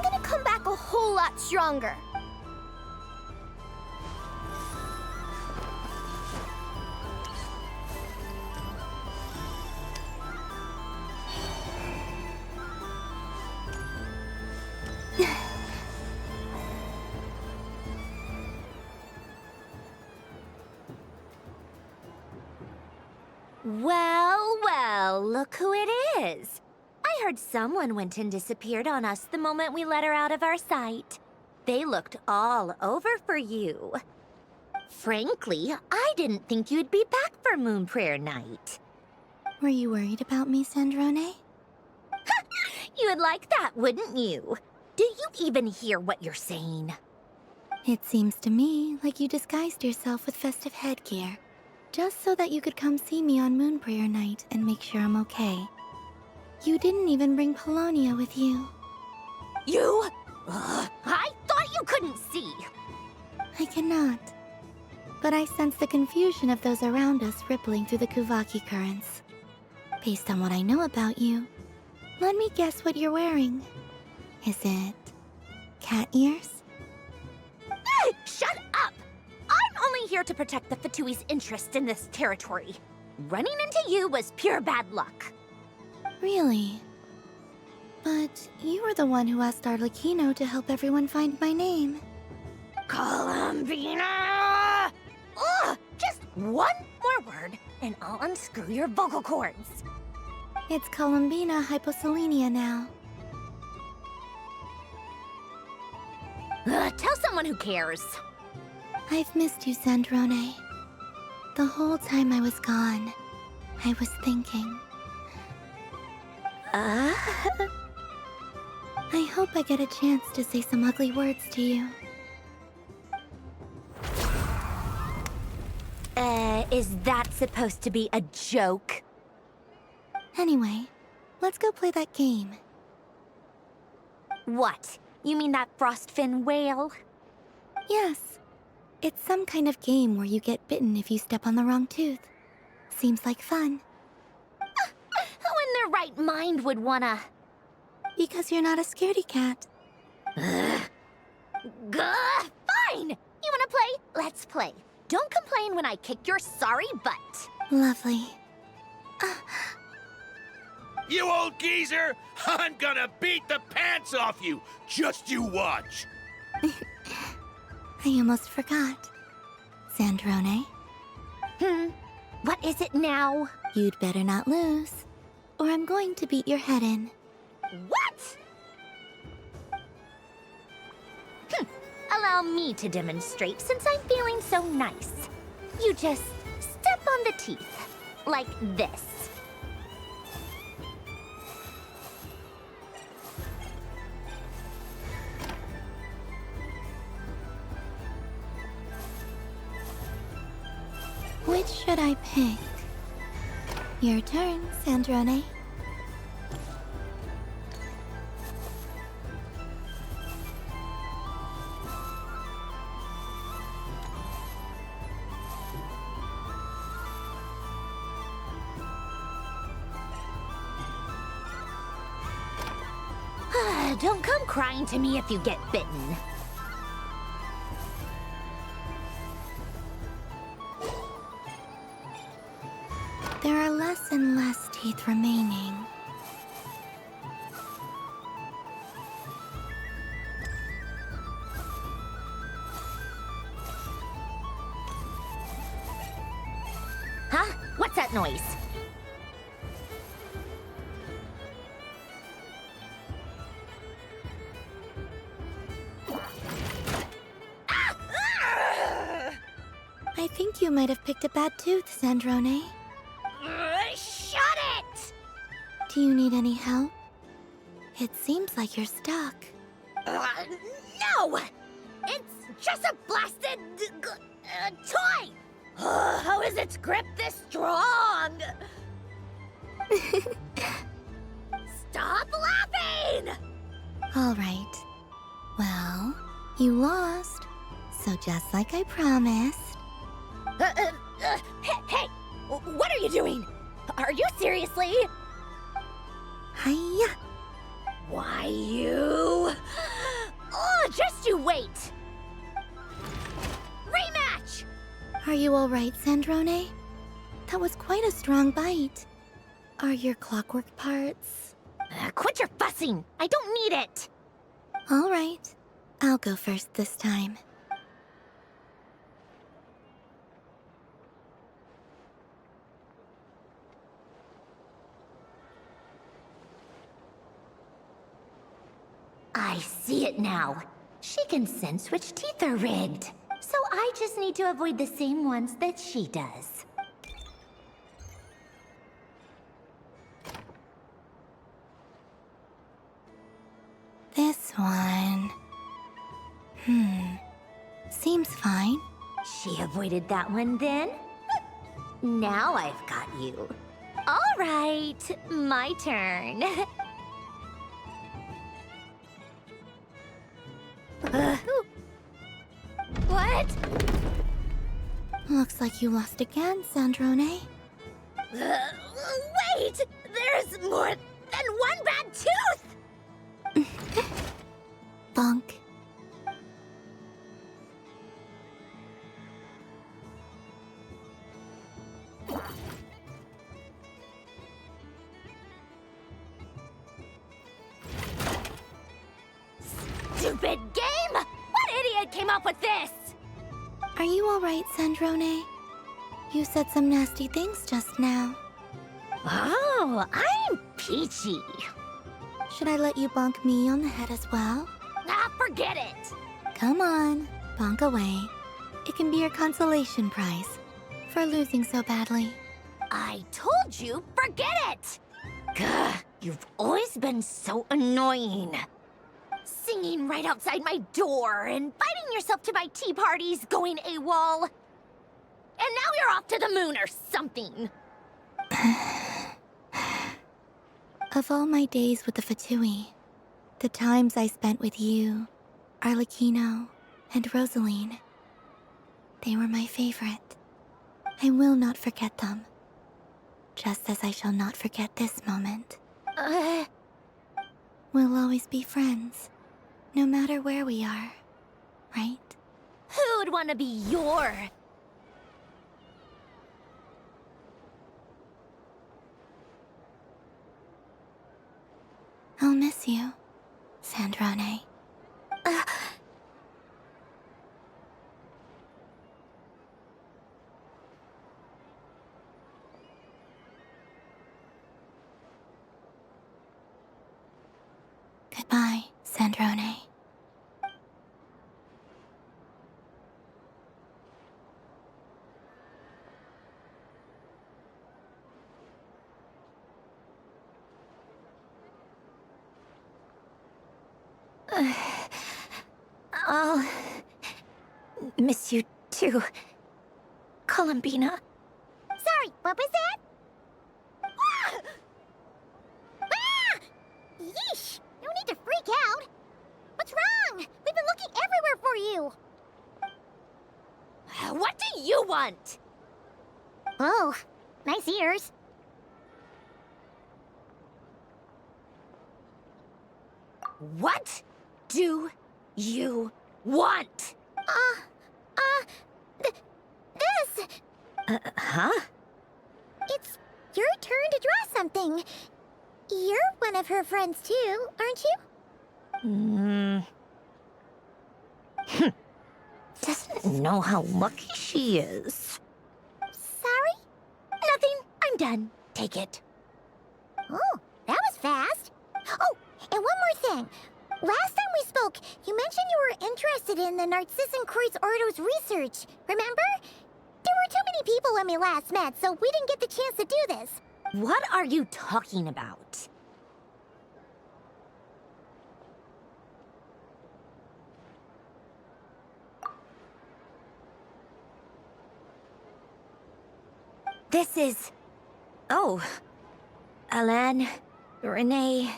gonna come back a whole lot stronger. Well, well, look who it is. I heard someone went and disappeared on us the moment we let her out of our sight. They looked all over for you. Frankly, I didn't think you'd be back for Moon Prayer Night. Were you worried about me, Sandrone? You would like that, wouldn't you? Do you even hear what you're saying? It seems to me like you disguised yourself with festive headgear, just so that you could come see me on Moon Prayer Night and make sure I'm okay. You didn't even bring Polonia with you. You? I thought you couldn't see. I cannot. But I sense the confusion of those around us rippling through the Kuvaki currents. Based on what I know about you, let me guess what you're wearing. Is it cat ears? Shut up! I'm only here to protect the Fatui's interest in this territory. Running into you was pure bad luck. Really? But you were the one who asked Arlecchino to help everyone find my name. Columbina! Ugh! Just one more word, and I'll unscrew your vocal cords. It's Columbina hyposelenia now. Tell someone who cares. I've missed you, Sandrone. The whole time I was gone, I was thinking. I hope I get a chance to say some ugly words to you. Is that supposed to be a joke? Anyway, let's go play that game. What? You mean that frostfin whale? Yes. It's some kind of game where you get bitten if you step on the wrong tooth. Seems like fun. right mind would wanna? Because you're not a scaredy cat. Gah! Fine! You wanna play? Let's play. Don't complain when I kick your sorry butt. Lovely. You old geezer! I'm gonna beat the pants off you! Just you watch! I almost forgot. Sandrone? What is it now? You'd better not lose, or I'm going to beat your head in. What? Allow me to demonstrate since I'm feeling so nice. You just step on the teeth, like this. Which should I pick? Your turn, Sandrone. Don't come crying to me if you get bitten. There are less and less teeth remaining. Huh? What's that noise? I think you might have picked a bad tooth, Sandrone. Shut it! Do you need any help? It seems like you're stuck. No! It's just a blasted toy! How is its grip this strong? Stop laughing! All right. Well, you lost. So just like I promised. Hey! What are you doing? Are you seriously? Hiya! Why you? Oh, just you wait! Rematch! Are you all right, Sandrone? That was quite a strong bite. Are your clockwork parts? Quit your fussing! I don't need it! All right. I'll go first this time. I see it now. She can sense which teeth are rigged. So I just need to avoid the same ones that she does. This one... Seems fine. She avoided that one then? Now I've got you. All right, my turn. What? Looks like you lost again, Sandrone. Wait! There's more than one bad tooth! Bonk. Stupid game! What idiot came up with this? Are you all right, Sandrone? You said some nasty things just now. Oh, I'm peachy. Should I let you bonk me on the head as well? Ah, forget it. Come on, bonk away. It can be your consolation prize for losing so badly. I told you, forget it! Gah, you've always been so annoying. Singing right outside my door, inviting yourself to my tea parties, going AWOL. And now you're off to the moon or something. Of all my days with the Fatui, the times I spent with you, Arlecchino, and Rosaline, they were my favorite. I will not forget them. Just as I shall not forget this moment. We'll always be friends, no matter where we are, right? Who'd want to be your... I'll miss you, Sandrone. Goodbye, Sandrone. I'll miss you too, Columbina. Sorry, what was that? Ah! Ah! Yeesh! No need to freak out. What's wrong? We've been looking everywhere for you. What do you want? Oh, nice ears. What do you want? This. Huh? It's your turn to draw something. You're one of her friends too, aren't you? Doesn't know how lucky she is. Sorry? Nothing. I'm done. Take it. Oh, that was fast. Oh, and one more thing. Last time we spoke, you mentioned you were interested in the Narcissan Kreuz Ordo's research, remember? There were too many people when we last met, so we didn't get the chance to do this. What are you talking about? This is... Oh. Alan, Renee,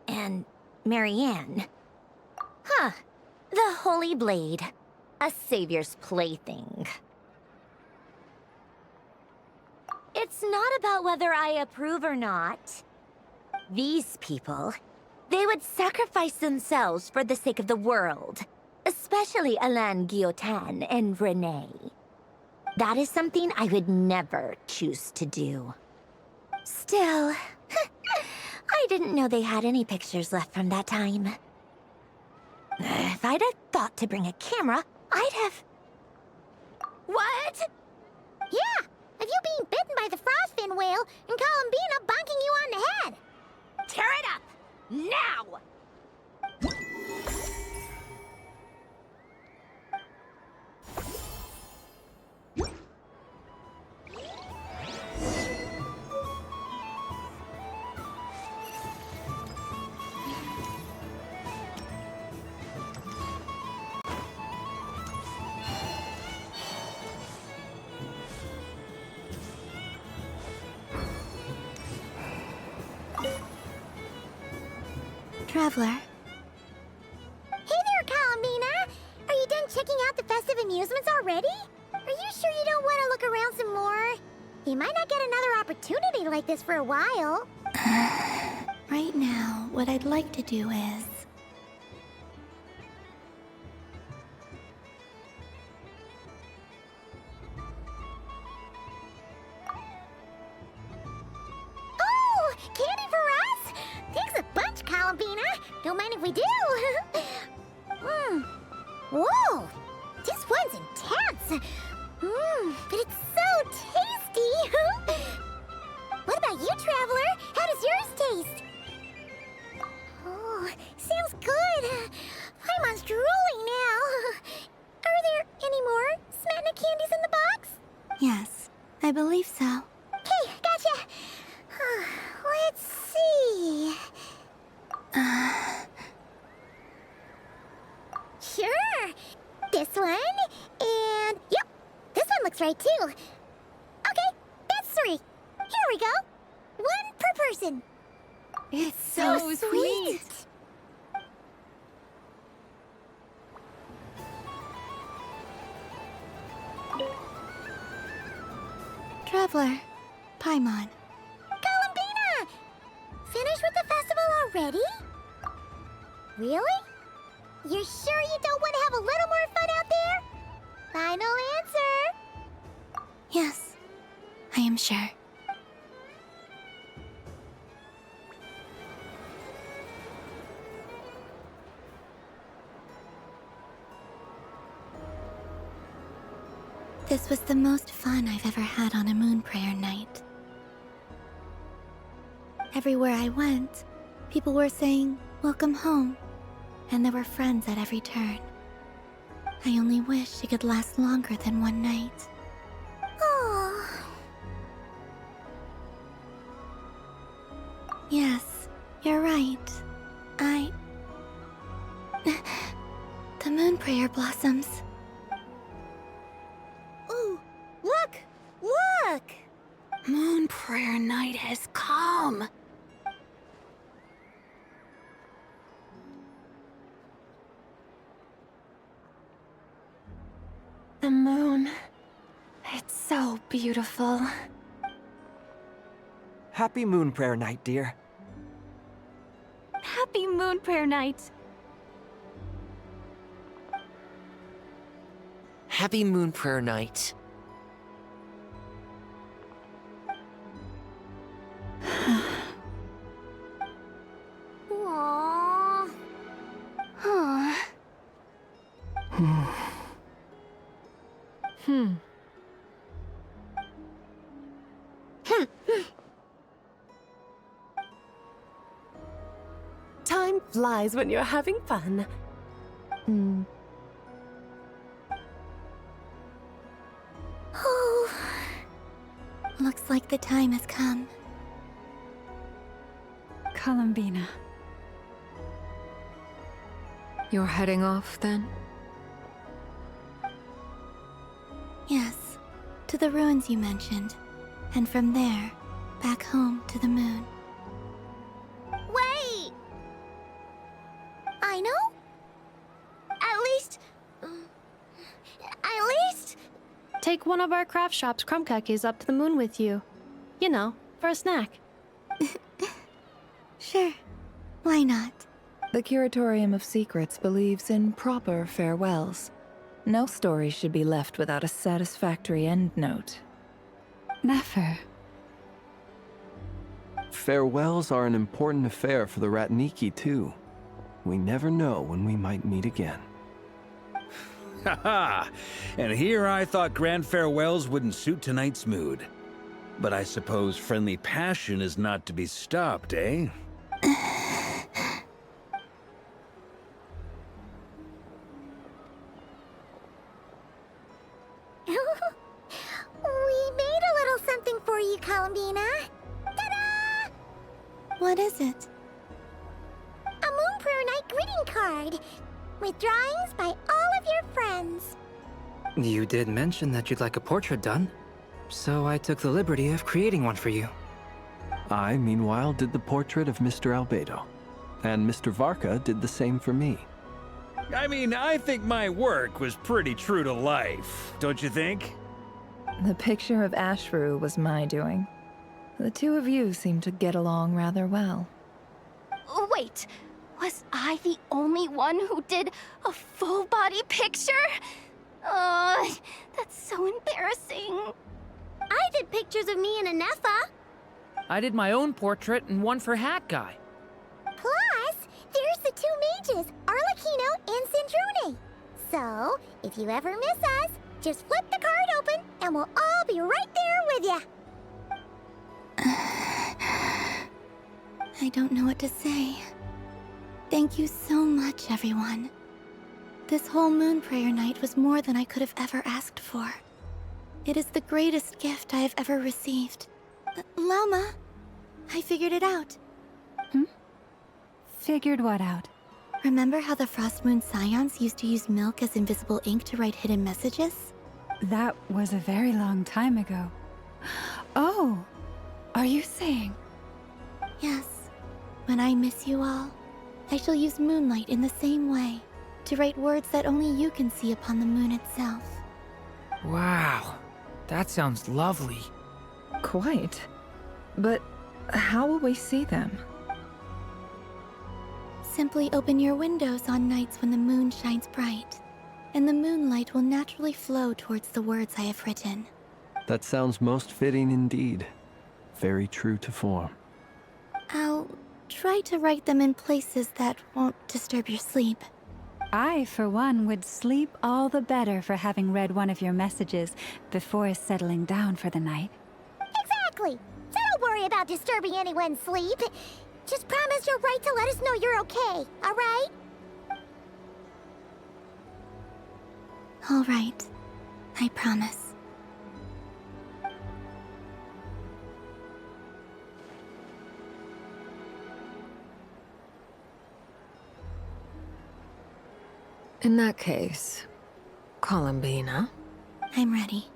and Marianne. Huh. The Holy Blade. A savior's plaything. It's not about whether I approve or not. These people, they would sacrifice themselves for the sake of the world. Especially Alain Guillotin and Renee. That is something I would never choose to do. Still, I didn't know they had any pictures left from that time. If I'd have thought to bring a camera, I'd have... What? Yeah, of you being bitten by the frostfin whale and Columbina bonking you on the head. Tear it up! Now! Traveler. Hey there, Columbina! Are you done checking out the festive amusements already? Are you sure you don't want to look around some more? You might not get another opportunity like this for a while. Right now, what I'd like to do is... Oh! Candy for us? Thanks a bunch, Columbina. Don't mind if we do. Whoa! This one's intense. But it's so tasty. What about you, Traveler? How does yours taste? Oh, sounds good. I'm on drooling now. Are there any more Smetana candies in the box? Yes, I believe so. Okay, gotcha. Let's see. Sure. This one, and yep, this one looks right too. Okay, that's 3. Here we go. 1 per person. It's so sweet. Traveler, Paimon. Columbina! Already? Really? You're sure you don't want to have a little more fun out there? Final answer! Yes, I am sure. This was the most fun I've ever had on a moon prayer night. Everywhere I went, people were saying, "Welcome home," and there were friends at every turn. I only wish it could last longer than one night. Oh. Yes, you're right. The moon prayer blossoms. Ooh, look! Look! Moon prayer night has come. The moon. It's so beautiful. Happy Moon Prayer Night, dear. Happy moon prayer night. Happy Moon Prayer Night. Aww. Huh. Time flies when you're having fun. Oh, looks like the time has come. Columbina. You're heading off then? Yes, to the ruins you mentioned. And from there, back home to the moon. Wait! I know? At least... Take one of our craft shop's crumb cookies up to the moon with you. You know, for a snack. Sure, why not? The Curatorium of Secrets believes in proper farewells. No story should be left without a satisfactory endnote. Never. Farewells are an important affair for the Ratniki, too. We never know when we might meet again. Haha! And here I thought grand farewells wouldn't suit tonight's mood. But I suppose friendly passion is not to be stopped, eh? We made a little something for you, Columbina. Ta-da! What is it? A Moon Prayer Night greeting card with drawings by all of your friends. You did mention that you'd like a portrait done, so I took the liberty of creating one for you. I, meanwhile, did the portrait of Mr. Albedo, and Mr. Varka did the same for me. I mean, I think my work was pretty true to life, don't you think? The picture of Ashru was my doing. The two of you seem to get along rather well. Wait, was I the only one who did a full body picture? That's so embarrassing. I did pictures of me and Anefa. I did my own portrait and one for Hat Guy. Plus, there's the two mages, Arlecchino and Sandrone. So, if you ever miss us, just flip the card open and we'll all be right there with you. I don't know what to say. Thank you so much, everyone. This whole moon prayer night was more than I could have ever asked for. It is the greatest gift I have ever received. Lauma, I figured it out. Figured what out? Remember how the Frost Moon Scions used to use milk as invisible ink to write hidden messages? That was a very long time ago. Oh, are you saying? Yes. When I miss you all, I shall use Moonlight in the same way, to write words that only you can see upon the moon itself. Wow, that sounds lovely. Quite. But how will we see them? Simply open your windows on nights when the moon shines bright, and the moonlight will naturally flow towards the words I have written. That sounds most fitting indeed. Very true to form. I'll try to write them in places that won't disturb your sleep. I, for one, would sleep all the better for having read one of your messages before settling down for the night. Exactly! So don't worry about disturbing anyone's sleep. Just promise you'll write to let us know you're okay, alright? Alright. I promise. In that case, Columbina. I'm ready.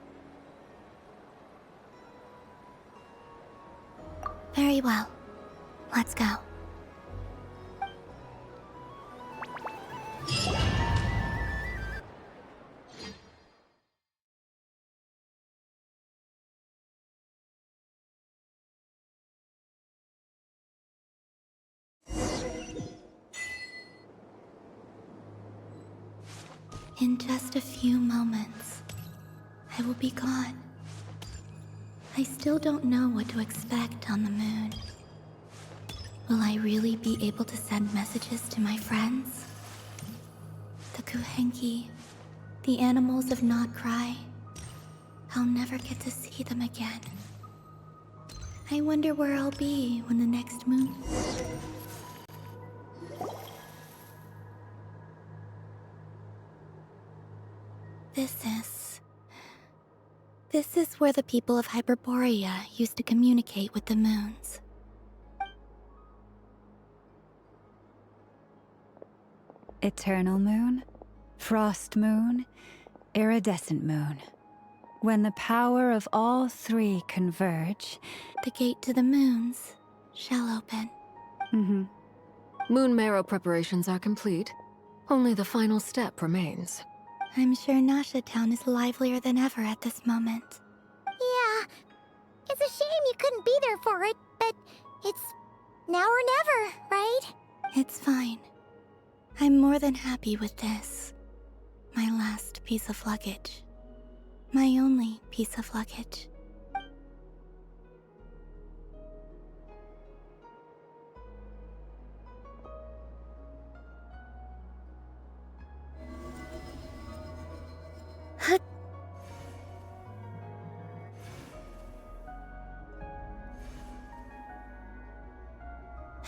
Very well. Let's go. In just a few moments, I will be gone. I still don't know what to expect on the moon. Will I really be able to send messages to my friends? The Kuhenki, the animals of Not Cry. I'll never get to see them again. I wonder where I'll be when the next moon... This is where the people of Hyperborea used to communicate with the moons. Eternal moon, frost moon, iridescent moon. When the power of all three converge, the gate to the moons shall open. Moon marrow preparations are complete. Only the final step remains. I'm sure Nasha Town is livelier than ever at this moment. Yeah. It's a shame you couldn't be there for it, but it's now or never, right? It's fine. I'm more than happy with this. My last piece of luggage. My only piece of luggage.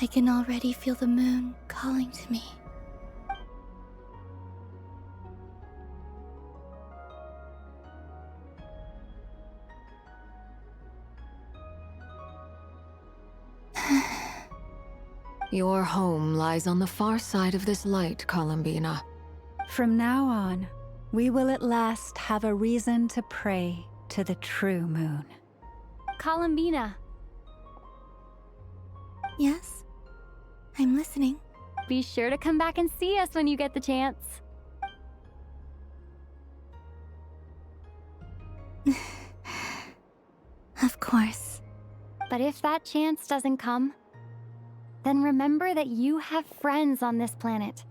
I can already feel the moon calling to me. Your home lies on the far side of this light, Columbina. From now on, we will at last have a reason to pray to the true moon. Columbina. Yes? I'm listening. Be sure to come back and see us when you get the chance. Of course. But if that chance doesn't come, then remember that you have friends on this planet.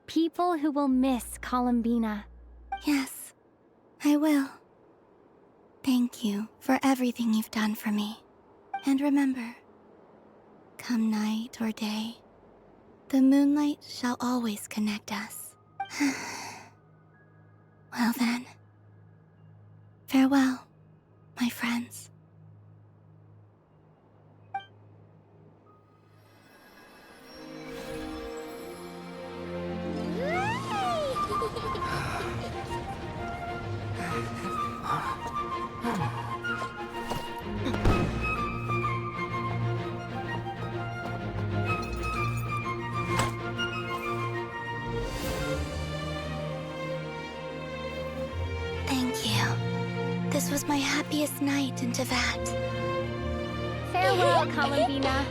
People who will miss Columbina. Yes, I will. Thank you for everything you've done for me. And remember, come night or day, the moonlight shall always connect us. Well then, farewell, my friends. Thank you. This was my happiest night in Tevat. Farewell, Columbina.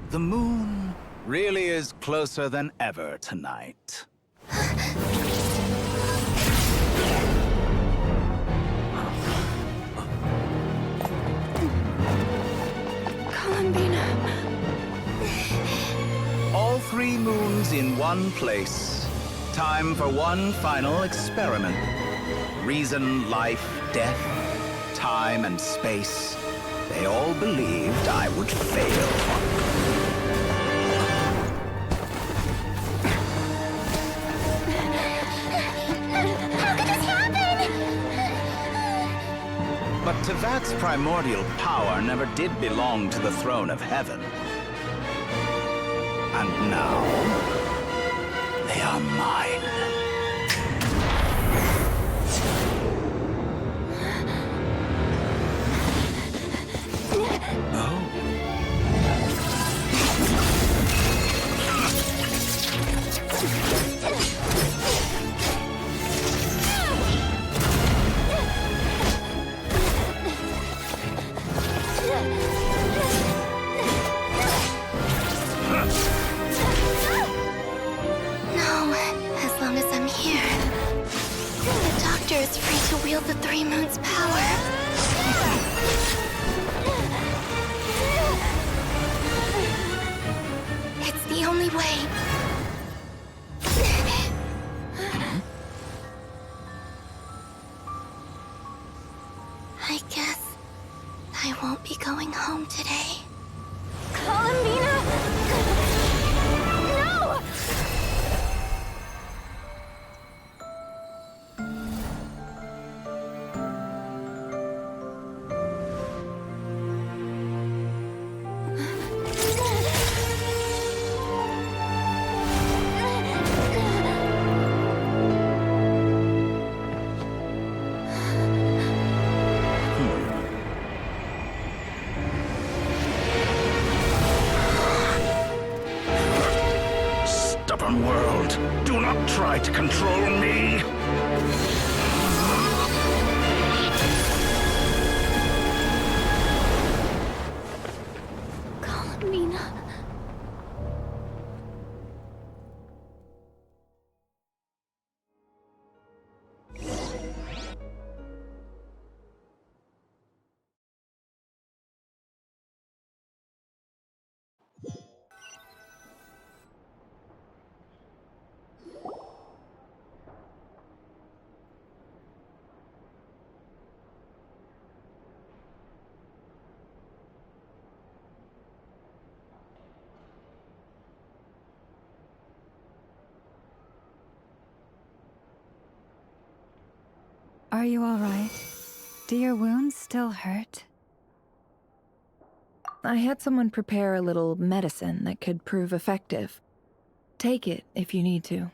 The moon really is closer than ever tonight. Columbina. All 3 moons in one place. Time for one final experiment. Reason, life, death, time, and space. They all believed I would fail. How could this happen? But Tevat's primordial power never did belong to the throne of heaven. And now, they are mine. Is free to wield the 3 moons' power. It's the only way. I guess I won't be going home today. Columbina! No! Stubborn world, do not try to control me! Columbina. Are you all right? Do your wounds still hurt? I had someone prepare a little medicine that could prove effective. Take it if you need to.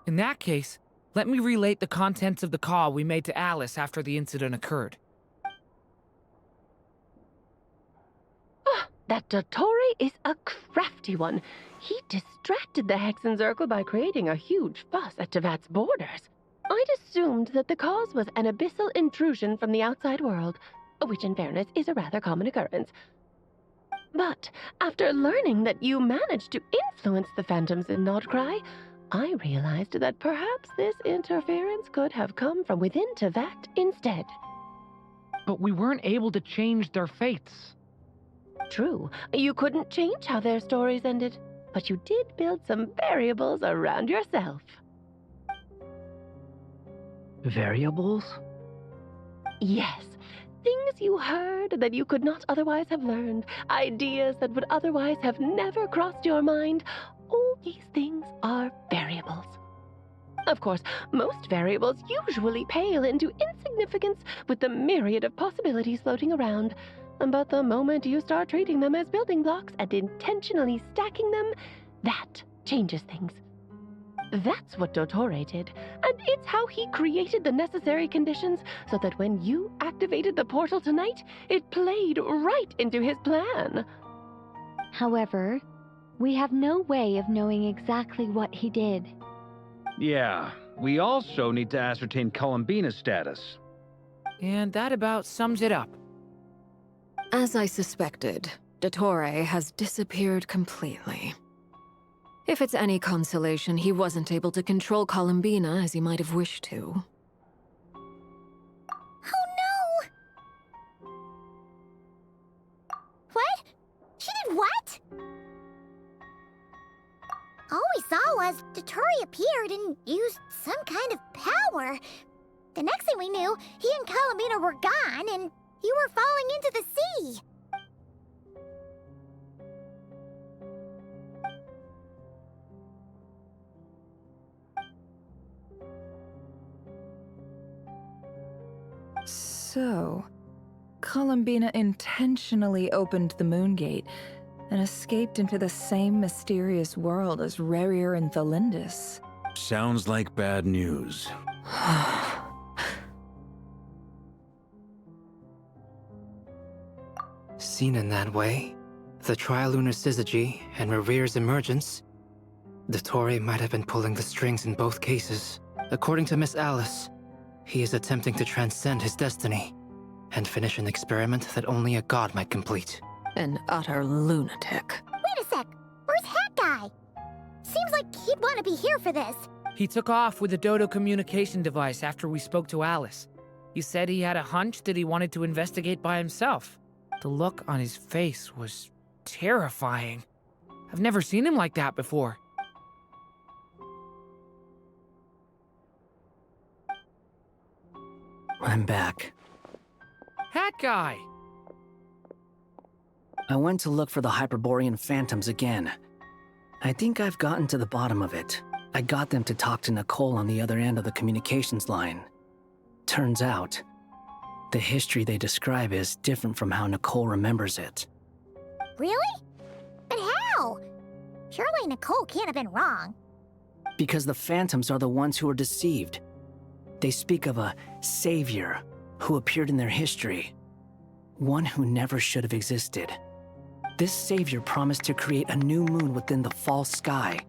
In that case, let me relate the contents of the call we made to Alice after the incident occurred. That Dottore is a crafty one. He distracted the Hexenzirkel by creating a huge fuss at Tevat's borders. I'd assumed that the cause was an abyssal intrusion from the outside world, which in fairness is a rather common occurrence. But after learning that you managed to influence the phantoms in Nodcry, I realized that perhaps this interference could have come from within Tevat instead. But we weren't able to change their fates. True, you couldn't change how their stories ended, but you did build some variables around yourself. Variables? Yes. Things you heard that you could not otherwise have learned. Ideas that would otherwise have never crossed your mind. All these things are variables. Of course, most variables usually pale into insignificance with the myriad of possibilities floating around. But the moment you start treating them as building blocks and intentionally stacking them, that changes things. That's what Dottore did, and it's how he created the necessary conditions so that when you activated the portal tonight, it played right into his plan. However, we have no way of knowing exactly what he did. Yeah, we also need to ascertain Columbina's status. And that about sums it up. As I suspected, Dottore has disappeared completely. If it's any consolation, he wasn't able to control Columbina as he might have wished to. Oh no! What? She did what? All we saw was Dottore appeared and used some kind of power. The next thing we knew, he and Columbina were gone and you were falling into the sea. So, Columbina intentionally opened the Moon Gate and escaped into the same mysterious world as Rerir and Thalindis. Sounds like bad news. Seen in that way, the trilunar syzygy and Rerir's emergence, Dottore might have been pulling the strings in both cases. According to Miss Alice, he is attempting to transcend his destiny and finish an experiment that only a god might complete. An utter lunatic. Wait a sec, where's Hat Guy? Seems like he'd want to be here for this. He took off with the Dodo communication device after we spoke to Alice. He said he had a hunch that he wanted to investigate by himself. The look on his face was terrifying. I've never seen him like that before. I'm back. Hat Guy! I went to look for the Hyperborean phantoms again. I think I've gotten to the bottom of it. I got them to talk to Nicole on the other end of the communications line. Turns out, the history they describe is different from how Nicole remembers it. Really? But how? Surely Nicole can't have been wrong. Because the phantoms are the ones who are deceived. They speak of a savior who appeared in their history. One who never should have existed. This savior promised to create a new moon within the false sky,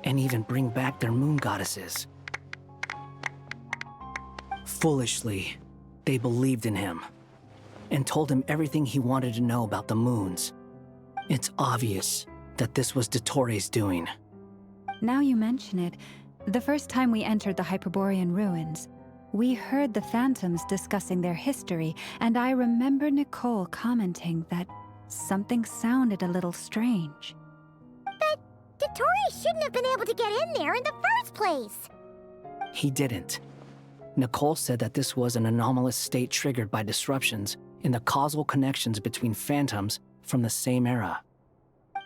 and even bring back their moon goddesses. Foolishly, they believed in him, and told him everything he wanted to know about the moons. It's obvious that this was Dottore's doing. Now you mention it, the first time we entered the Hyperborean ruins, we heard the phantoms discussing their history, and I remember Nicole commenting that something sounded a little strange. But Dottore shouldn't have been able to get in there in the first place. He didn't. Nicole said that this was an anomalous state triggered by disruptions in the causal connections between phantoms from the same era.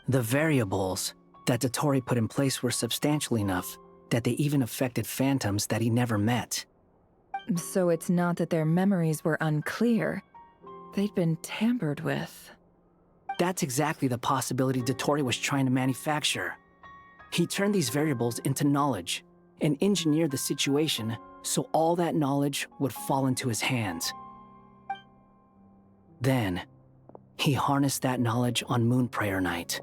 The variables that Dottore put in place were substantial enough that they even affected phantoms that he never met. So it's not that their memories were unclear. They'd been tampered with. That's exactly the possibility Dottore was trying to manufacture. He turned these variables into knowledge and engineered the situation so all that knowledge would fall into his hands. Then, he harnessed that knowledge on Moon Prayer Night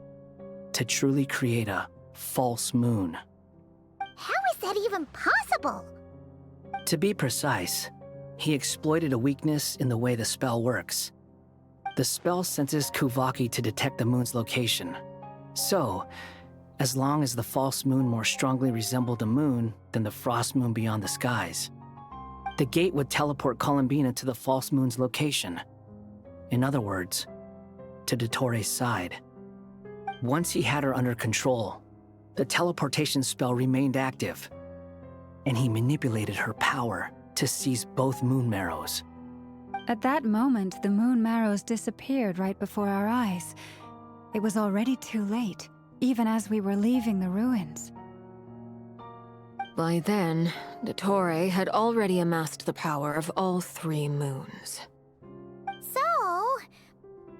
to truly create a false moon. How is that even possible? To be precise, he exploited a weakness in the way the spell works. The spell senses Kuvaki to detect the moon's location. So, as long as the false moon more strongly resembled the moon than the frost moon beyond the skies, the gate would teleport Columbina to the false moon's location. In other words, to Dottore's side. Once he had her under control, the teleportation spell remained active, and he manipulated her power to seize both moon marrows. At that moment, the moon marrows disappeared right before our eyes. It was already too late, even as we were leaving the ruins. By then, Dottore had already amassed the power of all 3 moons. So,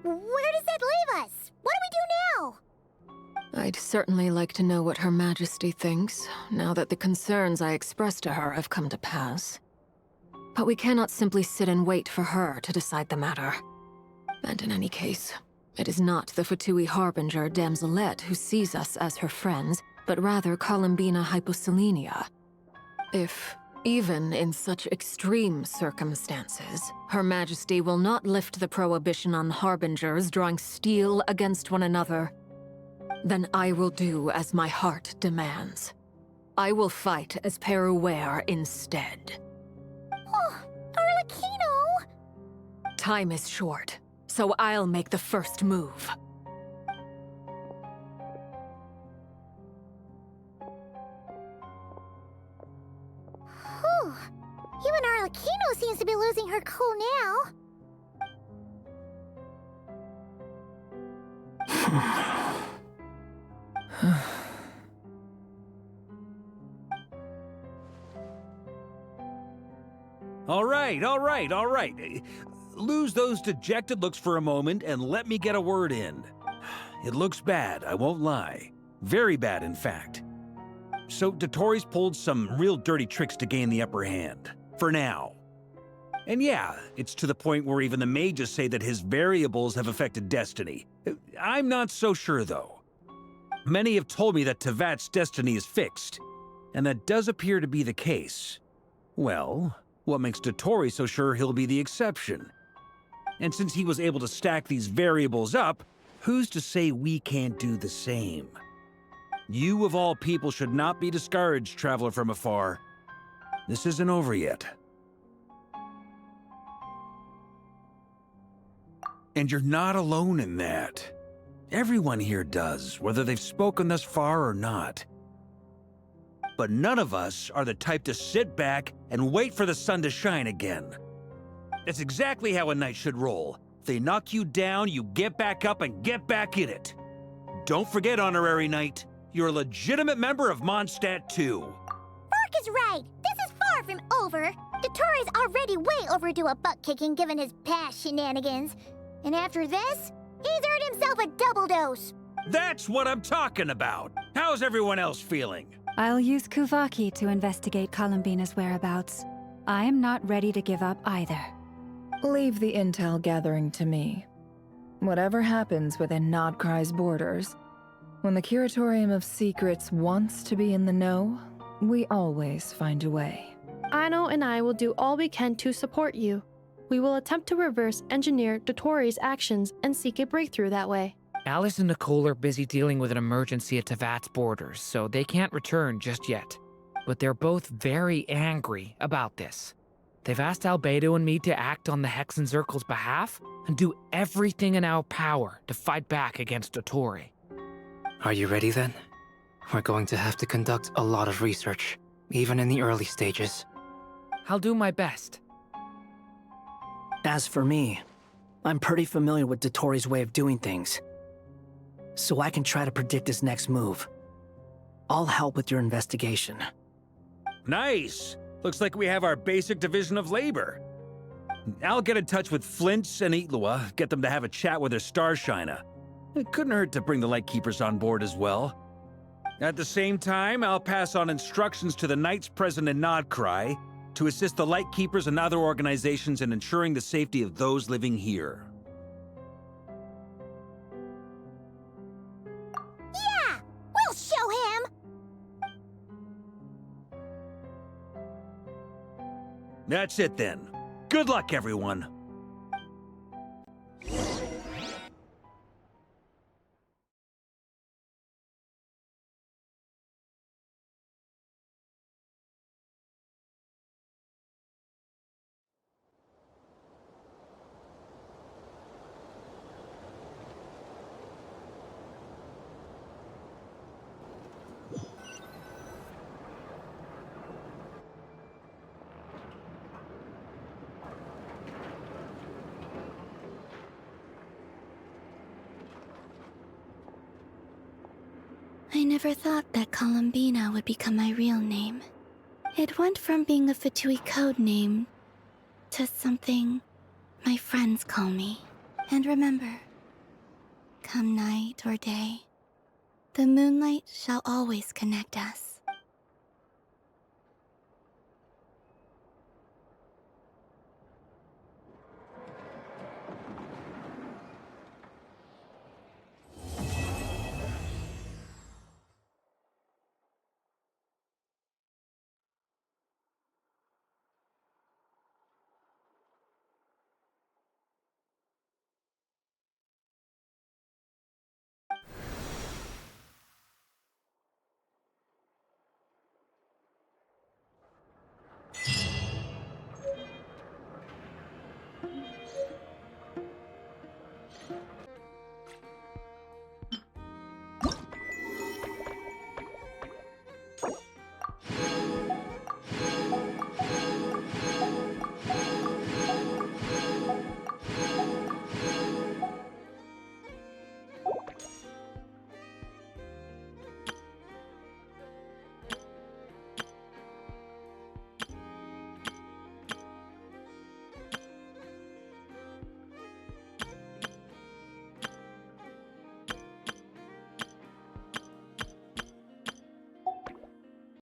where does that leave us? What do we do now? I'd certainly like to know what Her Majesty thinks, now that the concerns I expressed to her have come to pass. But we cannot simply sit and wait for her to decide the matter. And in any case, it is not the Fatui Harbinger Damselette who sees us as her friends, but rather Columbina Hyposelenia. If Even in such extreme circumstances, Her Majesty will not lift the prohibition on harbingers drawing steel against one another. Then I will do as my heart demands. I will fight as Peruware instead. Oh, Arlecchino! Time is short, so I'll make the first move. Whew. Even Arlecchino seems to be losing her cool now. All right. Lose those dejected looks for a moment and let me get a word in. It looks bad, I won't lie. Very bad, in fact. So Dotori's pulled some real dirty tricks to gain the upper hand. For now. And yeah, it's to the point where even the mages say that his variables have affected destiny. I'm not so sure, though. Many have told me that Tevat's destiny is fixed, and that does appear to be the case. Well, what makes Dotori so sure he'll be the exception? And since he was able to stack these variables up, who's to say we can't do the same? You of all people should not be discouraged, traveler from afar. This isn't over yet. And you're not alone in that. Everyone here does, whether they've spoken thus far or not. But none of us are the type to sit back and wait for the sun to shine again. That's exactly how a knight should roll. If they knock you down, you get back up and get back in it. Don't forget, Honorary Knight, you're a legitimate member of Mondstadt too. Bark is right. This is far from over. Dotori's already way overdue a butt-kicking given his past shenanigans. And after this, he's earned himself a double dose. That's what I'm talking about. How's everyone else feeling? I'll use Kuvaki to investigate Columbina's whereabouts. I am not ready to give up either. Leave the intel gathering to me. Whatever happens within Nodcry's borders, when the Curatorium of Secrets wants to be in the know, we always find a way. Aino and I will do all we can to support you. We will attempt to reverse engineer Dotori's actions and seek a breakthrough that way. Alice and Nicole are busy dealing with an emergency at Tevat's borders, so they can't return just yet. But they're both very angry about this. They've asked Albedo and me to act on the Hexen Circle's behalf and do everything in our power to fight back against Dotori. Are you ready then? We're going to have to conduct a lot of research, even in the early stages. I'll do my best. As for me, I'm pretty familiar with Dotori's way of doing things, so I can try to predict his next move. I'll help with your investigation. Nice! Looks like we have our basic division of labor. I'll get in touch with Flint's and Itlua, get them to have a chat with their Starshiner. It couldn't hurt to bring the Lightkeepers on board as well. At the same time, I'll pass on instructions to the Knights present in Nodcry to assist the Lightkeepers and other organizations in ensuring the safety of those living here. Yeah! We'll show him! That's it then. Good luck, everyone. I never thought that Columbina would become my real name. It went from being a Fatui code name to something my friends call me. And remember, come night or day, the moonlight shall always connect us.